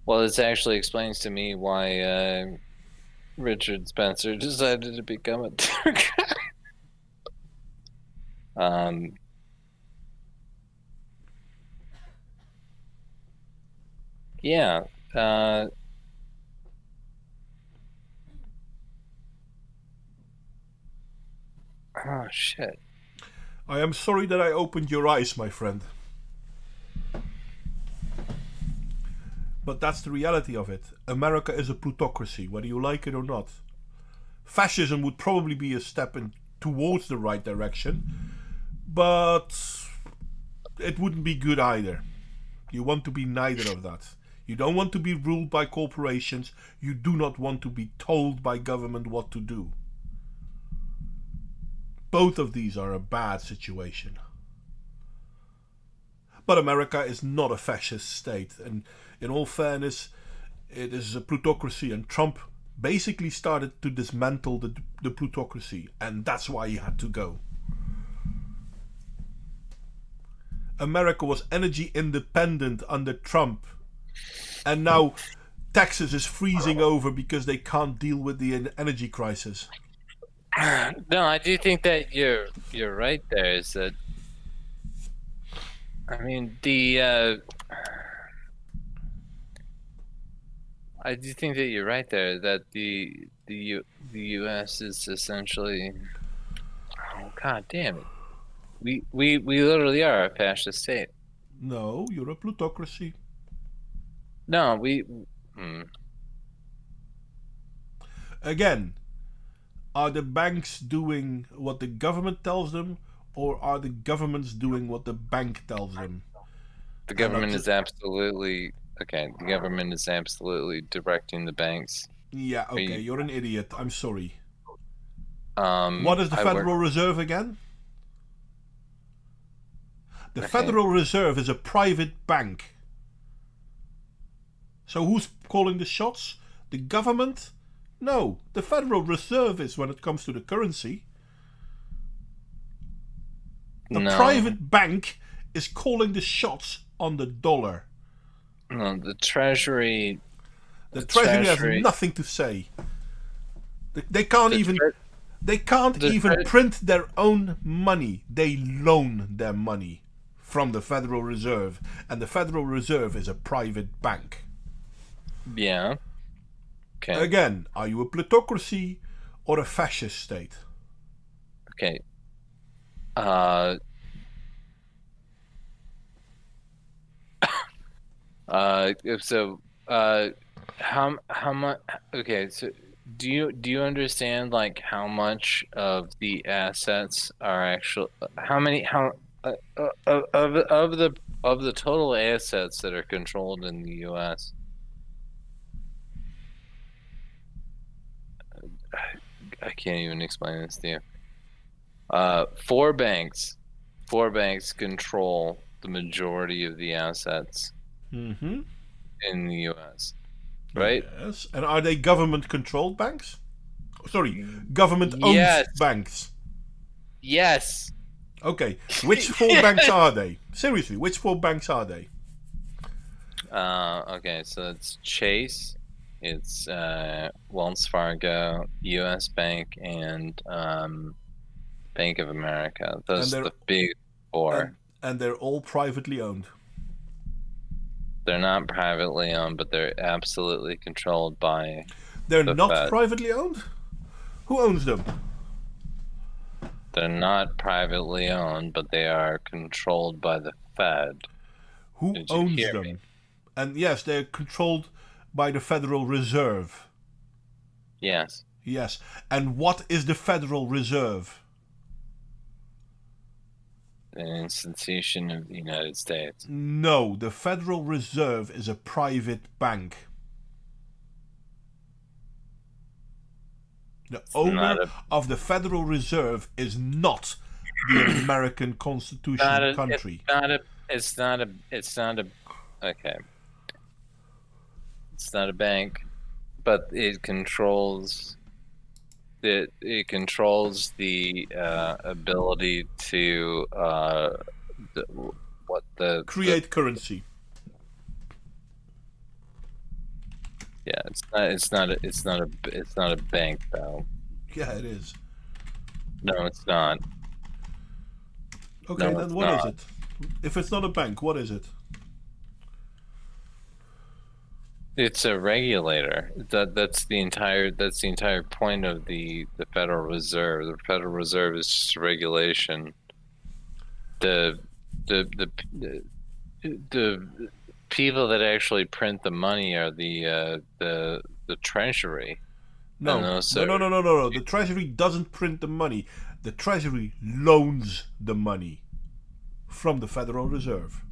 Well, this actually explains to me why Richard Spencer decided to become a tour guide. Yeah. Oh, shit. I am sorry that I opened your eyes, my friend. But that's the reality of it. America is a plutocracy, whether you like it or not. Fascism would probably be a step towards the right direction, but it wouldn't be good either. You want to be neither of that. You don't want to be ruled by corporations. You do not want to be told by government what to do. Both of these are a bad situation. But America is not a fascist state, and in all fairness, it is a plutocracy, and Trump basically started to dismantle the plutocracy, and that's why he had to go. America was energy independent under Trump, and now Texas is freezing over because they can't deal with the energy crisis. No, I do think that you're right there, is that, I mean, the I do think that you're right there. That the U.S. is essentially. Oh God damn it! We literally are a fascist state. No, you're a plutocracy. No, we. Again, are the banks doing what the government tells them, or are the governments doing what the bank tells them? The government is absolutely okay. The government is absolutely directing the banks. Yeah, okay, you're an idiot. I'm sorry. What What is the Federal Reserve again? The Federal Reserve is a private bank. So who's calling the shots? The government? No, the Federal Reserve is when it comes to the currency. A private bank is calling the shots on the dollar. No, the Treasury. The Treasury has nothing to say. They can't even print their own money. They loan their money from the Federal Reserve, and the Federal Reserve is a private bank. Yeah. Okay. Again, are you a plutocracy or a fascist state? Okay. How much? Okay, so do you understand like how much of the assets are actual? How many? Of the total assets that are controlled in the U.S. I can't even explain this to you. Four banks control the majority of the assets in the U.S. Right? Yes. And are they government-controlled banks? Sorry, government-owned banks. Yes. Okay. Which four banks are they? Seriously, which four banks are they? Okay, so it's Chase, it's Wells Fargo, U.S. Bank, and Bank of America. Those are the big four. And they're all privately owned. They're not privately owned, but they're absolutely controlled by. They're not privately owned? Who owns them? They're not privately owned, but they are controlled by the Fed. Who owns them? And yes, they're controlled by the Federal Reserve. Yes. Yes. And what is the Federal Reserve? An institution of the United States. No, the Federal Reserve is a private bank. The owner of the Federal Reserve is not the American Constitution country. It's not a bank, but it controls the ability to create currency. Yeah, it's not a bank though. Yeah, it is. No, it's not. Okay, then what is it? If it's not a bank, what is it? It's a regulator. That's the entire point of the Federal Reserve. The Federal Reserve is just a regulation. The people that actually print the money are the Treasury. No. The Treasury doesn't print the money. The Treasury loans the money from the Federal Reserve,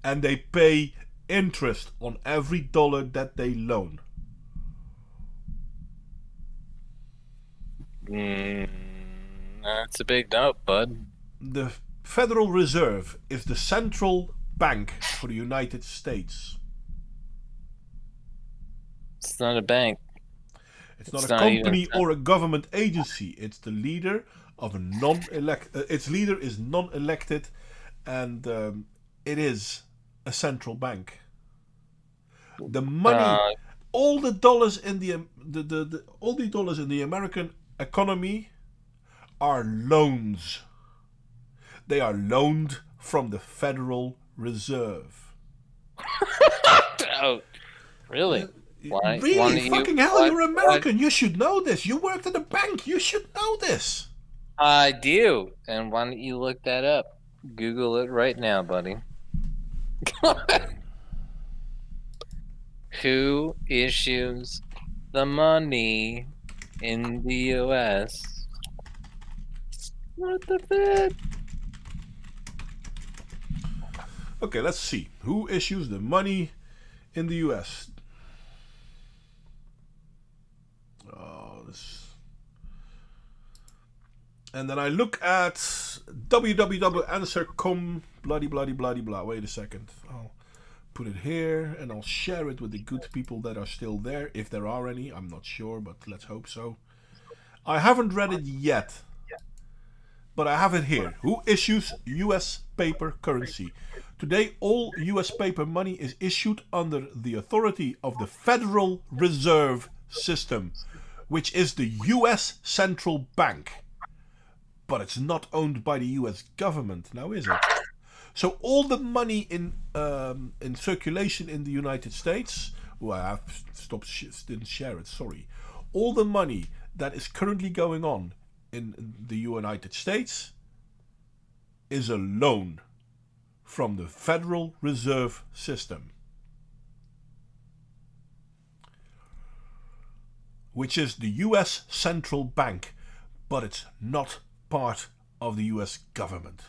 and they pay interest on every dollar that they loan. That's a big note, bud. The Federal Reserve is the central bank for the United States. It's not a bank. It's not a company or a government agency. It's the leader of a its leader is non-elected, and it is a central bank. The money, all the dollars in all the dollars in the American economy are loans. They are loaned from the Federal Reserve. Really? Why? Really? Why don't you- Fucking hell, why- you're American. You should know this. You worked at a bank. You should know this. I do. And why don't you look that up? Google it right now, buddy. Who issues the money in the U.S.? What the fuck? Okay, let's see. Who issues the money in the US? Oh, this. And then I look at www.answer.com, bloody, bloody, bloody, blah. Wait a second. I'll put it here and I'll share it with the good people that are still there. If there are any, I'm not sure, but let's hope so. I haven't read it yet, but I have it here. Who issues US paper currency? Today, all US paper money is issued under the authority of the Federal Reserve System, which is the US Central Bank. But it's not owned by the US government, now is it? So all the money in circulation in the United States, well, I have stopped, didn't share it, sorry. All the money that is currently going on in the United States is a loan from the Federal Reserve System, which is the US Central Bank, but it's not part of the US government.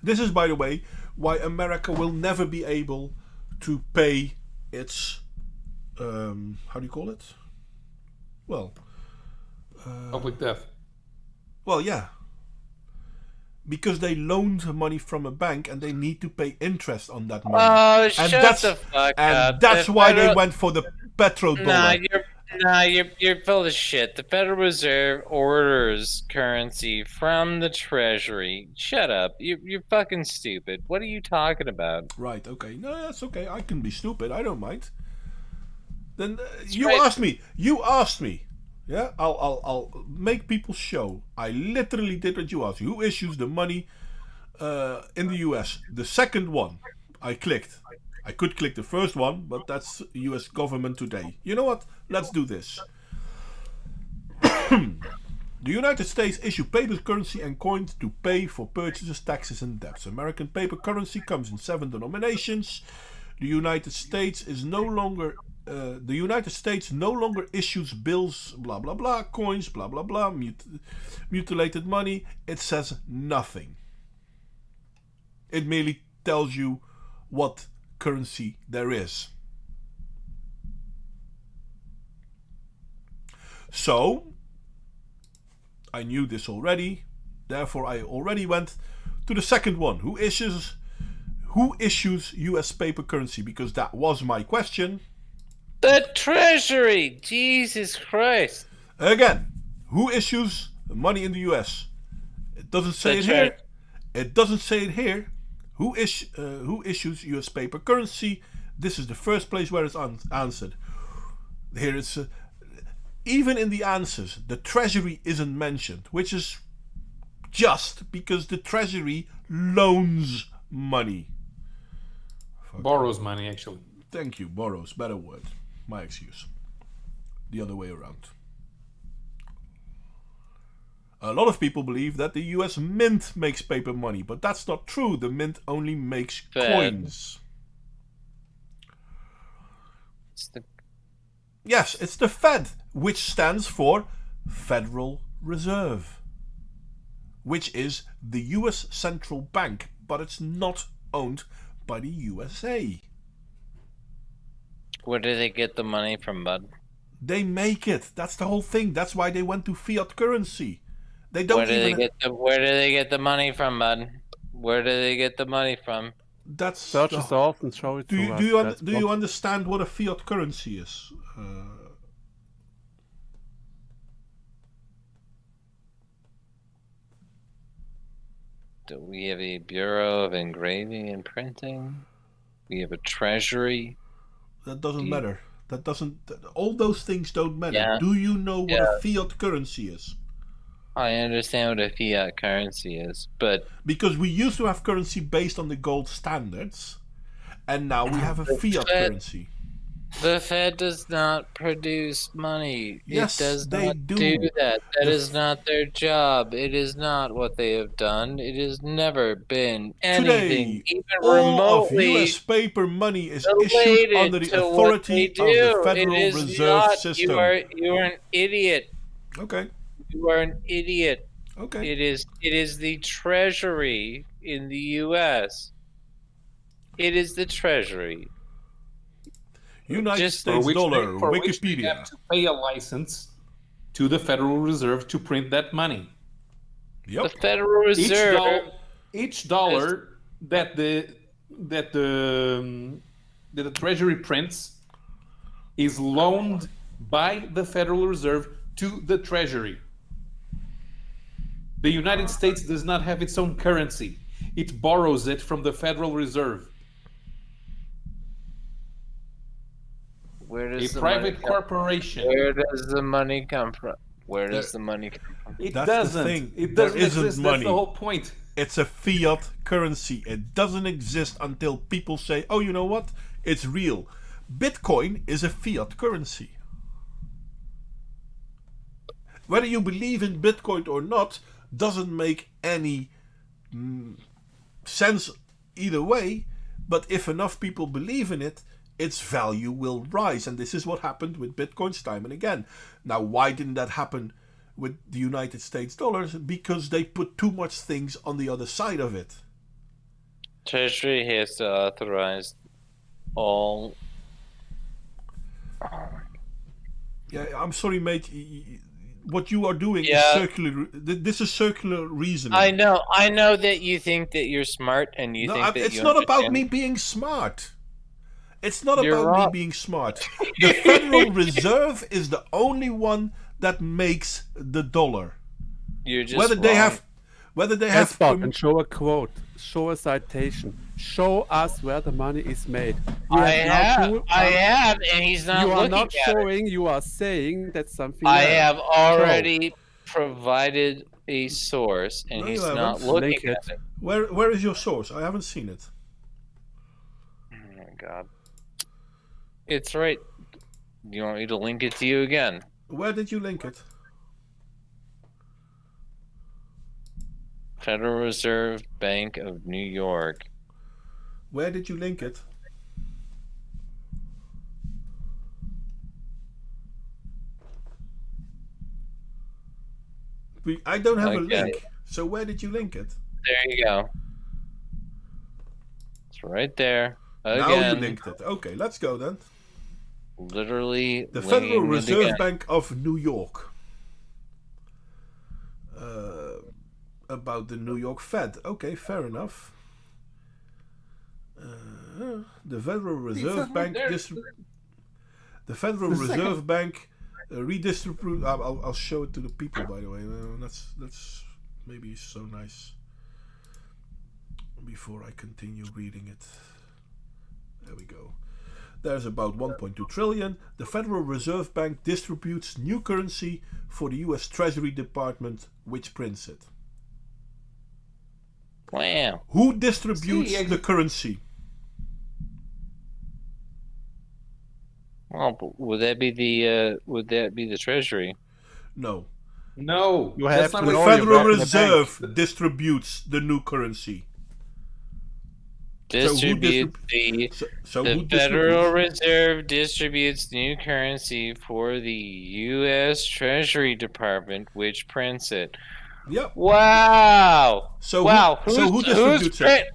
This is, by the way, why America will never be able to pay its, how do you call it? Well, Public debt. well, yeah. Because they loaned money from a bank and they need to pay interest on that money. Oh, and shut that's, the fuck and up. that's The why they federal- went for the petrodollar. You're full of shit. The Federal Reserve orders currency from the Treasury. Shut up. You're fucking stupid. What are you talking about? Right, okay. No, that's okay. I can be stupid. I don't mind. Then you right. asked me. Yeah, I'll make people show. I literally did what you asked. Who issues the money in the US? The second one, I clicked. I could click the first one, but that's US government today. You know what? Let's do this. The United States issue paper currency and coins to pay for purchases, taxes, and debts. American paper currency comes in 7 denominations. The United States no longer issues bills, blah blah blah, coins, blah blah blah, mutilated money. It says nothing. It merely tells you what currency there is. So I knew this already, therefore I already went to the second one. Who issues US paper currency? Because that was my question. The Treasury! Jesus Christ. Again, who issues money in the US? It doesn't say it here. It doesn't say it here. Who issues US paper currency? This is the first place where it's answered. Here it's even in the answers, the Treasury isn't mentioned, which is just because the Treasury loans money. Borrows money, actually. Thank you, borrows, better word. My excuse. The other way around. A lot of people believe that the US Mint makes paper money, but that's not true. The Mint only makes coins. Yes, it's the Fed, which stands for Federal Reserve, which is the US Central Bank, but it's not owned by the USA. Where do they get the money from, bud? They make it. That's the whole thing. That's why they went to fiat currency. They don't Where do they get the money from, bud? Where do they get the money from? That's Search yourself and show it Do to us. do you understand what a fiat currency is? Do we have a Bureau of Engraving and Printing? We have a Treasury. That doesn't matter. All those things don't matter. Yeah. Do you know what a fiat currency is? I understand what a fiat currency is, but Because we used to have currency based on the gold standards, and now we have a fiat Fed- currency. the Fed does not produce money. Yes, it does they not do. that. That The is not their job. It is not what they have done. It has never been Today, anything even all of remotely U.S. paper money is issued related under the to what they authority do. of the It Federal is Reserve not. System. You are an idiot. Okay, You are an idiot. okay. It is the Treasury in the U.S. It is the Treasury. United Just- States dollar, for which they Wikipedia. have to pay a license to the Federal Reserve to print that money. Yep. The Federal Reserve. Each dollar that the Treasury prints is loaned by the Federal Reserve to the Treasury. The United States does not have its own currency. It borrows it from the Federal Reserve. Where A does the private money come? corporation. Where does the money come from? Where does the money come from? It That's the doesn't. thing. It There doesn't isn't exist. money. That's the whole point. It's a fiat currency. It doesn't exist until people say, oh, you know what? It's real. Bitcoin is a fiat currency. Whether you believe in Bitcoin or not doesn't make any sense either way, but if enough people believe in it, its value will rise. And this is what happened with Bitcoins time and again. Now, why didn't that happen with the United States dollars? Because they put too much things on the other side of it. Treasury has to authorize all. Yeah, I'm sorry, mate. What you are doing is Yeah. circular. This is circular reasoning. I know that you think that you're smart and you No, think that it's you not about understand. me being smart. It's not You're about me wrong. being smart. The Federal Reserve is the only one that makes the dollar. You're just Whether they wrong. have, whether they have. Spot and show a quote, show a citation, show us where the money is made. You I now have, and he's not You are looking not at it. showing. You are saying that's something. I else. have already provided a source, and No, he's you not haven't. looking Link at it. it. Where is your source? I haven't seen it. Oh my god. It's right. You want me to link it to you again? Where did you link it? Federal Reserve Bank of New York. Where did you link it? I don't have a Okay. link. So where did you link it? There you go. It's right there. Now you Again. linked it. Okay, let's go then. Literally. The Federal linking it Reserve again. Bank of New York. About the New York Fed. Okay, fair enough. The Federal Reserve Bank. The Federal Reserve Bank redistribute. I'll show it to the people. By the way, that's maybe so nice. Before I continue reading it, there we go. There's about 1.2 trillion. The Federal Reserve Bank distributes new currency for the U.S. Treasury Department, which prints it. Wow. Who distributes the currency? Well, but would that be the Treasury? No. No, You that's have not to The what know you're your Federal back in the Reserve distributes the new currency. Distribute the So The who Federal distributes? Reserve distributes new currency for the U.S. Treasury Department, which prints it. Yep. Wow! So wow! who distributes it?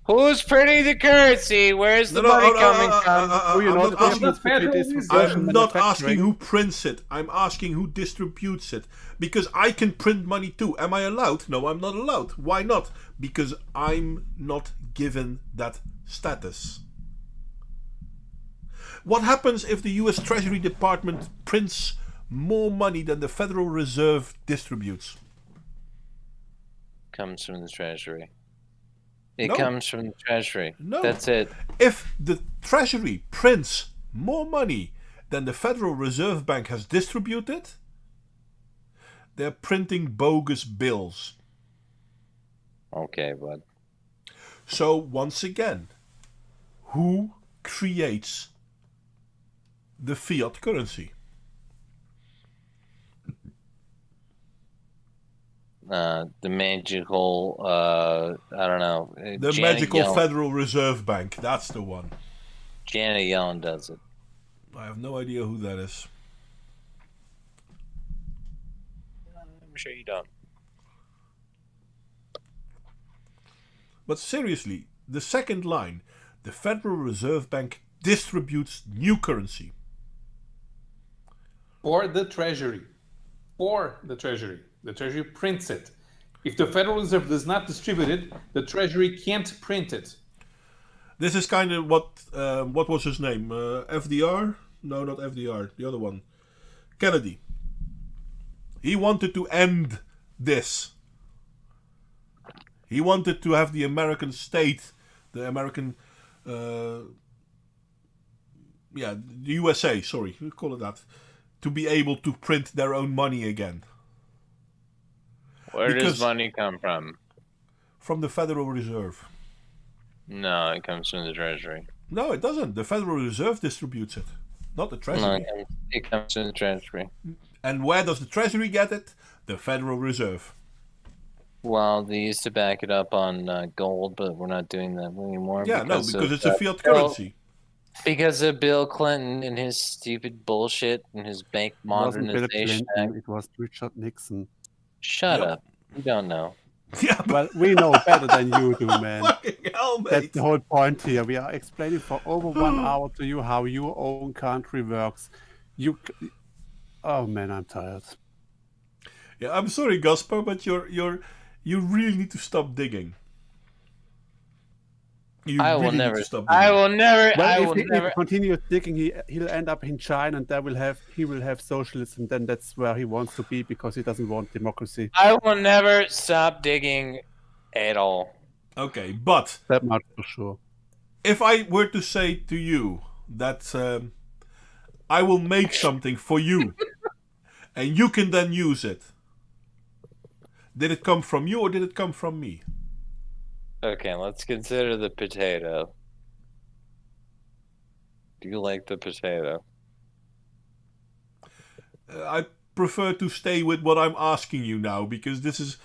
Who's printing the currency? Where's the money coming from? you I'm know not the asking. difference between this Reserve. version I'm not asking manufacturing. who prints it. I'm asking who distributes it. Because I can print money too. Am I allowed? No, I'm not allowed. Why not? Because I'm not given that status. What happens if the US Treasury Department prints more money than the Federal Reserve distributes? Comes from the Treasury. It No. comes from the Treasury. No. That's it. If the Treasury prints more money than the Federal Reserve Bank has distributed, They're printing bogus bills. Okay, but So once again, who creates the fiat currency? the magical, I don't know. The Janet magical Yellen, Federal Reserve Bank. That's the one. Janet Yellen does it. I have no idea who that is. I'm sure you don't. But seriously, the second line, the Federal Reserve Bank distributes new currency. For the Treasury. For the Treasury. The Treasury prints it. If the Federal Reserve does not distribute it, the Treasury can't print it. This is kind of what was his name? FDR? No, not FDR. The other one. Kennedy. He wanted to end this. He wanted to have the American state, the American, the USA, sorry, we call it that, to be able to print their own money again. Where Because- does money come from? From the Federal Reserve. No, it comes from the Treasury. No, it doesn't. The Federal Reserve distributes it, not the No, Treasury. it comes from the Treasury. And where does the Treasury get it? The Federal Reserve. Well, they used to back it up on gold, but we're not doing that anymore. Yeah, because of, it's a fiat Bill- currency. Because of Bill Clinton and his stupid bullshit and his bank It wasn't Bill modernization Clinton, act. it was Richard Nixon. Shut Yep. up. You don't know. Yeah, but Well, we know better than you do, man. fucking hell, That's mate. the whole point here. We are explaining for over 1 hour to you how your own country works. Oh man, I'm tired. Yeah, I'm sorry, Gaspar, but you really need to stop digging. You I will really need never. to stop I digging. will never. Well, I if will he never. continues digging, he'll end up in China, and he will have socialism. Then that's where he wants to be because he doesn't want democracy. I will never stop digging at all. Okay, but That much for sure. if I were to say to you that I will make something for you, and you can then use it, did it come from you or did it come from me? Okay, let's consider the potato. Do you like the potato? I prefer to stay with what I'm asking you now because this is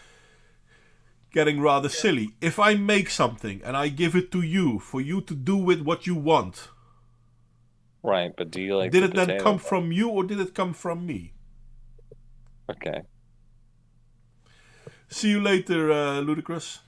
getting rather silly. If I make something and I give it to you for you to do with what you want, Right, but do you like did the it then potato? come from you or did it come from me? Okay. See you later, Ludicrous.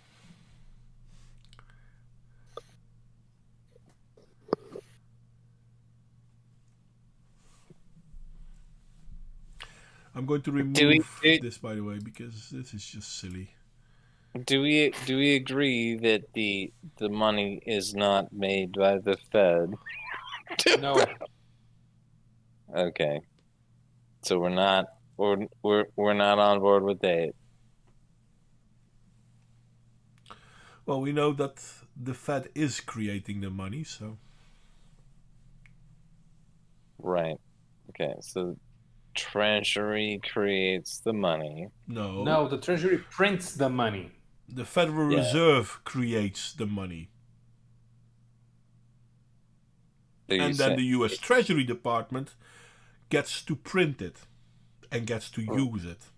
I'm going to remove this, by the way, because this is just silly. Do we agree that the money is not made by the Fed? No. Okay. So we're not on board with that. Well, we know that the Fed is creating the money, so Right. Okay. So Treasury creates the money. No, the Treasury prints the money. The Federal Yeah. Reserve creates the money. So you And then say- the US Treasury Department gets to print it and gets to use it.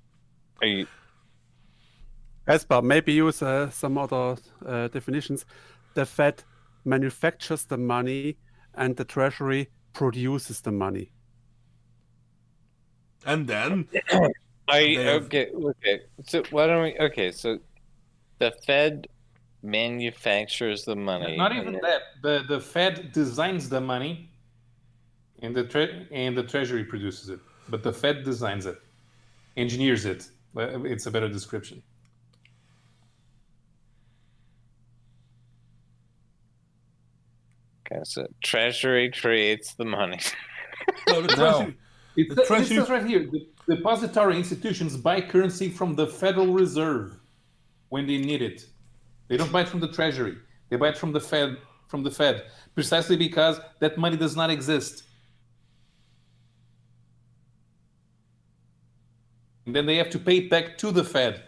Are you, Esper, maybe use some other definitions. The Fed manufactures the money, and the Treasury produces the money. And then are you They have- okay. So why don't we? Okay, so the Fed manufactures the money. Not and even then- that. The Fed designs the money, and the Treasury produces it. But the Fed designs it, engineers it. It's a better description. Okay, so Treasury creates the money. no, the No. Treasury. It The Treasury- says right here: the depository institutions buy currency from the Federal Reserve when they need it. They don't buy it from the Treasury. They buy it from the Fed. Precisely because that money does not exist. And then they have to pay it back to the Fed.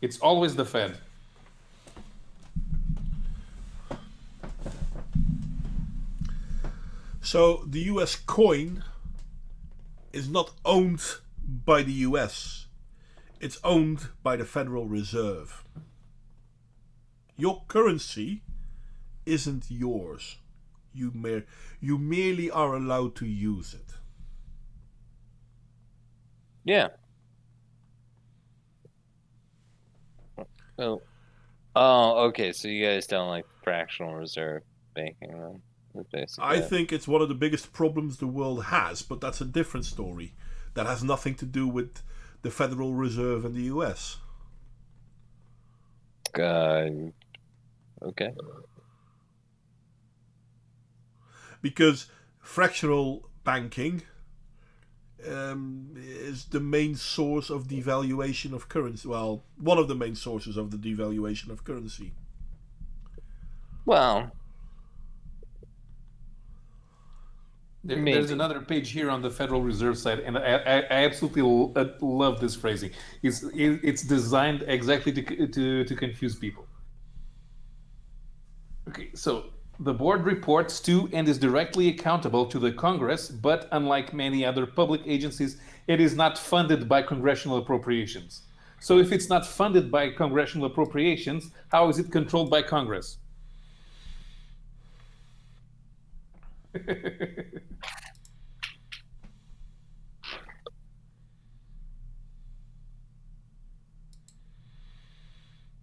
It's always the Fed. So the US coin is not owned by the US. It's owned by the Federal Reserve. Your currency isn't yours. You merely are allowed to use it. Yeah. Oh, okay. So you guys don't like fractional reserve banking, then? Basically. I think it's one of the biggest problems the world has, but that's a different story. That has nothing to do with the Federal Reserve in the US. Okay. Because fractional banking is the main source of devaluation of currency. Well, one of the main sources of the devaluation of currency. Well, There's another page here on the Federal Reserve side, and I absolutely love this phrasing. It's designed exactly to confuse people. Okay, so the board reports to and is directly accountable to the Congress, but unlike many other public agencies, it is not funded by congressional appropriations. So if it's not funded by congressional appropriations, how is it controlled by Congress?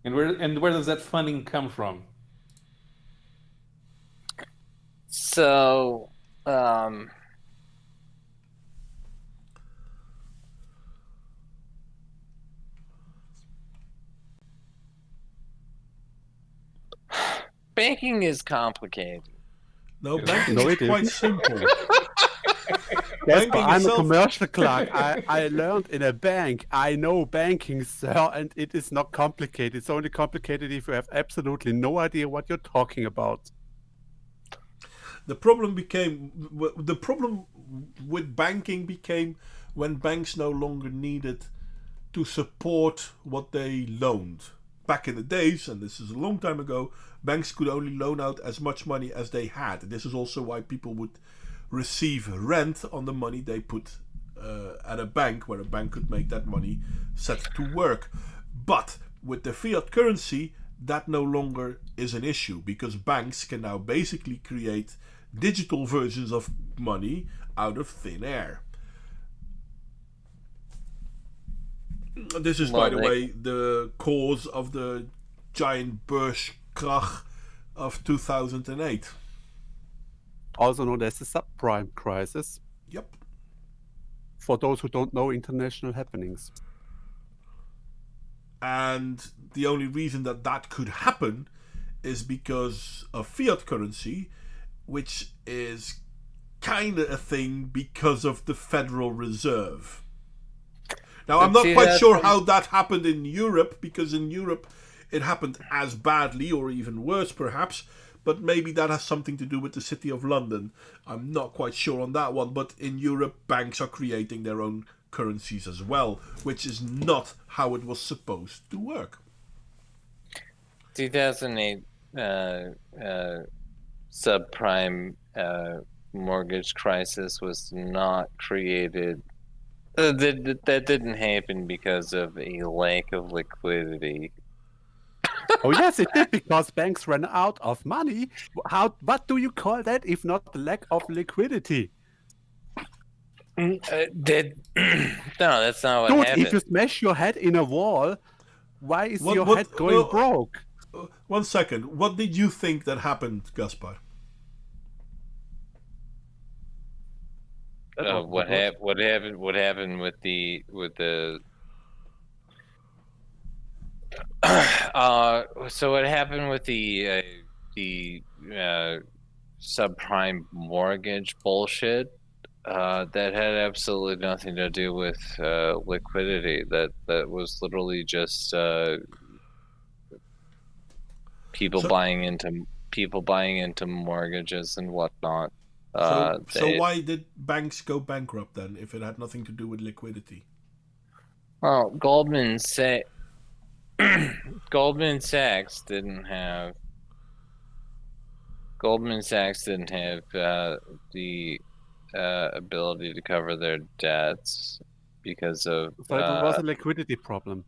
And where does that funding come from? so banking is complicated. No, banking No, is it quite isn't. simple. Yes, Banking but I'm a itself- commercial clerk. I learned in a bank. I know banking, sir, and it is not complicated. It's only complicated if you have absolutely no idea what you're talking about. The problem with banking became when banks no longer needed to support what they loaned. Back in the days, and this is a long time ago, banks could only loan out as much money as they had. This is also why people would receive rent on the money they put at a bank, where a bank could make that money set to work. But with the fiat currency, that no longer is an issue, because banks can now basically create digital versions of money out of thin air. This is, by the way, the cause of the giant Beurskrach of 2008. Also known as the subprime crisis, Yep. for those who don't know international happenings. And the only reason that could happen is because of fiat currency, which is kind of a thing because of the Federal Reserve. Now, I'm not quite sure how that happened in Europe, because in Europe it happened as badly, or even worse perhaps, but maybe that has something to do with the City of London. I'm not quite sure on that one, but in Europe banks are creating their own currencies as well, which is not how it was supposed to work. 2008 subprime mortgage crisis was not created. That didn't happen because of a lack of liquidity. Oh yes, it did, because banks ran out of money. What do you call that if not the lack of liquidity? No, that's not what Dude, happened. if you smash your head in a wall, why is your head going broke? 1 second. What did you think that happened, Gaspar? What happened with the so what happened with the subprime mortgage bullshit, that had absolutely nothing to do with liquidity. That was literally just people buying into mortgages and whatnot. So why did banks go bankrupt then, if it had nothing to do with liquidity? Well, Goldman Sachs didn't have the ability to cover their debts because of So it was a liquidity problem.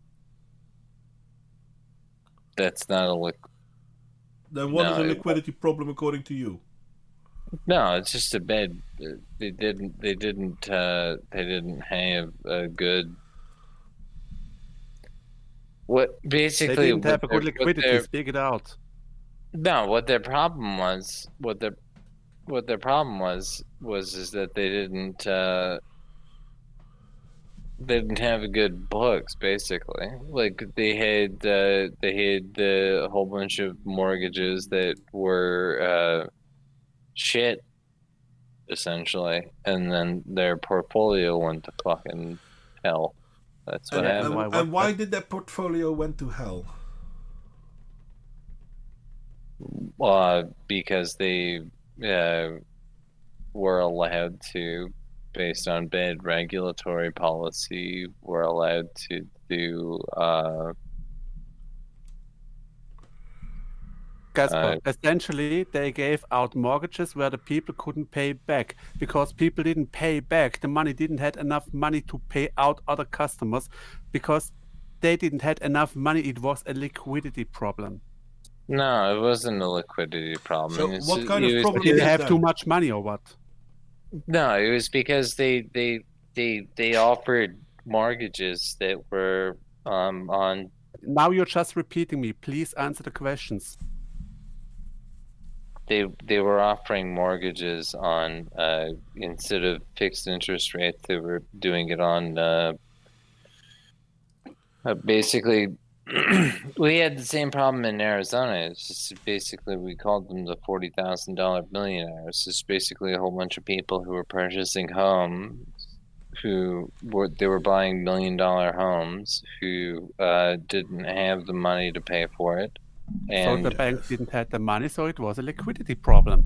that's not a Then what is No, a it- liquidity problem according to you? no, it's just a bad. They didn't have a good. What They basically didn't have a good what liquidity. their- Speak it out. No, what their problem was, is that they didn't have a good books. Basically, like they had a whole bunch of mortgages that were shit, essentially, and then their portfolio went to fucking hell. That's what And, happened. and why did that portfolio went to hell? Because they were allowed to, based on bad regulatory policy, were allowed to do Casper, essentially, they gave out mortgages where the people couldn't pay back because people didn't pay back. The money didn't have enough money to pay out other customers because they didn't have enough money. It was a liquidity problem. No, it wasn't a liquidity problem. So It's- what kind it of was- problem Did is they it have then? too much money or what? No, it was because they offered mortgages that were on. Now you're just repeating me. Please answer the questions. They were offering mortgages on instead of fixed interest rates, they were doing it on basically. We had the same problem in Arizona. It's just basically we called them the $40,000 millionaires. It's basically a whole bunch of people who were purchasing homes, they were buying $1 million homes, who didn't have the money to pay for it. And So the bank didn't have the money, so it was a liquidity problem.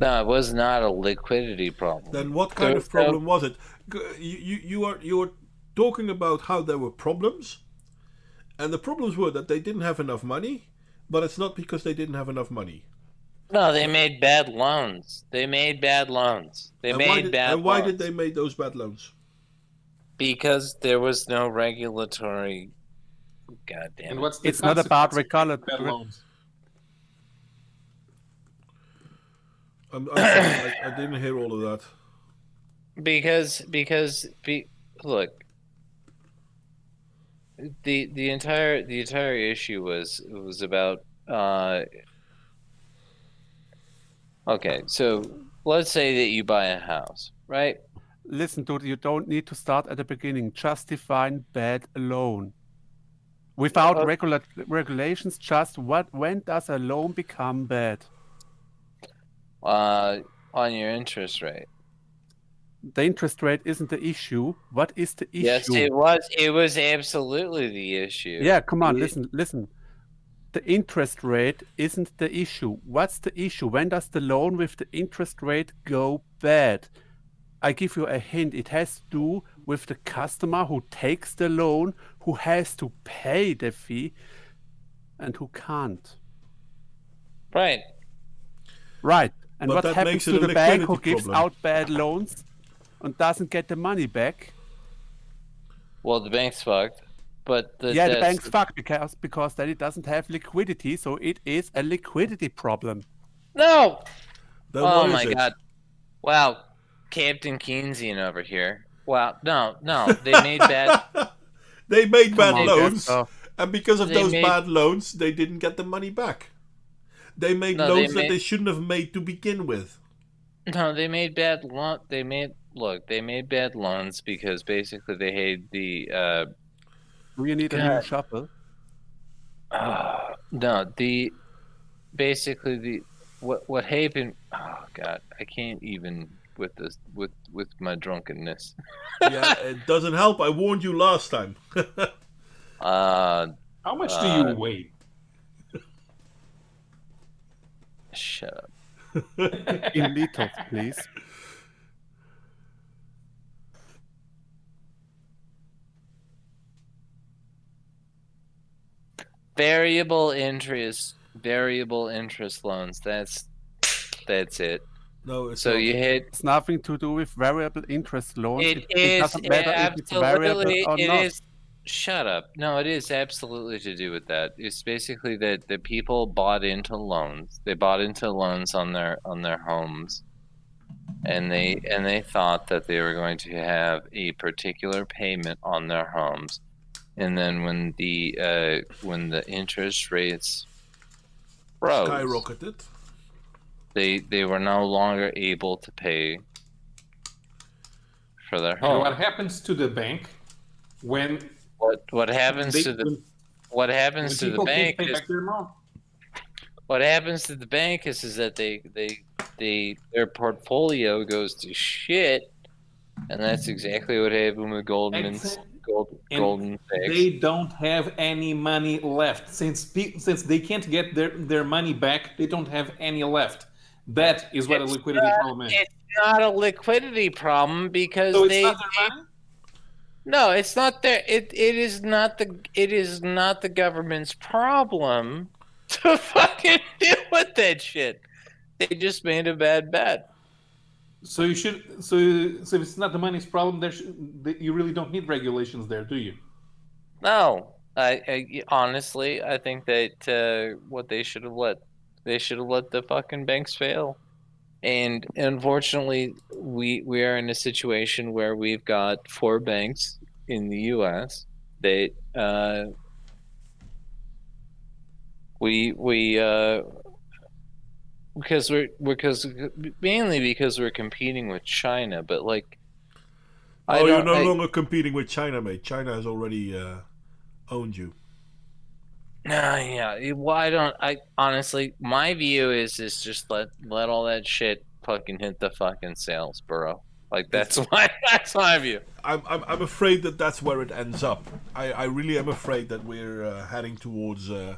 no, it was not a liquidity problem. Then what kind of problem was it? You are talking about how there were problems, and the problems were that they didn't have enough money, but it's not because they didn't have enough money. No, they made bad loans. They made bad loans. And why did they make those bad loans? Because there was no regulatory. God damn And it. what's the It's not about consequence of bad loans? I didn't hear all of that. Look, the entire issue was about okay, so let's say that you buy a house, right? Listen, dude, you don't need to start at the beginning. Just define bad loan. Without regulations, just when does a loan become bad? On your interest rate. The interest rate isn't the issue. What is the issue? Yes, it was. It was absolutely the issue. Yeah, come on, listen. The interest rate isn't the issue. What's the issue? When does the loan with the interest rate go bad? I give you a hint. It has to do with the customer who takes the loan, who has to pay the fee, and who can't. Right. Right. And But what that happens makes it to a the bank who liquidity gives problem. out bad loans and doesn't get the money back? Well, the bank's fucked. But The bank's fucked because then it doesn't have liquidity, so it is a liquidity problem. No. Then Oh what is my it? god. Wow. Captain Keynesian over here. Wow. No. They made bad. They made bad on, loans, Gaspar. and because of They those made- bad loans, they didn't get the money back. They made No, they loans that made- they shouldn't have made to begin with. No, they made bad They made bad loans because basically they had the Do you need a new God. shovel? what happened. Oh god, I can't even with this with my drunkenness. Yeah, it doesn't help. I warned you last time. How much do you weigh? Shut up. In liters, please. variable interest loans. That's it. No, it's So not. you hit. It's nothing to do with variable interest loans. It It is doesn't matter if it's variable absolutely. or It not. is. Shut up. No, it is absolutely to do with that. It's basically that the people bought into loans. They bought into loans on their homes, and they thought that they were going to have a particular payment on their homes, and then when the interest rates rose, Skyrocketed. they were no longer able to pay for their And home. what happens to the bank when What happens they, to the when, what happens when to the people can't bank pay is back their loan? what happens to the bank is that their portfolio goes to shit, and that's exactly what happened with Golden And Sachs. they don't have any money left. Since they can't get their money back, they don't have any left. That is what a liquidity problem is. It's not a liquidity problem because So it's not their money? No, it's not their. It is not the government's problem to fucking deal with that shit. They just made a bad bet. So you should. So if it's not the money's problem, you really don't need regulations there, do you? No, I honestly, I think that what they should have let the fucking banks fail. And unfortunately, we are in a situation where we've got 4 banks in the U.S. that mainly because we're competing with China, but like. You're no longer competing with China, mate. China has already owned you. Yeah. Well, I honestly, my view is just let all that shit fucking hit the fucking sales, bro. Like that's my view. I'm afraid that that's where it ends up. I really am afraid that we're heading towards a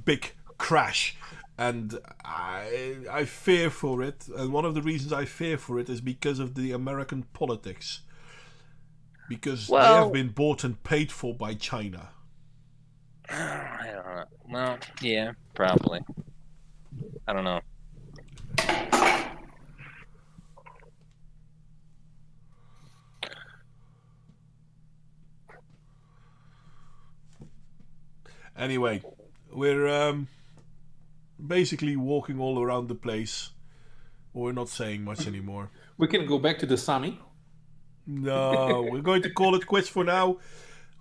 big crash, and I fear for it. And one of the reasons I fear for it is because of the American politics, because they have been bought and paid for by China. I don't know. Well, yeah, probably. I don't know. Anyway, we're basically walking all around the place. We're not saying much anymore. We can go back to the Sami. No, we're going to call it quits for now.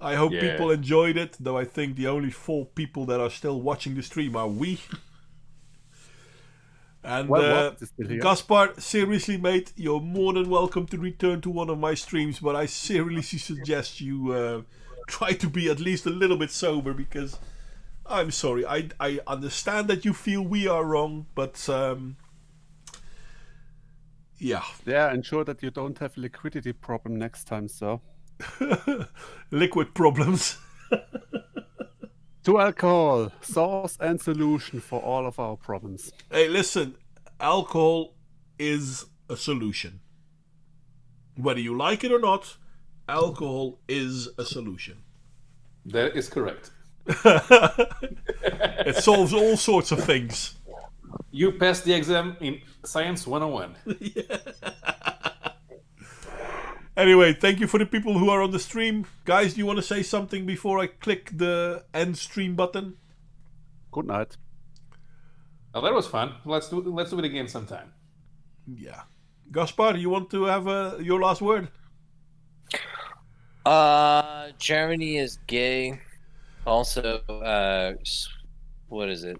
I hope people enjoyed it, though I think the only 4 people that are still watching the stream are we. And Gaspar, seriously, mate, you're more than welcome to return to one of my streams, but I seriously suggest you try to be at least a little bit sober, because I'm sorry, I understand that you feel we are wrong, but yeah, ensure that you don't have a liquidity problem next time, so. Liquid problems. To alcohol, source and solution for all of our problems. Hey, listen, alcohol is a solution. Whether you like it or not, alcohol is a solution. That is correct. It solves all sorts of things. You passed the exam in Science 101. Anyway, thank you for the people who are on the stream. Guys, do you want to say something before I click the end stream button? Good night. Oh, that was fun. Let's do it again sometime. Yeah. Gaspar, you want to have your last word? Germany is gay. Also, what is it?